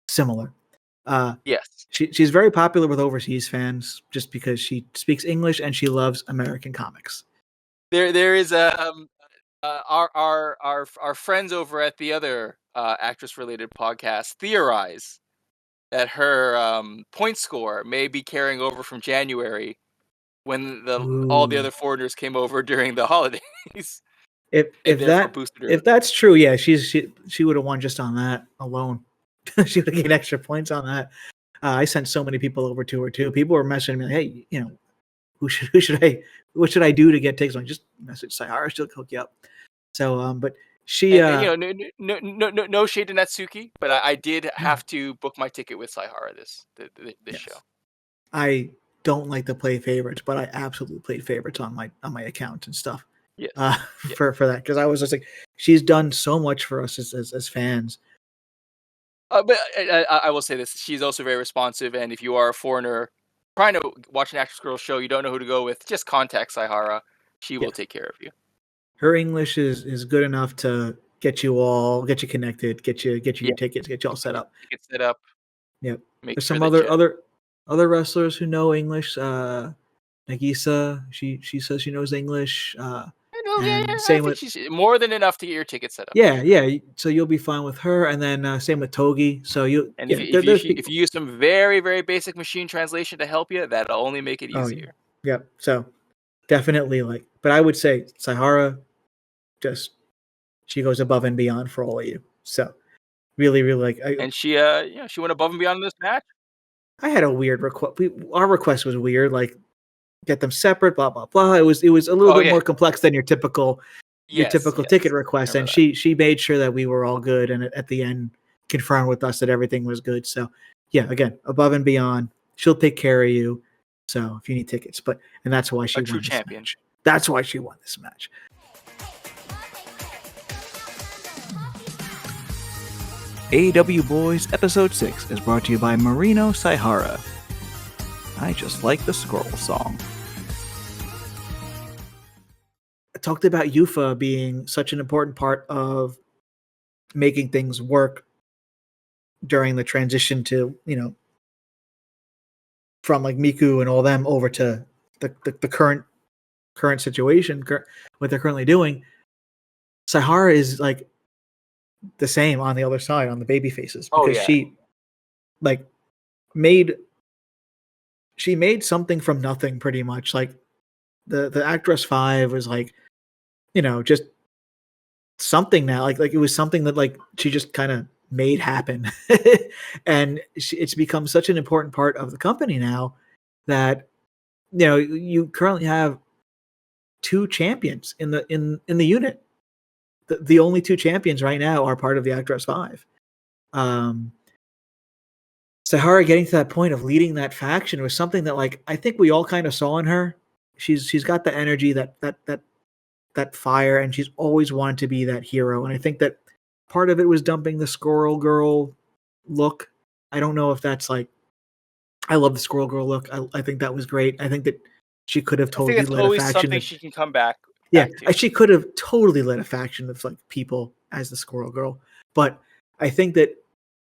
similar. Yes. She's very popular with overseas fans just because she speaks English and she loves American comics. There is our friends over at the other actress related podcast theorize that her point score may be carrying over from January when all the other foreigners came over during the holidays. and therefore boosted her. if that's true, yeah, she would have won just on that alone. She would have gained extra points on that. I sent so many people over to her too. People were messaging me, like, hey, you know, what should I do to get tickets? I'm like, just message Sayhara, she'll hook you up. So, but she, And you know, no shade to Natsuki, but I did have to book my ticket with Sayhara this yes. show. I don't like to play favorites, but I absolutely played favorites on my account and stuff. Yes. For that, because I was just like, she's done so much for us as fans. But I will say this: she's also very responsive, and if you are a foreigner trying to watch an Actress Girl show, you don't know who to go with, just contact Sayhara. She will take care of you. Her English is good enough to get you connected, get you your tickets, get you all set up. Get set up. Yep. Make There's sure some other wrestlers who know English. Nagisa, she says she knows English. And same with she's more than enough to get your ticket set up. Yeah. So you'll be fine with her, and then same with Togi. So if you use some very, very basic machine translation to help you, that'll only make it easier. Yep. So definitely but I would say Sayhara, she goes above and beyond for all of you. So really, really and she went above and beyond in this match. I had a weird request. Our request was weird, like get them separate, blah blah blah. It was a little bit more complex than your typical ticket request, and she made sure that we were all good, and at the end confirmed with us that everything was good. So yeah, again, above and beyond, she'll take care of you. So if you need tickets, and that's why she won this champion. match. That's why she won this match. AWBoy'Z Episode 6 is brought to you by Marino Sayhara. I just like the scroll song. I talked about Yufa being such an important part of making things work during the transition to, from like Miku and all them over to the current situation, what they're currently doing. Sayhara is like the same on the other side, on the baby faces, because she made something from nothing, pretty much. Like the Actress 5 was like, just something now. Like it was something that she just kind of made happen, and it's become such an important part of the company now that you currently have 2 champions in the unit. The only 2 champions right now are part of the Actress 5. Sayhara getting to that point of leading that faction was something that I think we all kind of saw in her. She's got the energy, that fire, and she's always wanted to be that hero. And I think that part of it was dumping the Squirrel Girl look. I don't know if that's I love the Squirrel Girl look. I think that was great. I think that she could have totally led a faction. Something she can come back. She could have totally led a faction of people as the Squirrel Girl. But I think that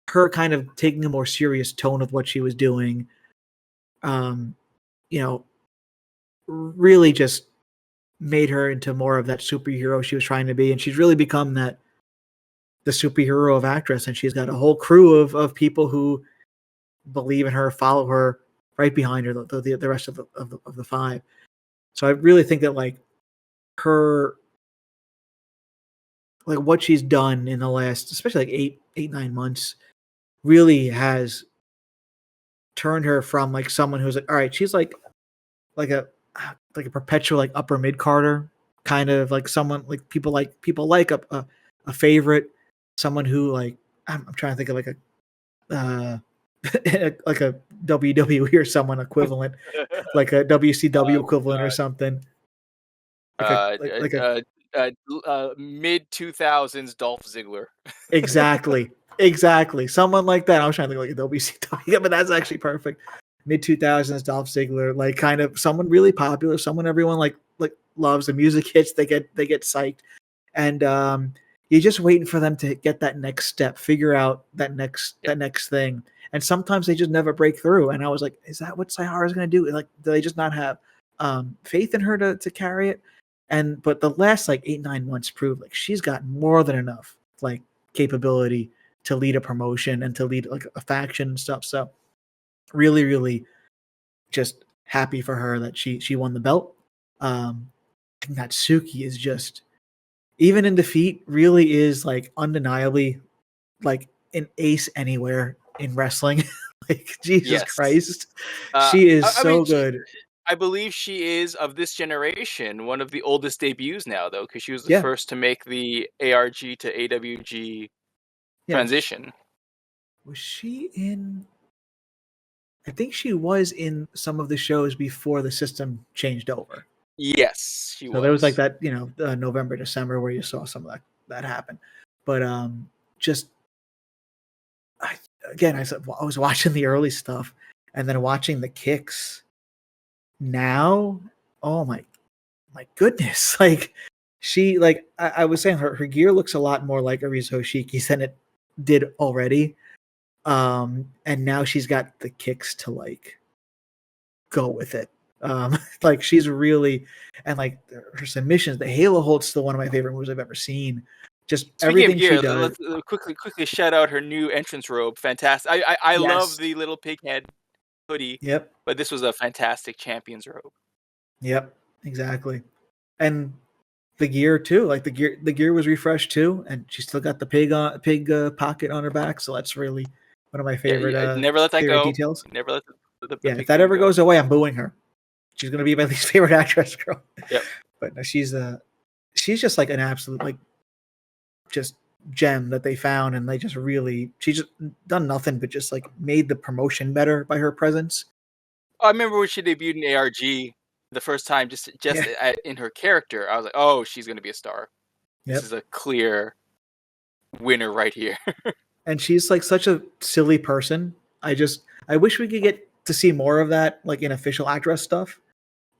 her kind of taking a more serious tone of what she was doing, really just made her into more of that superhero she was trying to be. And she's really become the superhero of Actress. And she's got a whole crew of people who believe in her, follow her right behind her, the rest of the 5. So I really think that her, what she's done in the last, especially 8-9 months, really has turned her from someone who's all right, she's like a perpetual upper mid Carter kind of someone people like a favorite, someone who I'm trying to think of a WWE or someone equivalent, like a WCW equivalent or something. Mid 2000s Dolph Ziggler. Exactly. Someone like that. I was trying to think a WCW, but that's actually perfect. Mid 2000s Dolph Ziggler, kind of someone really popular, someone everyone loves. The music hits, they get psyched, and you're just waiting for them to get that next step, figure out that next thing. And sometimes they just never break through. And I was like, is that what Sayhara is going to do? Do they just not have faith in her to carry it? But the last 8-9 months proved she's got more than enough capability to lead a promotion and to lead a faction and stuff. So really, really just happy for her that she won the belt. Natsuki is just even in defeat, really is like undeniably like an ace anywhere in wrestling. Like Jesus Yes. Christ, she is I mean, so good. I believe she is of this generation one of the oldest debuts now, though, because she was the Yeah. first to make the ARG to AWG Yes. transition. Was she in? I think she was in some of the shows before the system changed over. Yes, she So there was like was. that, November, December where you saw some of that happen. But just I, again, I was watching the early stuff and then watching the kicks now. Oh my goodness! Like she, like I was saying, her gear looks a lot more like Arizo Hoshiki's than it did already. And now she's got the kicks to like go with it. Like she's really, and like her submissions, the Halo Holt's still one of my favorite moves I've ever seen. Just Speaking of everything she gear, does. let's quickly shout out her new entrance robe. Fantastic! I love Yes. the little pig head hoodie, Yep. but this was a fantastic champion's robe. Yep. Exactly. And the gear too, like the gear was refreshed too, and she still got the pig pocket on her back. So that's really one of my favorite Yeah, never let that favorite go. details. Never let the Yeah, if pig that thing ever go. goes away, I'm booing her. She's gonna be my least favorite actress, girl. Yep. But no, she's just like an absolute like just gem that they found, and they just really she's just done nothing but just like made the promotion better by her presence. I remember when she debuted in ARG the first time, just Yeah. in her character. I was like, oh, she's gonna be a star. This Yep. is a clear winner right here. And she's like such a silly person. I wish we could get to see more of that, like in official actress stuff.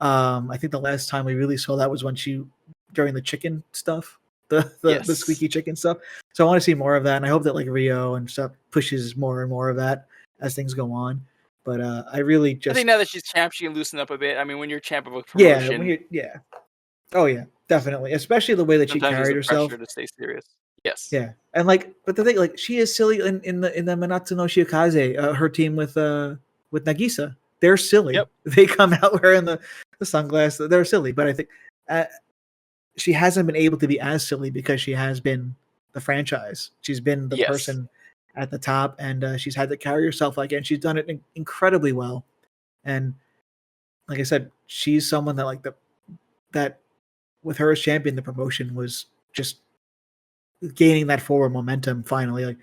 I think the last time we really saw that was when she during the chicken stuff, the Yes. squeaky chicken stuff. So I want to see more of that, and I hope that like Rio and stuff pushes more and more of that as things go on. But I really I think just now that she's champ, she can loosen up a bit. I mean, when you're champ of a yeah, when promotion, you yeah, oh yeah, definitely, especially the way that she sometimes there's carried a herself. pressure to stay serious. Yes. Yeah, and like, but the thing, like, she is silly in the Manatsu no Shiakaze, her team with Nagisa. They're silly. Yep. They come out wearing the sunglasses. They're silly, but I think uh, she hasn't been able to be as silly because she has been the franchise. She's been the Yes. person at the top, and she's had to carry herself like, and she's done it incredibly well. And like I said, she's someone that like that with her as champion, the promotion was just gaining that forward momentum finally. Like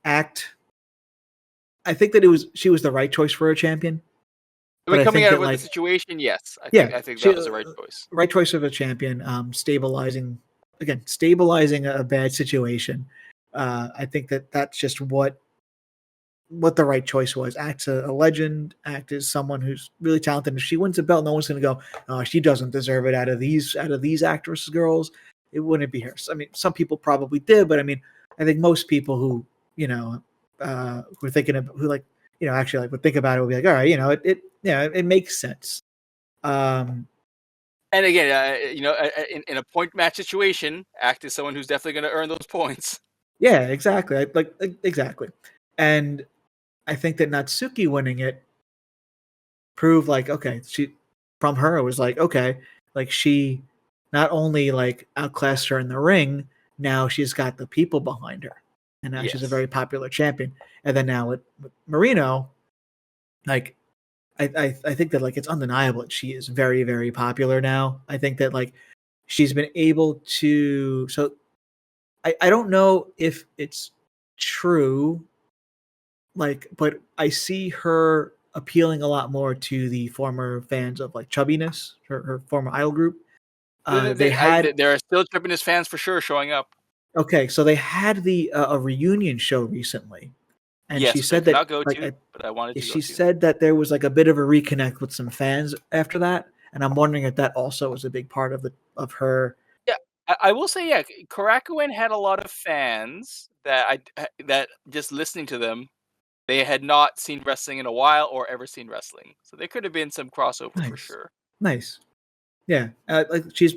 Act, I think that she was the right choice for a champion, I but mean, I coming think out of that with the like situation, yes, yeah, I think she that was the right choice. right choice of a champion, stabilizing a bad situation. I think that that's just what the right choice was. Act's a legend. Act is someone who's really talented. If she wins a belt, no one's going to go, "Oh, she doesn't deserve it." Out of these actress girls, it wouldn't be her. I mean, some people probably did, but I mean, I think most people who who are thinking of who like actually like would think about it would be like, all right, it makes sense. Um, And again, in a point match situation, Act is someone who's definitely going to earn those points. yeah, exactly. Exactly, and I think that Natsuki winning it proved like okay, she from her it was like okay, like she not only like outclassed her in the ring, now she's got the people behind her, and now she's a Yes. very popular champion. And then now with Marino, like I think that like it's undeniable that she is very very popular now. I think that like she's been able to so I don't know if it's true like but I see her appealing a lot more to the former fans of like Chubbiness, her former idol group. They had There are still Trippiness fans for sure showing up. okay, so they had a reunion show recently, and she Yes, which I said could that not go like to, but I wanted to go she to. said that there was like a bit of a reconnect with some fans after that, and I'm wondering if that also was a big part of her. Yeah, I will say, yeah, Korakuen had a lot of fans that just listening to them, they had not seen wrestling in a while or ever seen wrestling. So there could have been some crossover for Nice, sure. nice, yeah. Like she's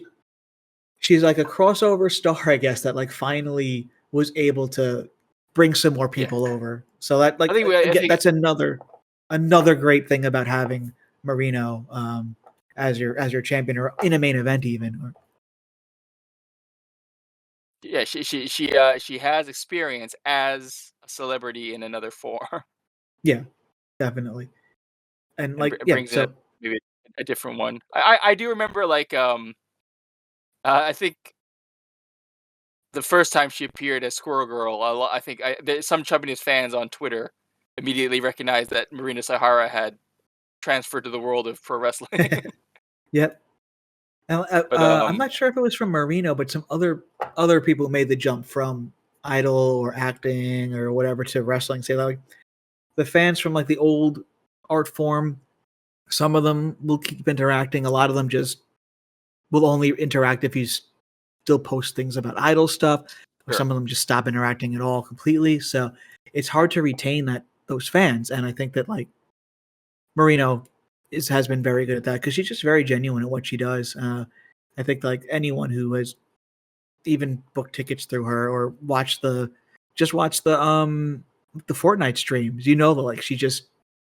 like a crossover star, I guess, that like finally was able to bring some more Yeah. people over. So that like I again, think that's another great thing about having Marino as your champion or in a main event even. Yeah, she has experience as a celebrity in another form, Yeah, definitely. And and like, yeah, brings in so maybe a different one. I do remember like I think the first time she appeared as Squirrel Girl, I think some Japanese fans on Twitter immediately recognized that Marina Sahara had transferred to the world of pro wrestling. yeah. And, But I'm not sure if it was from Marino, but some other people made the jump from idol or acting or whatever to wrestling. Say like the fans from like the old art form, some of them will keep interacting. A lot of them just will only interact if you still post things about idol stuff, or sure. some of them just stop interacting at all completely. So it's hard to retain those fans. And I think that like Marino has been very good at that because she's just very genuine at what she does. I think like anyone who has even booked tickets through her or watch the Fortnite streams, you know that like she just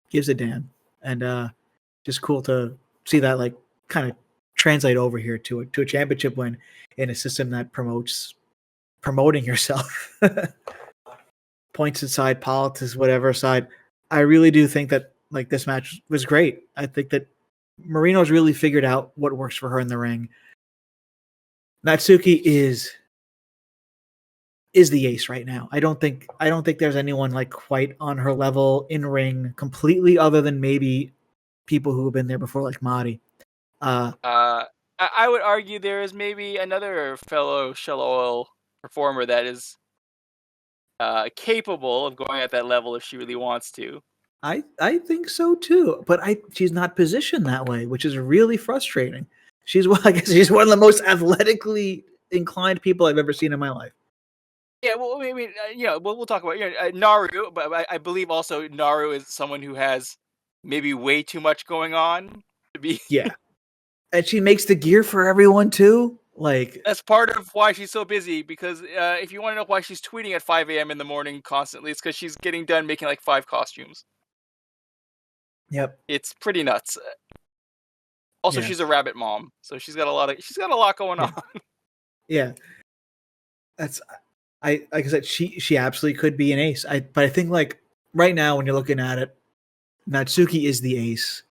gives a damn. And just cool to see that like kind of translate over here to a championship win in a system that promotes promoting yourself. Points aside, politics, whatever aside, I really do think that like this match was great. I think that Marino's really figured out what works for her in the ring. Natsuki is the ace right now. I don't think there's anyone like quite on her level in ring completely, other than maybe people who have been there before, like Mari. Uh, I would argue there is maybe another fellow Shell Oil performer that is capable of going at that level if she really wants to. I think so too, but she's not positioned that way, which is really frustrating. I guess she's one of the most athletically inclined people I've ever seen in my life. Yeah, well, I mean, we'll talk about Naru, but I believe also Naru is someone who has maybe way too much going on to be. Yeah, and she makes the gear for everyone too. Like, That's part of why she's so busy. Because if you want to know why she's tweeting at 5 a.m. in the morning constantly, it's because she's getting done making like 5 costumes. yep, It's pretty nuts. Also, yeah, she's a rabbit mom, so she's got a lot going on. yeah, yeah. That's like I said, she absolutely could be an ace. But I think like right now when you're looking at it, Natsuki is the ace.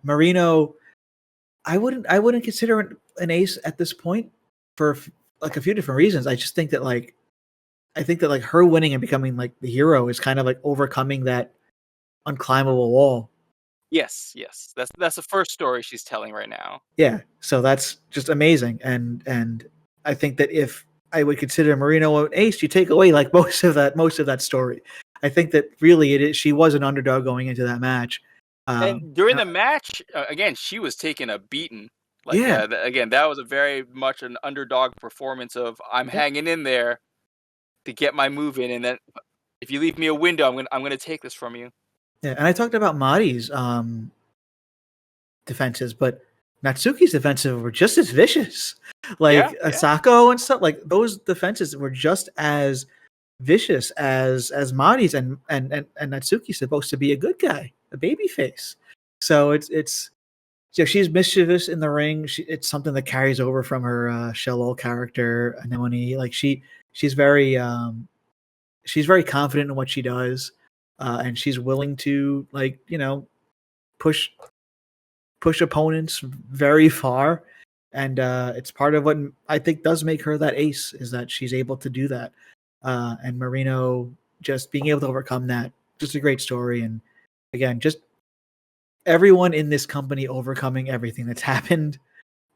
Marino, I wouldn't consider an ace at this point for like a few different reasons. I think that like her winning and becoming like the hero is kind of like overcoming that unclimbable wall. Yes, that's the first story she's telling right now. Yeah, so that's just amazing, and I think that if I would consider Marino an ace, you take away like most of that story. I think that really she was an underdog going into that match. And during Uh, the match, again, she was taking a beating. Like yeah, again, that was a very much an underdog performance of I'm yep, hanging in there to get my move in, and then if you leave me a window, I'm gonna take this from you. yeah. And I talked about Mari's defenses, but Natsuki's defenses were just as vicious. Yeah, Like yeah. Asako and stuff, like those defenses were just as vicious as Mari's, and Natsuki's supposed to be a good guy, a baby face. So it's she's mischievous in the ring. It's something that carries over from her Shell Ol character, Anemone. Like she's very confident in what she does, and she's willing to like push opponents very far. And it's part of what I think does make her that ace is that she's able to do that. And Marino just being able to overcome that, just a great story. And again, just everyone in this company overcoming everything that's happened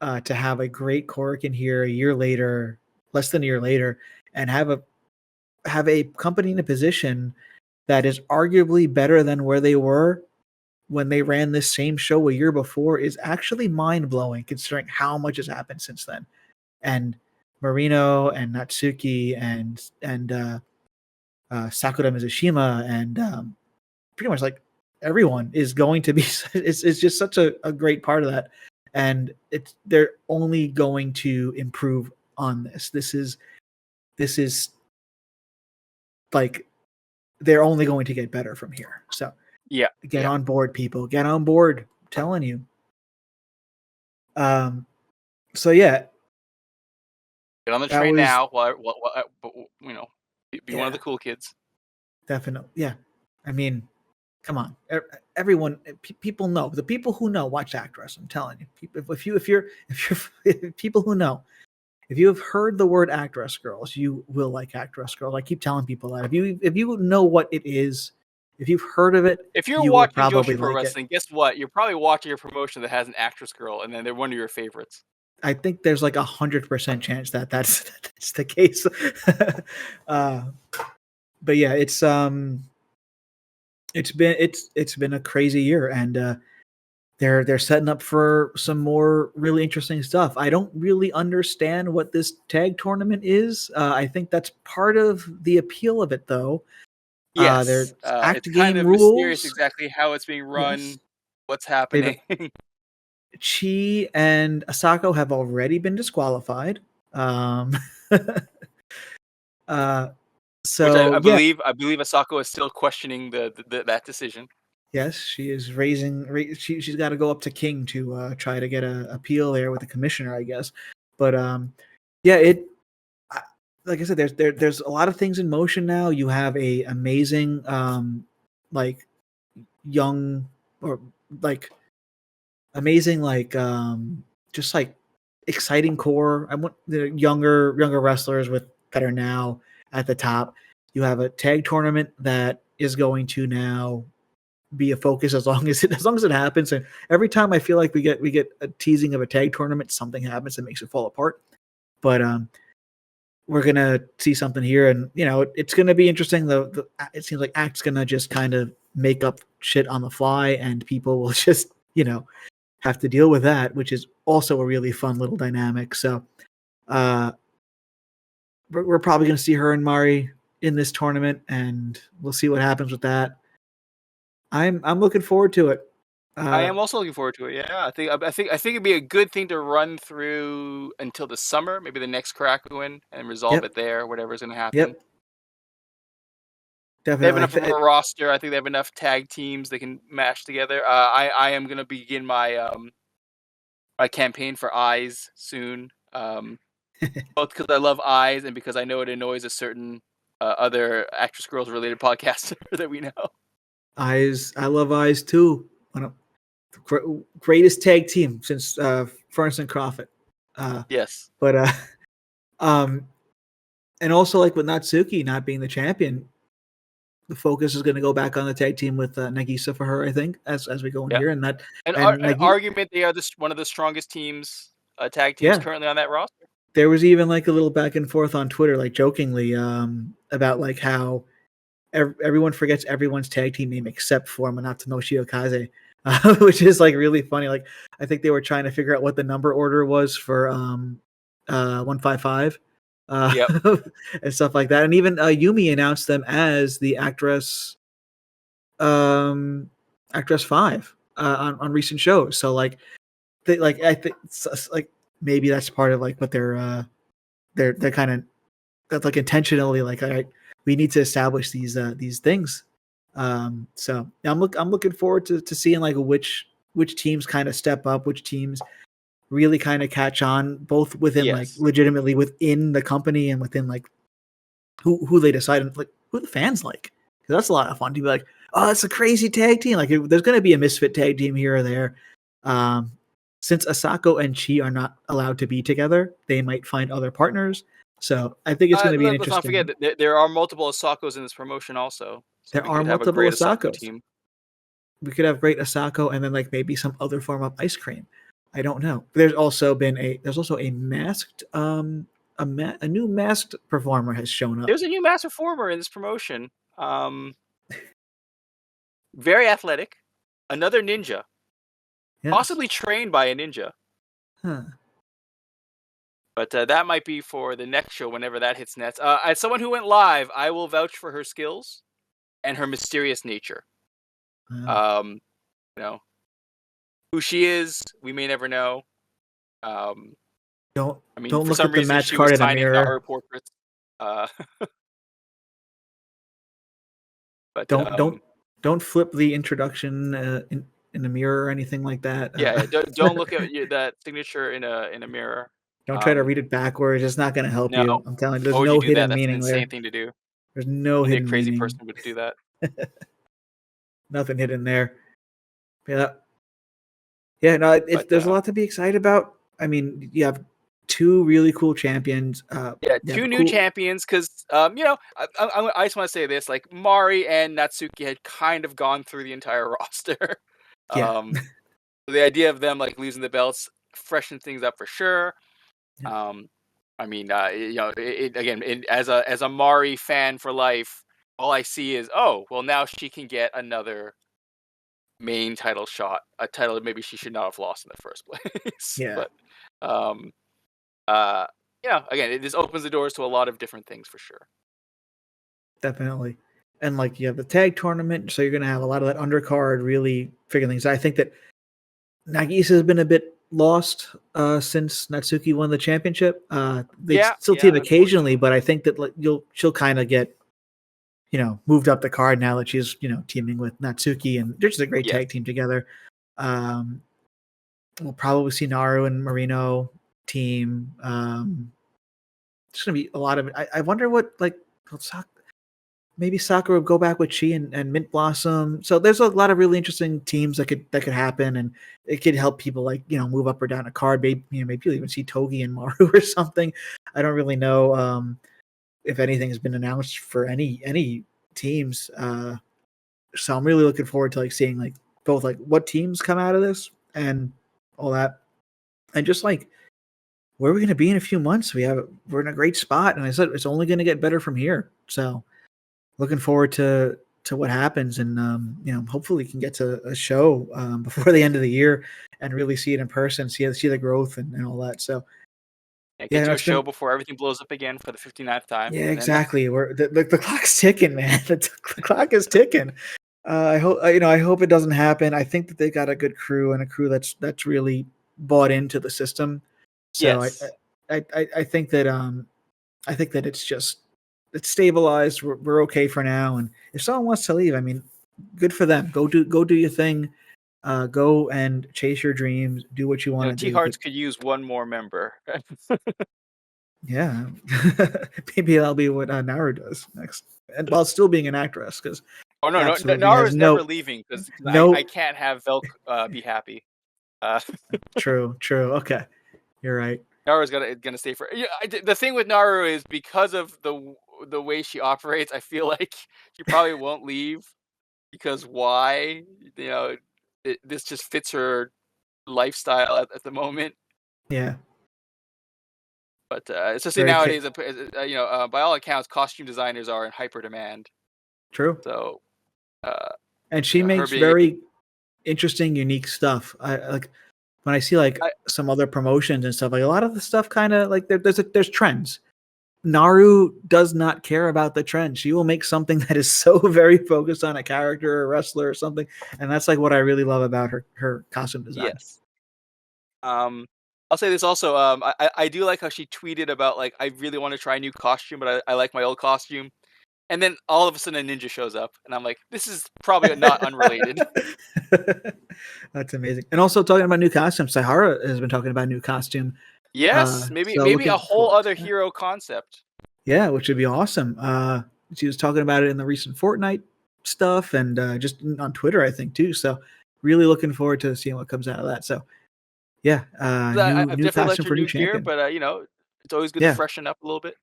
to have a great Korakuen here a year later, less than a year later, and have a company in a position that is arguably better than where they were when they ran this same show a year before is actually mind blowing considering how much has happened since then. And Marino and Natsuki and Sakura Mizushima and pretty much like everyone is going to be it's just such a great part of that. And they're only going to improve on this. This is like they're only going to get better from here. So Yeah, get yeah. on board, people. Get on board. I'm telling you. So yeah, Get on the That train was now. You know, be one of the cool kids. definitely, yeah. I mean, come on, everyone, people know. The people who know watch Actress. I'm telling you, if you're people who know, if you have heard the word Actress Girls, you will like Actress Girls. I keep telling people that if you know what it is, if you've heard of it, If you're you will watching probably Joshi Pro like it. Wrestling, guess what? You're probably watching a promotion that has an actress girl, and then they're one of your favorites. I think there's like 100% chance that that's the case. But yeah, it's been a crazy year, and they're setting up for some more really interesting stuff. I don't really understand what this tag tournament is. I think that's part of the appeal of it, though. There's Yes, act it's kind game of mysterious rules. exactly how it's being Yes, run, what's they've happening. Chi and Asako have already been disqualified. Um, uh, Which so yeah, I believe Asako is still questioning that decision. yes, she is she's got to go up to King to try to get a appeal there with the commissioner, I guess. But yeah, like I said, there's a lot of things in motion now. You have a amazing like young or like amazing just like exciting core. I want the younger wrestlers with that are now at the top. You have a tag tournament that is going to now be a focus as long as it happens. And every time I feel like we get a teasing of a tag tournament, something happens that makes it fall apart. But we're gonna see something here, and it's gonna be interesting. It seems like Act's gonna just kind of make up shit on the fly, and people will just have to deal with that, which is also a really fun little dynamic. So uh, we're probably gonna see her and Mari in this tournament, and we'll see what happens with that. I'm looking forward to it. I am also looking forward to it. Yeah, I think it'd be a good thing to run through until the summer, maybe the next Karakuin, and resolve Yep, it there. Whatever's going to happen. yep, They have definitely. enough of a roster. I think they have enough tag teams they can mash together. I am going to begin my my campaign for Eyes soon. Both because I love Eyes and because I know it annoys a certain other Actress Girls related podcaster that we know. Eyes, I love Eyes too. One of greatest tag team since Furnace and Crawford. Yes, But um, and also like with Natsuki not being the champion, the focus is going to go back on the tag team with Nagisa for her, I think, as we go in here, and an argument they are one of the strongest teams, tag teams currently on that roster. There was even like a little back and forth on Twitter, like jokingly, about like how everyone forgets everyone's tag team name except for Manatsumoshi Okaze, which is like really funny. Like I think they were trying to figure out what the number order was for 155, and stuff like that. And even Yumi announced them as the actress 5 on recent shows. So like I think like maybe that's part of like what they're kind of that's like intentionally like, all right, we need to establish these things. So yeah, I'm looking forward to seeing like which teams kind of step up, which teams really kind of catch on, both within like legitimately within the company and within like who they decide and like who the fans like. Because that's a lot of fun to be like, oh, it's a crazy tag team. Like there's going to be a misfit tag team here or there. Since Asako and Chi are not allowed to be together, they might find other partners. So I think it's going to be an interesting. Let's not forget that there are multiple Asakos in this promotion also. So there are multiple Asakos. Team. We could have great Asako and then like maybe some other form of ice cream. I don't know. There's also a masked a new masked performer has shown up. There's a new masked performer in this promotion. Very athletic. Another ninja. Yes. Possibly trained by a ninja. Huh. But that might be for the next show whenever that hits nets. As someone who went live, I will vouch for her skills and her mysterious nature. Wow. Who she is, we may never know. Don't look at the match card in a mirror. Her portraits. But don't flip the introduction in a mirror or anything like that. Yeah, don't look at that signature in a mirror. Don't try to read it backwards. It's not going to help No. you. I'm telling you, there's Why would you no do that? hidden That's an meaning insane there. thing to do. There's no Only a hidden crazy meaning. person would do that. Nothing hidden there. Yeah. Yeah, no, there's a lot to be excited about. I mean, you have two really cool champions. Yeah, two new champions. Because I just want to say this: like Mari and Natsuki had kind of gone through the entire roster. Yeah. The idea of them like losing the belts freshened things up for sure. Yeah. I mean, as a Mari fan for life, all I see is, oh, well, now she can get another main title shot, a title that maybe she should not have lost in the first place. Yeah. But again, it just opens the doors to a lot of different things for sure. Definitely. And like you have the tag tournament, so you're going to have a lot of that undercard really figuring things out. I think that Nagisa has been a bit lost since Natsuki won the championship. They still team occasionally, but I think that she'll kind of get moved up the card now that she's teaming with Natsuki, and they're just a great tag team together. We'll probably see Naru and Marino team. There's gonna be a lot of it. I wonder what maybe Sakura will go back with Chi and Mint Blossom. So there's a lot of really interesting teams that could happen, and it could help people move up or down a card. Maybe you'll even see Togi and Maru or something. I don't really know if anything has been announced for any teams. So I'm really looking forward to seeing both what teams come out of this and all that, and just where are we going to be in a few months? We're in a great spot, and I said it's only going to get better from here. So looking forward to what happens, and hopefully we can get to a show before the end of the year and really see it in person, see the growth and all that. So get to a show before everything blows up again for the 59th time. Yeah, exactly. The clock's ticking, man. The clock is ticking. I hope it doesn't happen. I think that they got a good crew and a crew that's really bought into the system. So I think that it's stabilized. We're okay for now. And if someone wants to leave, I mean, good for them. Go do your thing. Go and chase your dreams. Do what you want to do. T-Hearts could use one more member. Yeah, maybe that'll be what Naru does next, and while still being an actress. Because Naru is never leaving because I can't have Velk be happy. True. Okay, you're right. Naru's gonna stay for. The thing with Naru is because of the way she operates, I feel like she probably won't leave because why? This just fits her lifestyle at the moment. Yeah. But especially nowadays, by all accounts, costume designers are in hyper demand. True. So, and she makes very interesting, unique stuff. I when I see some other promotions and stuff. A lot of the stuff kind of there's trends. Naru does not care about the trend. She will make something that is so very focused on a character or a wrestler or something, and that's what I really love about her costume design. Yes. I'll say this also. I do like how she tweeted about I really want to try a new costume, but I like my old costume. And then all of a sudden a ninja shows up, and I'm like, this is probably not unrelated. That's amazing. And also talking about new costumes, Sahara has been talking about a new costume. Yes, maybe a whole other hero concept. Yeah, which would be awesome. She was talking about it in the recent Fortnite stuff and just on Twitter, I think, too. So really looking forward to seeing what comes out of that. So yeah, new costume for new champion. But it's always good to freshen up a little bit.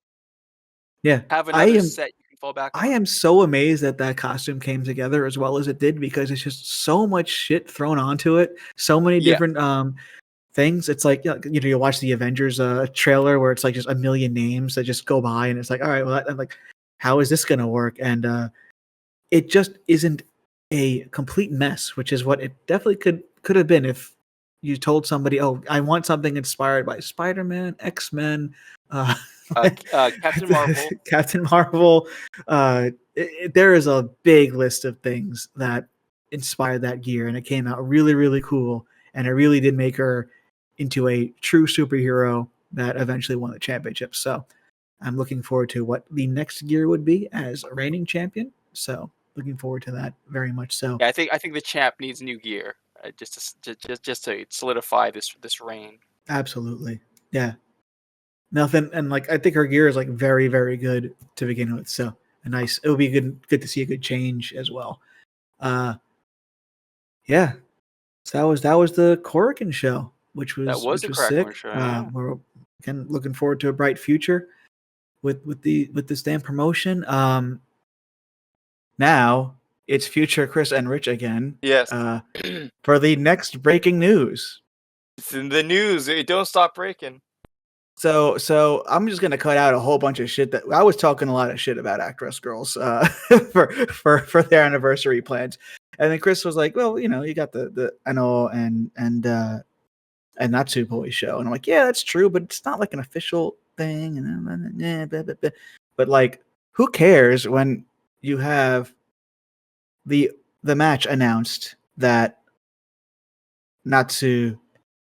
Yeah, have another set you can fall back on. I am so amazed that costume came together as well as it did because it's just so much shit thrown onto it. So many different things. It's you watch the Avengers trailer where it's just a million names that just go by, and it's all right, well, I'm how is this going to work? And it just isn't a complete mess, which is what it definitely could have been if you told somebody, oh, I want something inspired by Spider-Man, X-Men, Captain Marvel. Captain Marvel. There is a big list of things that inspired that gear, and it came out really, really cool, and it really did make her into a true superhero that eventually won the championship. So I'm looking forward to what the next gear would be as a reigning champion. So looking forward to that very much. So yeah, I think the champ needs new gear just to solidify this reign. Absolutely, yeah. nothing. And like I think her gear is like very, very good to begin with. So a nice. It would be good to see a good change as well. Yeah. So that was the Corrigan show, which That was was a Crackhorn sick. show. Yeah. We're again looking forward to a bright future with this damn promotion. Now it's future Chris and Rich again. Yes. For the next breaking news. It's in the news. It don't stop breaking. So I'm just gonna cut out a whole bunch of shit that I was talking a lot of shit about Actress Girls for their anniversary plans, and then Chris was like, "Well, you know, you got the Ano and AWBoy'Z show," and I'm like, "Yeah, that's true, but it's not like an official thing." And but like, who cares when you have the match announced that Natsu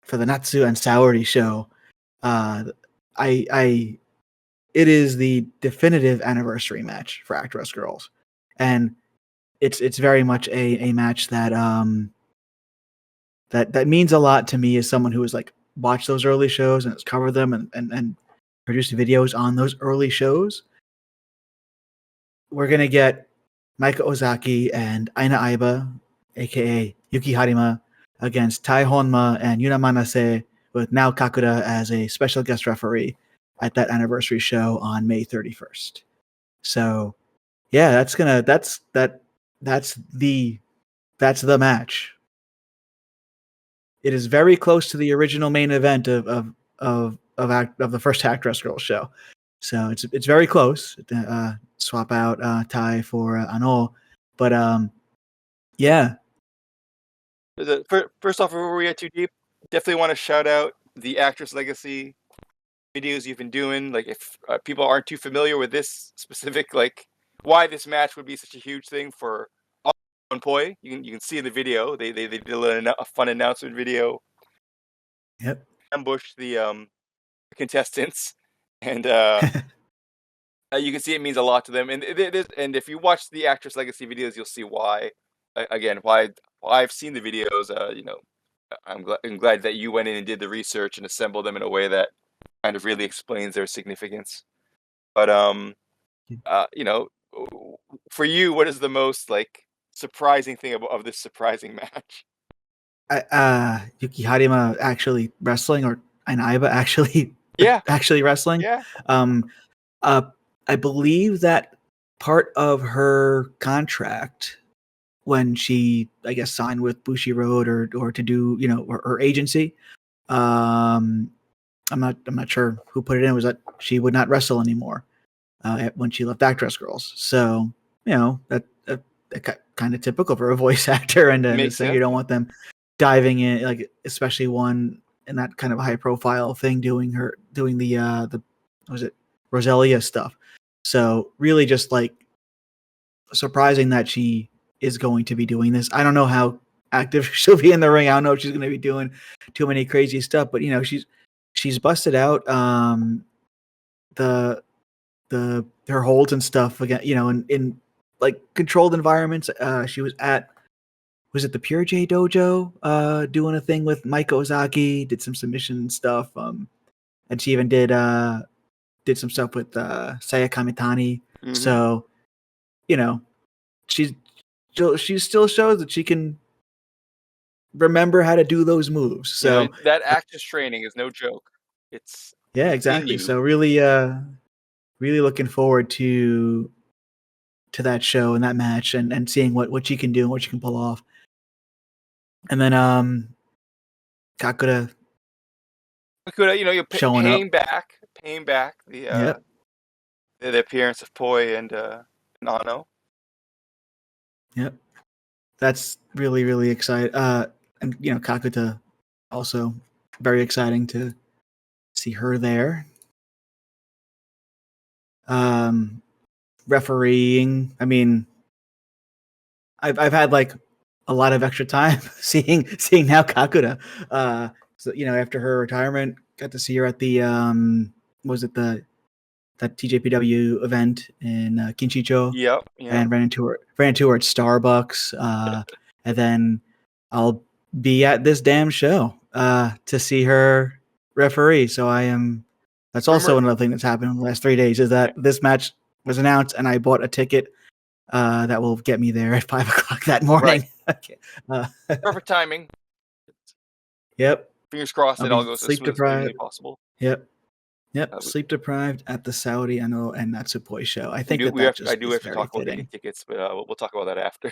for the Natsu and Saori show? It is the definitive anniversary match for Actress Girls, and it's very much a match that that means a lot to me as someone who has like watched those early shows and has covered them and produced videos on those early shows. We're gonna get Maika Ozaki and Aina Aiba, aka Yuki Harima, against Tai Honma and Yuna Manase, with Nao Kakura as a special guest referee at that anniversary show on May 31st. So, yeah, that's the match. It is very close to the original main event of the first Actress Girls show. So it's very close. Swap out Tai for Ano, but yeah. First off, before we get too deep, definitely want to shout out the Actress Legacy videos you've been doing. Like, if people aren't too familiar with this specific, like, why this match would be such a huge thing for on Poi, you can see in the video they did a fun announcement video. Yep. Ambush the contestants, and you can see it means a lot to them. And if you watch the Actress Legacy videos, you'll see why. Again, why I've seen the videos. I'm glad that you went in and did the research and assembled them in a way that kind of really explains their significance. But you know, for you, what is the most like surprising thing of this surprising match? Yuki Harima actually wrestling, or Aiba actually wrestling. Yeah. I believe that part of her contract when she, I guess, signed with Bushiroad or to do, you know, or her agency. I'm not sure who put it in. Was that she would not wrestle anymore when she left Actress Girls. So, you know, that kind of typical for a voice actor, and to say you don't want them diving in, like, especially one in that kind of high profile thing, doing the what was it, Roselia stuff. So really just like surprising that she is going to be doing this. I don't know how active she'll be in the ring. I don't know if she's going to be doing too many crazy stuff, but you know, she's busted out her holds and stuff again, you know, in like controlled environments. She was it the Pure J Dojo doing a thing with Maika Ozaki, did some submission stuff, and she even did some stuff with Saya Kamitani. Mm-hmm. So, you know, she still shows that she can remember how to do those moves. So, you know, that actress training is no joke. It's exactly. So really looking forward to that show and that match, and seeing what she can do and what she can pull off. And then Kakura, you know, paying back the appearance of Poi and Ano. Yep. That's really, really exciting. And you know, Kakuta also very exciting to see her there. Refereeing. I mean, I've had like a lot of extra time seeing now Kakura. So you know, after her retirement, got to see her at the that TJPW event in Kinchicho. Yep. And ran into her at Starbucks. And then I'll be at this damn show to see her referee. So I am That's also another thing that's happened in the last 3 days is that this match was announced and I bought a ticket that will get me there at 5 o'clock that morning. Right. Perfect timing. Yep. Fingers crossed I'll it all be goes as sleep smooth as humanly deprived. possible. Yep. Sleep deprived at the Saudi and Natsupoi show. I think I that do is have to very talk about fitting. getting tickets, but we'll talk about that after.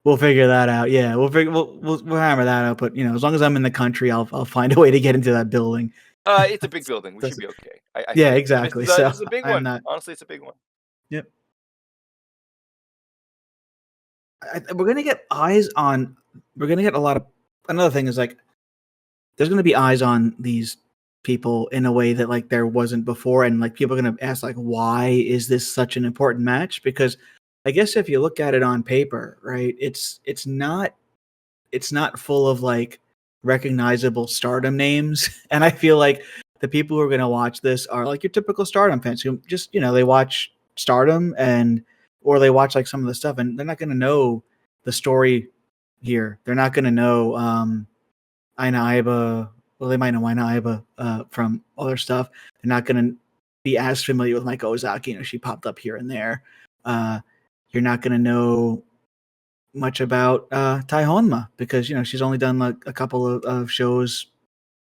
We'll figure that out. Yeah, we'll hammer that out. But as long as I'm in the country, I'll find a way to get into that building. It's a big building. We should be okay. I yeah, think. exactly. This So is a big one. Honestly, it's a big one. Yep. We're gonna get eyes on. We're gonna get a lot of. Another thing is like, there's gonna be eyes on these people in a way that like there wasn't before, and like people are gonna ask like, why is this such an important match? Because I guess if you look at it on paper, right, it's not full of like recognizable Stardom names, and I feel like the people who are gonna watch this are like your typical Stardom fans who just they watch Stardom or they watch like some of the stuff, and they're not gonna know the story here. They're not gonna know Aina Aiba. Well, they might know Aina Aiba from other stuff. They're not going to be as familiar with Mike Ozaki. She popped up here and there. You're not going to know much about Tai Honma because she's only done like a couple of shows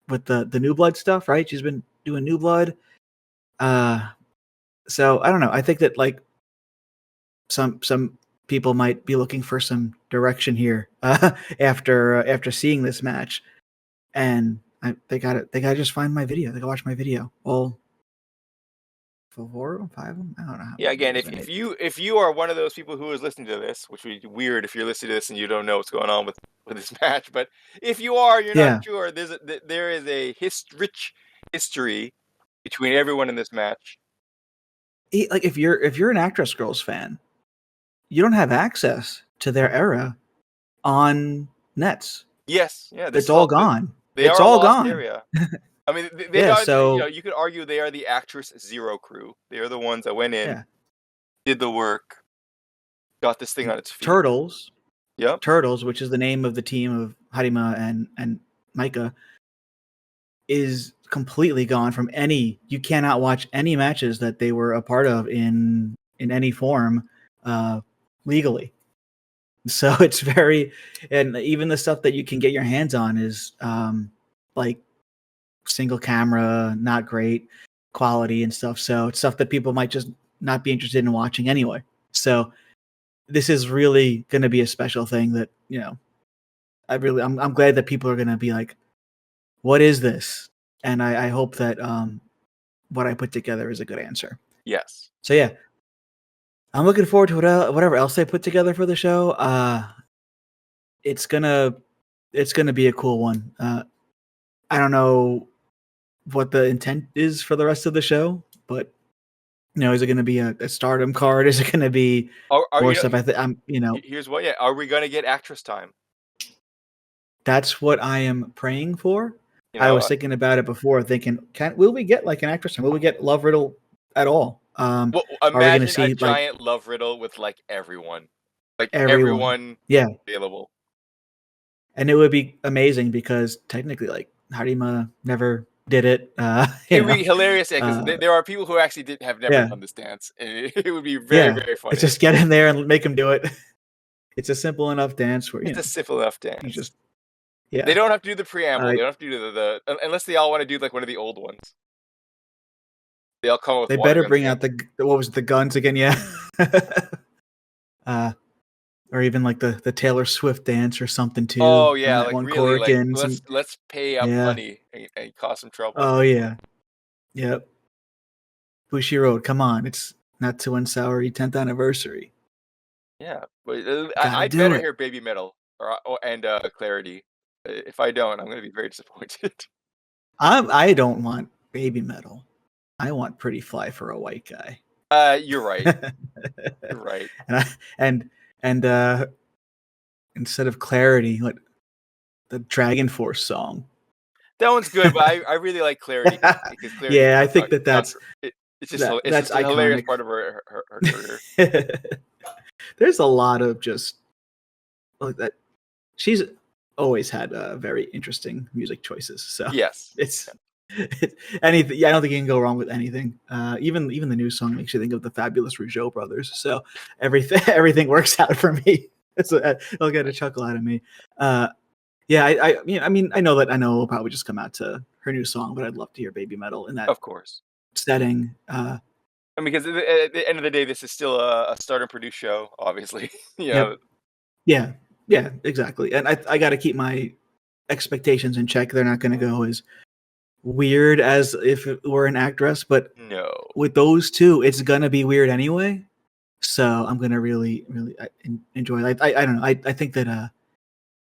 with the New Blood stuff, right? She's been doing New Blood. So I don't know. I think that like some people might be looking for some direction here after seeing this match. And they got to just find my video. They got to watch my video. All 4 of them, 5 of them. I don't know. Yeah, again, if you are one of those people who is listening to this, which would be weird if you're listening to this and you don't know what's going on with this match, but if you are, you're not sure. There is a rich history between everyone in this match. Like if you're an Actress Girls fan, you don't have access to their era on nets. Yes, yeah, it's all gone. It's all gone. Area. I mean, they are. So you could argue they are the Actress Zero crew. They are the ones that went in, did the work, got this thing on its feet. Turtles. Yep. Turtles, which is the name of the team of Harima and Maika, is completely gone from any. You cannot watch any matches that they were a part of in any form legally. So it's very, and even the stuff that you can get your hands on is like single camera, not great quality and stuff. So it's stuff that people might just not be interested in watching anyway. So this is really going to be a special thing that, I'm glad that people are going to be like, what is this? And I hope that what I put together is a good answer. Yes. So yeah, I'm looking forward to whatever else they put together for the show. It's gonna be a cool one. I don't know what the intent is for the rest of the show, but is it going to be a Stardom card? Is it going to be more stuff? Here's what. Yeah, are we going to get Actress time? That's what I am praying for. I was thinking about it before, thinking, will we get like an Actress time? Will we get Love Riddle at all? Well, imagine a giant Love Riddle with like everyone, everyone available. And it would be amazing because technically, like Harima never did it. It would be hilarious because there are people who actually have never done this dance, and it would be very, very funny. It's just get in there and make them do it. It's a simple enough dance where it's a simple enough dance. You just they don't have to do the preamble. They don't have to do the unless they all want to do like one of the old ones. They all come up with. They better bring out the guns again, yeah. Or even like the Taylor Swift dance or something too. Oh yeah, like really, like let's pay up money and cause some trouble. Oh yeah, yep. Bushi Road, come on, it's Natsu and Saori 10th anniversary. Yeah, but I'd better hear Baby Metal and Clarity. If I don't, I'm going to be very disappointed. I don't want Baby Metal. I want Pretty Fly for a White Guy. You're right. You're right. And instead of Clarity, what the Dragon Force song? That one's good, but I really like Clarity because Clarity. Yeah, I think that's it's just a hilarious part of her career. There's a lot of just like that. She's always had very interesting music choices. So yes, Anything. Yeah, I don't think you can go wrong with anything. Even the new song makes you think of the Fabulous Rougeau brothers. So everything works out for me. So it'll get a chuckle out of me. Yeah, I mean, I know will probably just come out to her new song, but I'd love to hear Baby Metal in that Of course. setting. I mean, because at the end of the day, this is still a start and produce show, obviously. Yep. Yeah, exactly. And I got to keep my expectations in check. They're not going to go as weird as if it were an actress, but no, with those two, it's gonna be weird anyway. So I'm gonna really enjoy it. I don't know. I think that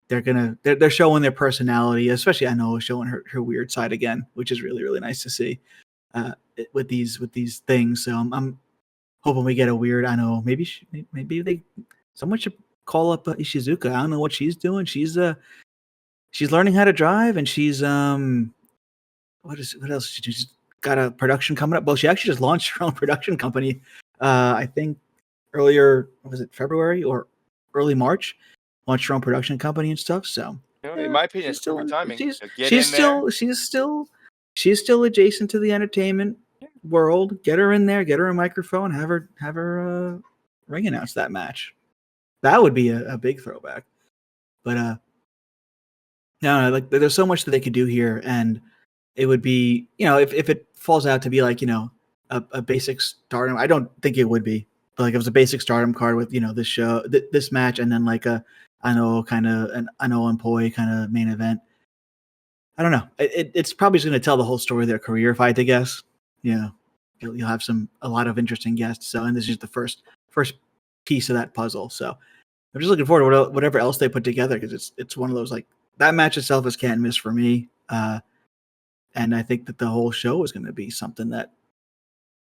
they're showing their personality, especially I know showing her weird side again, which is really nice to see with these things. So I'm hoping we get a weird. I know maybe someone should call up Ishizuka. I don't know what she's doing. She's learning how to drive, and she's what else? She's got a production coming up. Well, she actually just launched her own production company. I think earlier, was it February or early March? Launched her own production company and stuff. So, in my opinion, it's perfect timing. She's still adjacent to the entertainment world. Get her in there. Get her a microphone. Have her ring announce that match. That would be a big throwback. But no, like there's so much that they could do here, and it would be, if it falls out to be like, a basic stardom. I don't think it would be, but like it was a basic stardom card with, this show, this match, and then like an Employee kind of main event. I don't know. It's probably just going to tell the whole story of their career, if I had to guess. You'll have a lot of interesting guests. So, and this is just the first piece of that puzzle. So I'm just looking forward to whatever else they put together, because it's one of those, like, that match itself is can't miss for me. And I think that the whole show is going to be something that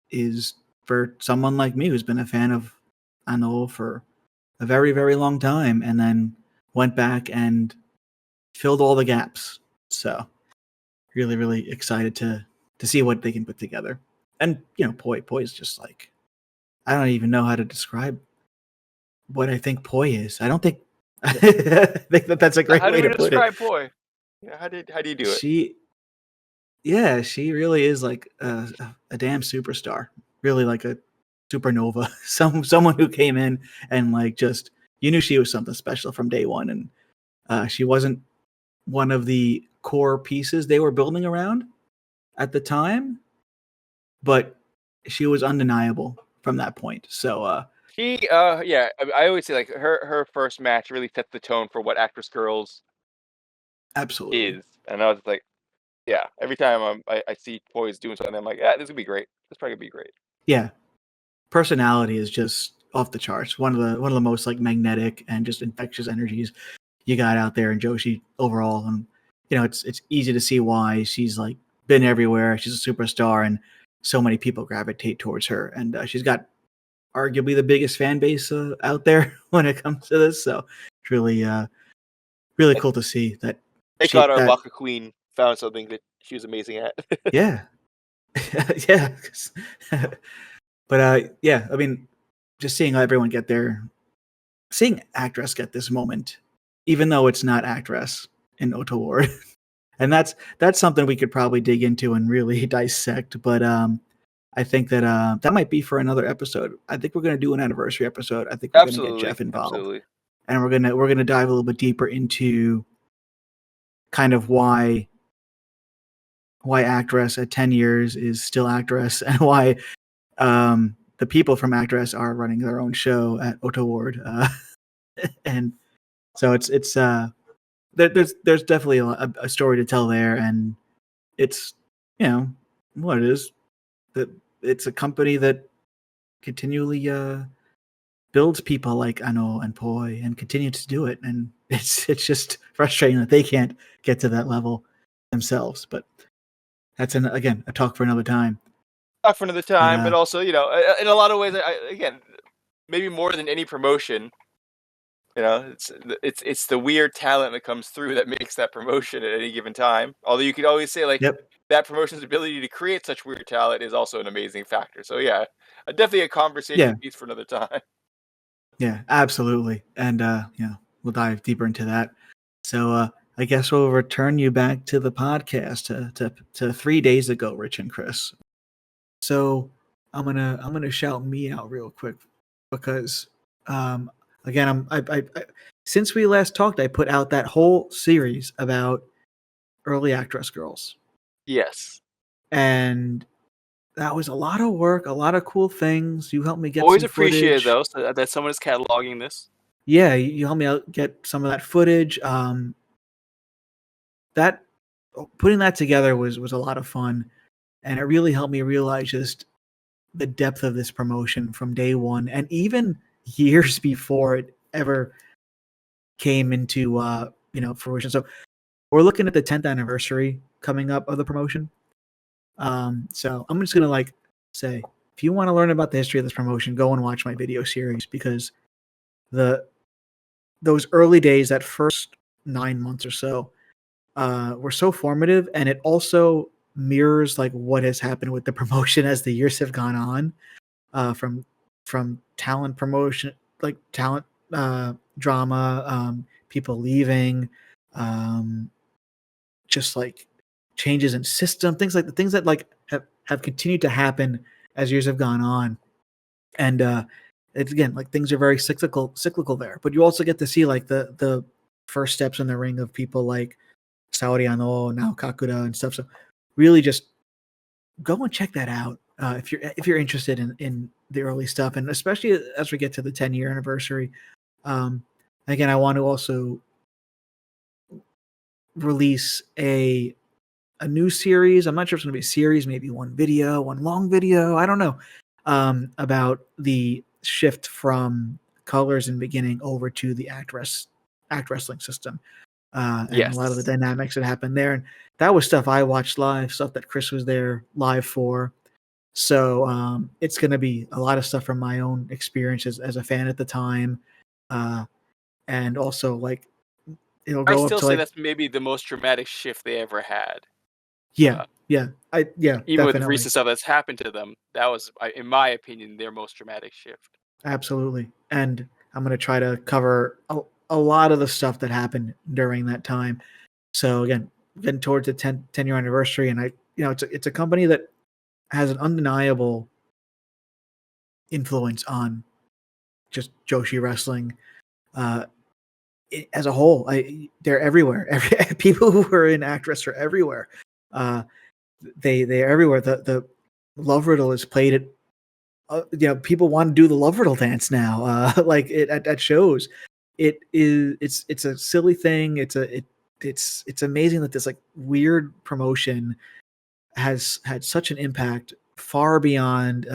is for someone like me who's been a fan of Ano for a very, very long time, and then went back and filled all the gaps. So really, really excited to see what they can put together. And, Poi is just like, I don't even know how to describe what I think Poi is. I don't think, I think that's a great way to put it. How do you describe Poi? Yeah, how do you do it? She really is like a damn superstar. Really like a supernova. Someone who came in and like just, you knew she was something special from day one. And she wasn't one of the core pieces they were building around at the time, but she was undeniable from that point. So I always say like her first match really set the tone for what Actress Girls absolutely is. And I was like, yeah, every time I see Boys doing something, I'm like, yeah, this is gonna be great. This is probably gonna be great. Yeah, personality is just off the charts. One of the most like magnetic and just infectious energies you got out there in Joshi overall. And it's easy to see why she's like been everywhere. She's a superstar, and so many people gravitate towards her. And she's got arguably the biggest fan base out there when it comes to this. So it's really cool to see that. They thought our Baka Queen found something that she was amazing at. Yeah. Yeah. But I mean, just seeing everyone get there, seeing Actress get this moment, even though it's not Actress in Ota Ward. And that's something we could probably dig into and really dissect. But I think that that might be for another episode. I think we're going to do an anniversary episode. I think we're going to get Jeff involved. Absolutely. And we're gonna dive a little bit deeper into kind of why Actress at 10 years is still Actress, and why the people from Actress are running their own show at Ota Ward. And so it's there's definitely a story to tell there, and it's what it is, that it's a company that continually builds people like Ano and Poi, and continues to do it, and it's just frustrating that they can't get to that level themselves. But that's again a talk for another time. Talk for another time, but also in a lot of ways, again, maybe more than any promotion. It's the weird talent that comes through that makes that promotion at any given time. Although you could always say like that promotion's ability to create such weird talent is also an amazing factor. So yeah, definitely a conversation piece for another time. Yeah, absolutely. And we'll dive deeper into that. So I guess we'll return you back to the podcast to 3 days ago, Rich and Chris. So I'm gonna shout me out real quick because again I since we last talked I put out that whole series about early actress girls, Yes. and that was a lot of work, a lot of cool things. You helped me get Always some appreciated footage. though that someone is cataloging this. Yeah, you helped me out get some of that footage. That putting that together was a lot of fun, and it really helped me realize just the depth of this promotion from day one, and even years before it ever came into fruition. So we're looking at the 10th anniversary coming up of the promotion. So I'm just gonna say, if you want to learn about the history of this promotion, go and watch my video series, because the those early days, that first 9 months or so, were so formative, and it also mirrors like what has happened with the promotion as the years have gone on, from talent promotion, like talent drama, people leaving, um, just like changes in system, things like the things that like have continued to happen as years have gone on. And it's again like things are very cyclical there. But you also get to see like the first steps in the ring of people like Saori Ano, now Kakura and stuff. So really just go and check that out if you're interested in the early stuff, and especially as we get to the 10-year anniversary. Um, Again, I want to also release a new series. I'm not sure if it's going to be a series, maybe one video, one long video. I don't know, about the shift from colors in beginning over to the act wrestling system, and a lot of the Yes. dynamics that happened there. And that was stuff I watched live, stuff that Chris was there live for. So it's going to be a lot of stuff from my own experiences as a fan at the time, uh, and also like it'll I go up still to say like that's maybe the most dramatic shift they ever had. yeah, yeah, Even with definitely. recent stuff that's happened to them, that was, in my opinion, their most dramatic shift. Absolutely. And I'm going to try to cover a lot of the stuff that happened during that time. So again, getting towards the 10-year anniversary, and it's a company that has an undeniable influence on just Joshi wrestling uh, as a whole. They're everywhere. People who are in actress are everywhere. Uh, they're everywhere. The Love Riddle is played at people want to do the Love Riddle dance now, like at shows. It's a silly thing. It's amazing that this like weird promotion has had such an impact far beyond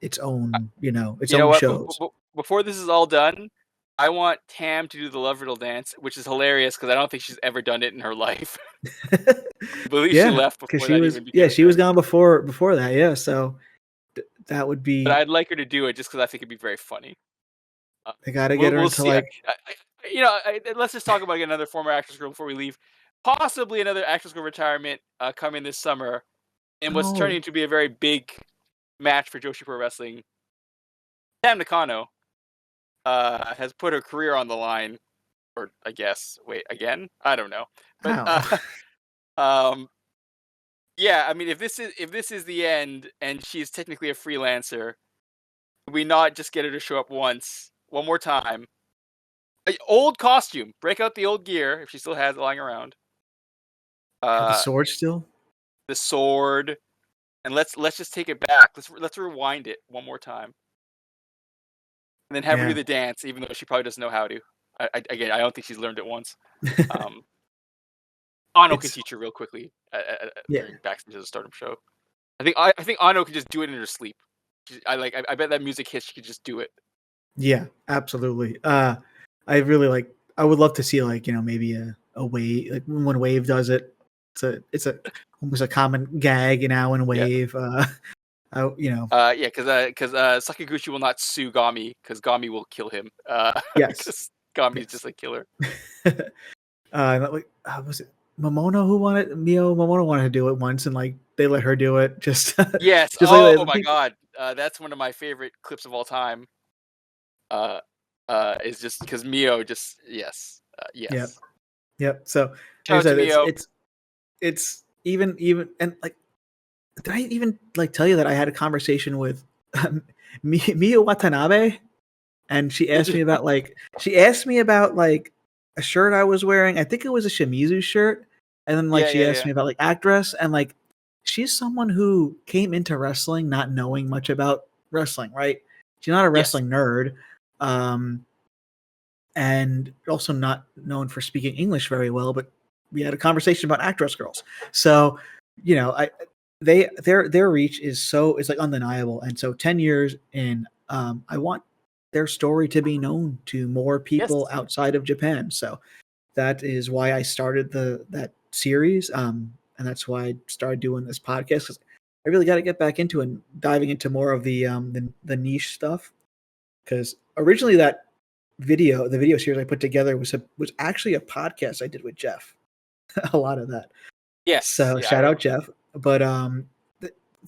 its You know own what? shows. Before this is all done, I want Tam to do the Love Riddle dance, which is hilarious because I don't think she's ever done it in her life. I believe she Yeah, left because before that even became a she was thing. gone before that. Yeah, so that would But be I'd like her to do it just because I think it'd be very funny. Uh, they got to get her we'll into see. like Let's just talk about another former actress girl before we leave. Possibly another actress girl retirement coming this summer, and what's oh turning to be a very big match for Joshi Pro Wrestling. Tam Nakano has put her career on the line, or I guess, wait, again? I don't know, but I don't know. um, yeah. I mean, if this is the end, and she's technically a freelancer, we not just get her to show up one more time. Old costume. Break out the old gear if she still has it lying around. Have the Uh, sword still. the sword, and let's just take it back. Let's rewind it one more time, and then have her do Yeah, the dance, even though she probably doesn't know how to. Again, I don't think she's learned it once. Um, Ano can it's teach her real quickly yeah. during backstage of the Stardom show. I think Ano can just do it in her sleep. I bet that music hits. She could just do it. Yeah, absolutely. I really like. I would love to see like maybe a wave, like when Wave does it. It's almost a common gag now in Yeah. Wave. Yeah, because Sakaguchi will not sue Gami because Gami will kill him. Yes, Because Gami's yes. just a killer. Was it Momono who wanted Mio Momono wanted to do it once, and like they let her do it. Just Yes. just like Oh my people. god. That's one of my favorite clips of all time. Uh, is just because Mio just yes, Yeah, yes. Yep. So Shout like I out to said, Mio. it's even and like, did I even like tell you that I had a conversation with Mia Watanabe, and she asked me about like a shirt I was wearing. I think it was a Shimizu shirt, and then like Yeah, she yeah, asked yeah. me about like actress, and like she's someone who came into wrestling not knowing much about wrestling, right? She's not a Yes. wrestling nerd, and also not known for speaking English very well. But we had a conversation about actress girls, so I their reach is like undeniable, and so 10 years in, I want their story to be known to more Yes. people outside of Japan. So that is why I started that series, and that's why I started doing this podcast. 'Cause I really got to get back into and diving into more of the niche stuff. Because originally the video series I put together was actually a podcast I did with Jeff. A lot of that. Yes. So Yeah, I shout out remember. Jeff. But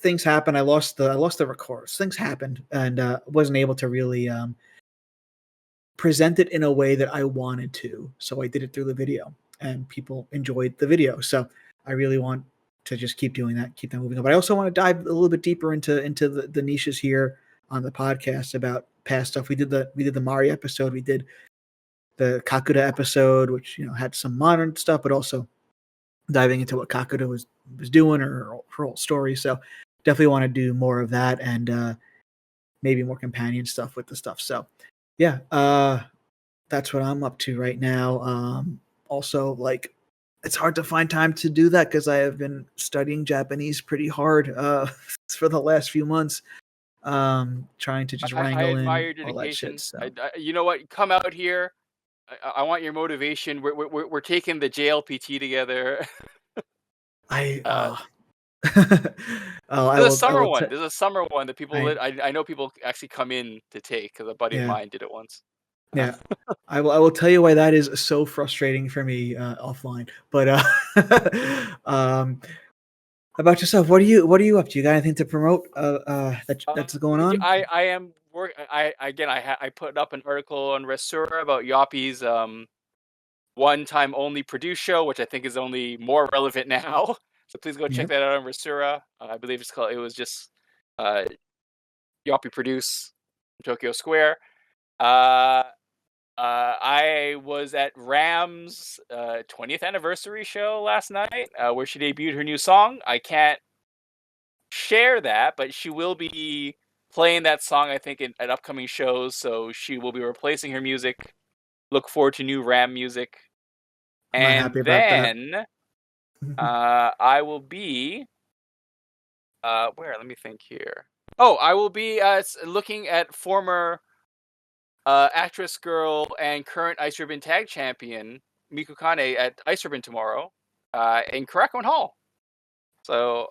things happened. I lost the records. Things happened, and wasn't able to really present it in a way that I wanted to. So I did it through the video, and people enjoyed the video. So I really want to just keep doing that, keep that moving on. But I also want to dive a little bit deeper into the niches here on the podcast about past stuff. We did the Mari episode. We did the Kakuda episode, which had some modern stuff, but also diving into what Kakuda was doing, or her whole story. So definitely want to do more of that, and maybe more companion stuff with the stuff. So yeah, that's what I'm up to right now. Also, like, it's hard to find time to do that because I have been studying Japanese pretty hard for the last few months, trying to just I wrangle admire in your all that shit. dedication. So You know what? Come out here. I want your motivation. We're taking the JLPT together. I Uh, oh, there's a I summer will one. There's a summer one that people. I I know people actually come in to take because a buddy of yeah. mine did it once. Yeah. I will tell you why that is so frustrating for me offline. But about yourself, what are you up to? You got anything to promote that's going on? I am work. I put up an article on Resura about Yoppie's one-time only produced show, which I think is only more relevant now. So please go check Yep. that out on Resura. I believe it's called. It was just uh, Yoppie Produce Tokyo Square. I was at Ram's 20th anniversary show last night, where she debuted her new song. I can't share that, but she will be playing that song, I think, at upcoming shows. So she will be replacing her music. Look forward to new Ram music. I'm not happy And about that. then I will be where? Let me think here. Oh, I will be looking at former actress girl and current Ice Ribbon Tag Champion Miku Kane at Ice Ribbon tomorrow in Karakuen Hall. So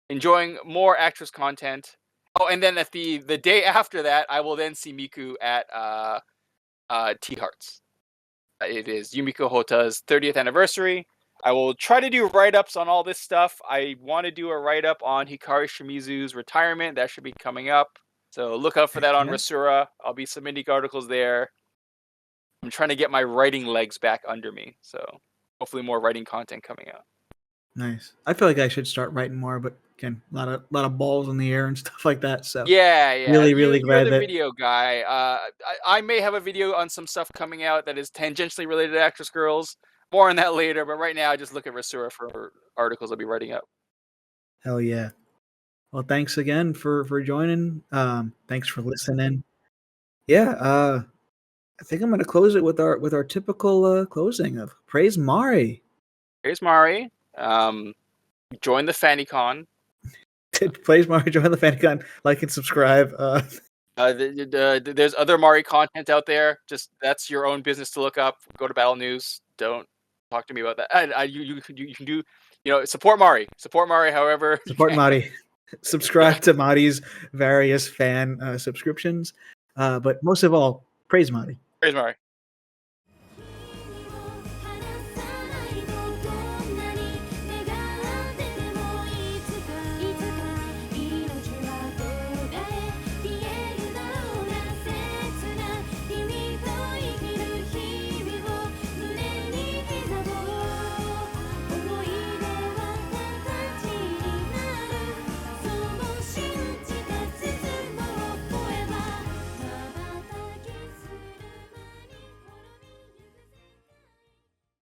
enjoying more actress content. Oh, and then at the day after that, I will then see Miku at T Hearts. It is Yumiko Hota's 30th anniversary. I will try to do write-ups on all this stuff. I want to do a write-up on Hikari Shimizu's retirement. That should be coming up. So look out for that on Yeah. Resura. I'll be submitting articles there. I'm trying to get my writing legs back under me. So hopefully more writing content coming out. Nice. I feel like I should start writing more, but again, a lot of balls in the air and stuff like that. So Yeah. really You're glad the that video guy. I may have a video on some stuff coming out that is tangentially related to Actress Girls. More on that later, but right now I just look at Resura for articles I'll be writing up. hell yeah. Well, thanks again for joining. Thanks for listening. Yeah, I think I'm going to close it with our typical closing of praise Mari. Here's Mari. Join the FannyCon. Praise Mari, join the FanCon, like and subscribe. There's other Mari content out there. Just that's your own business to look up. Go to Battle News. Don't talk to me about that. You can do, support Mari. Support Mari. However, Support Mari. Subscribe to Mari's various fan subscriptions. But most of all, praise Mari. Praise Mari.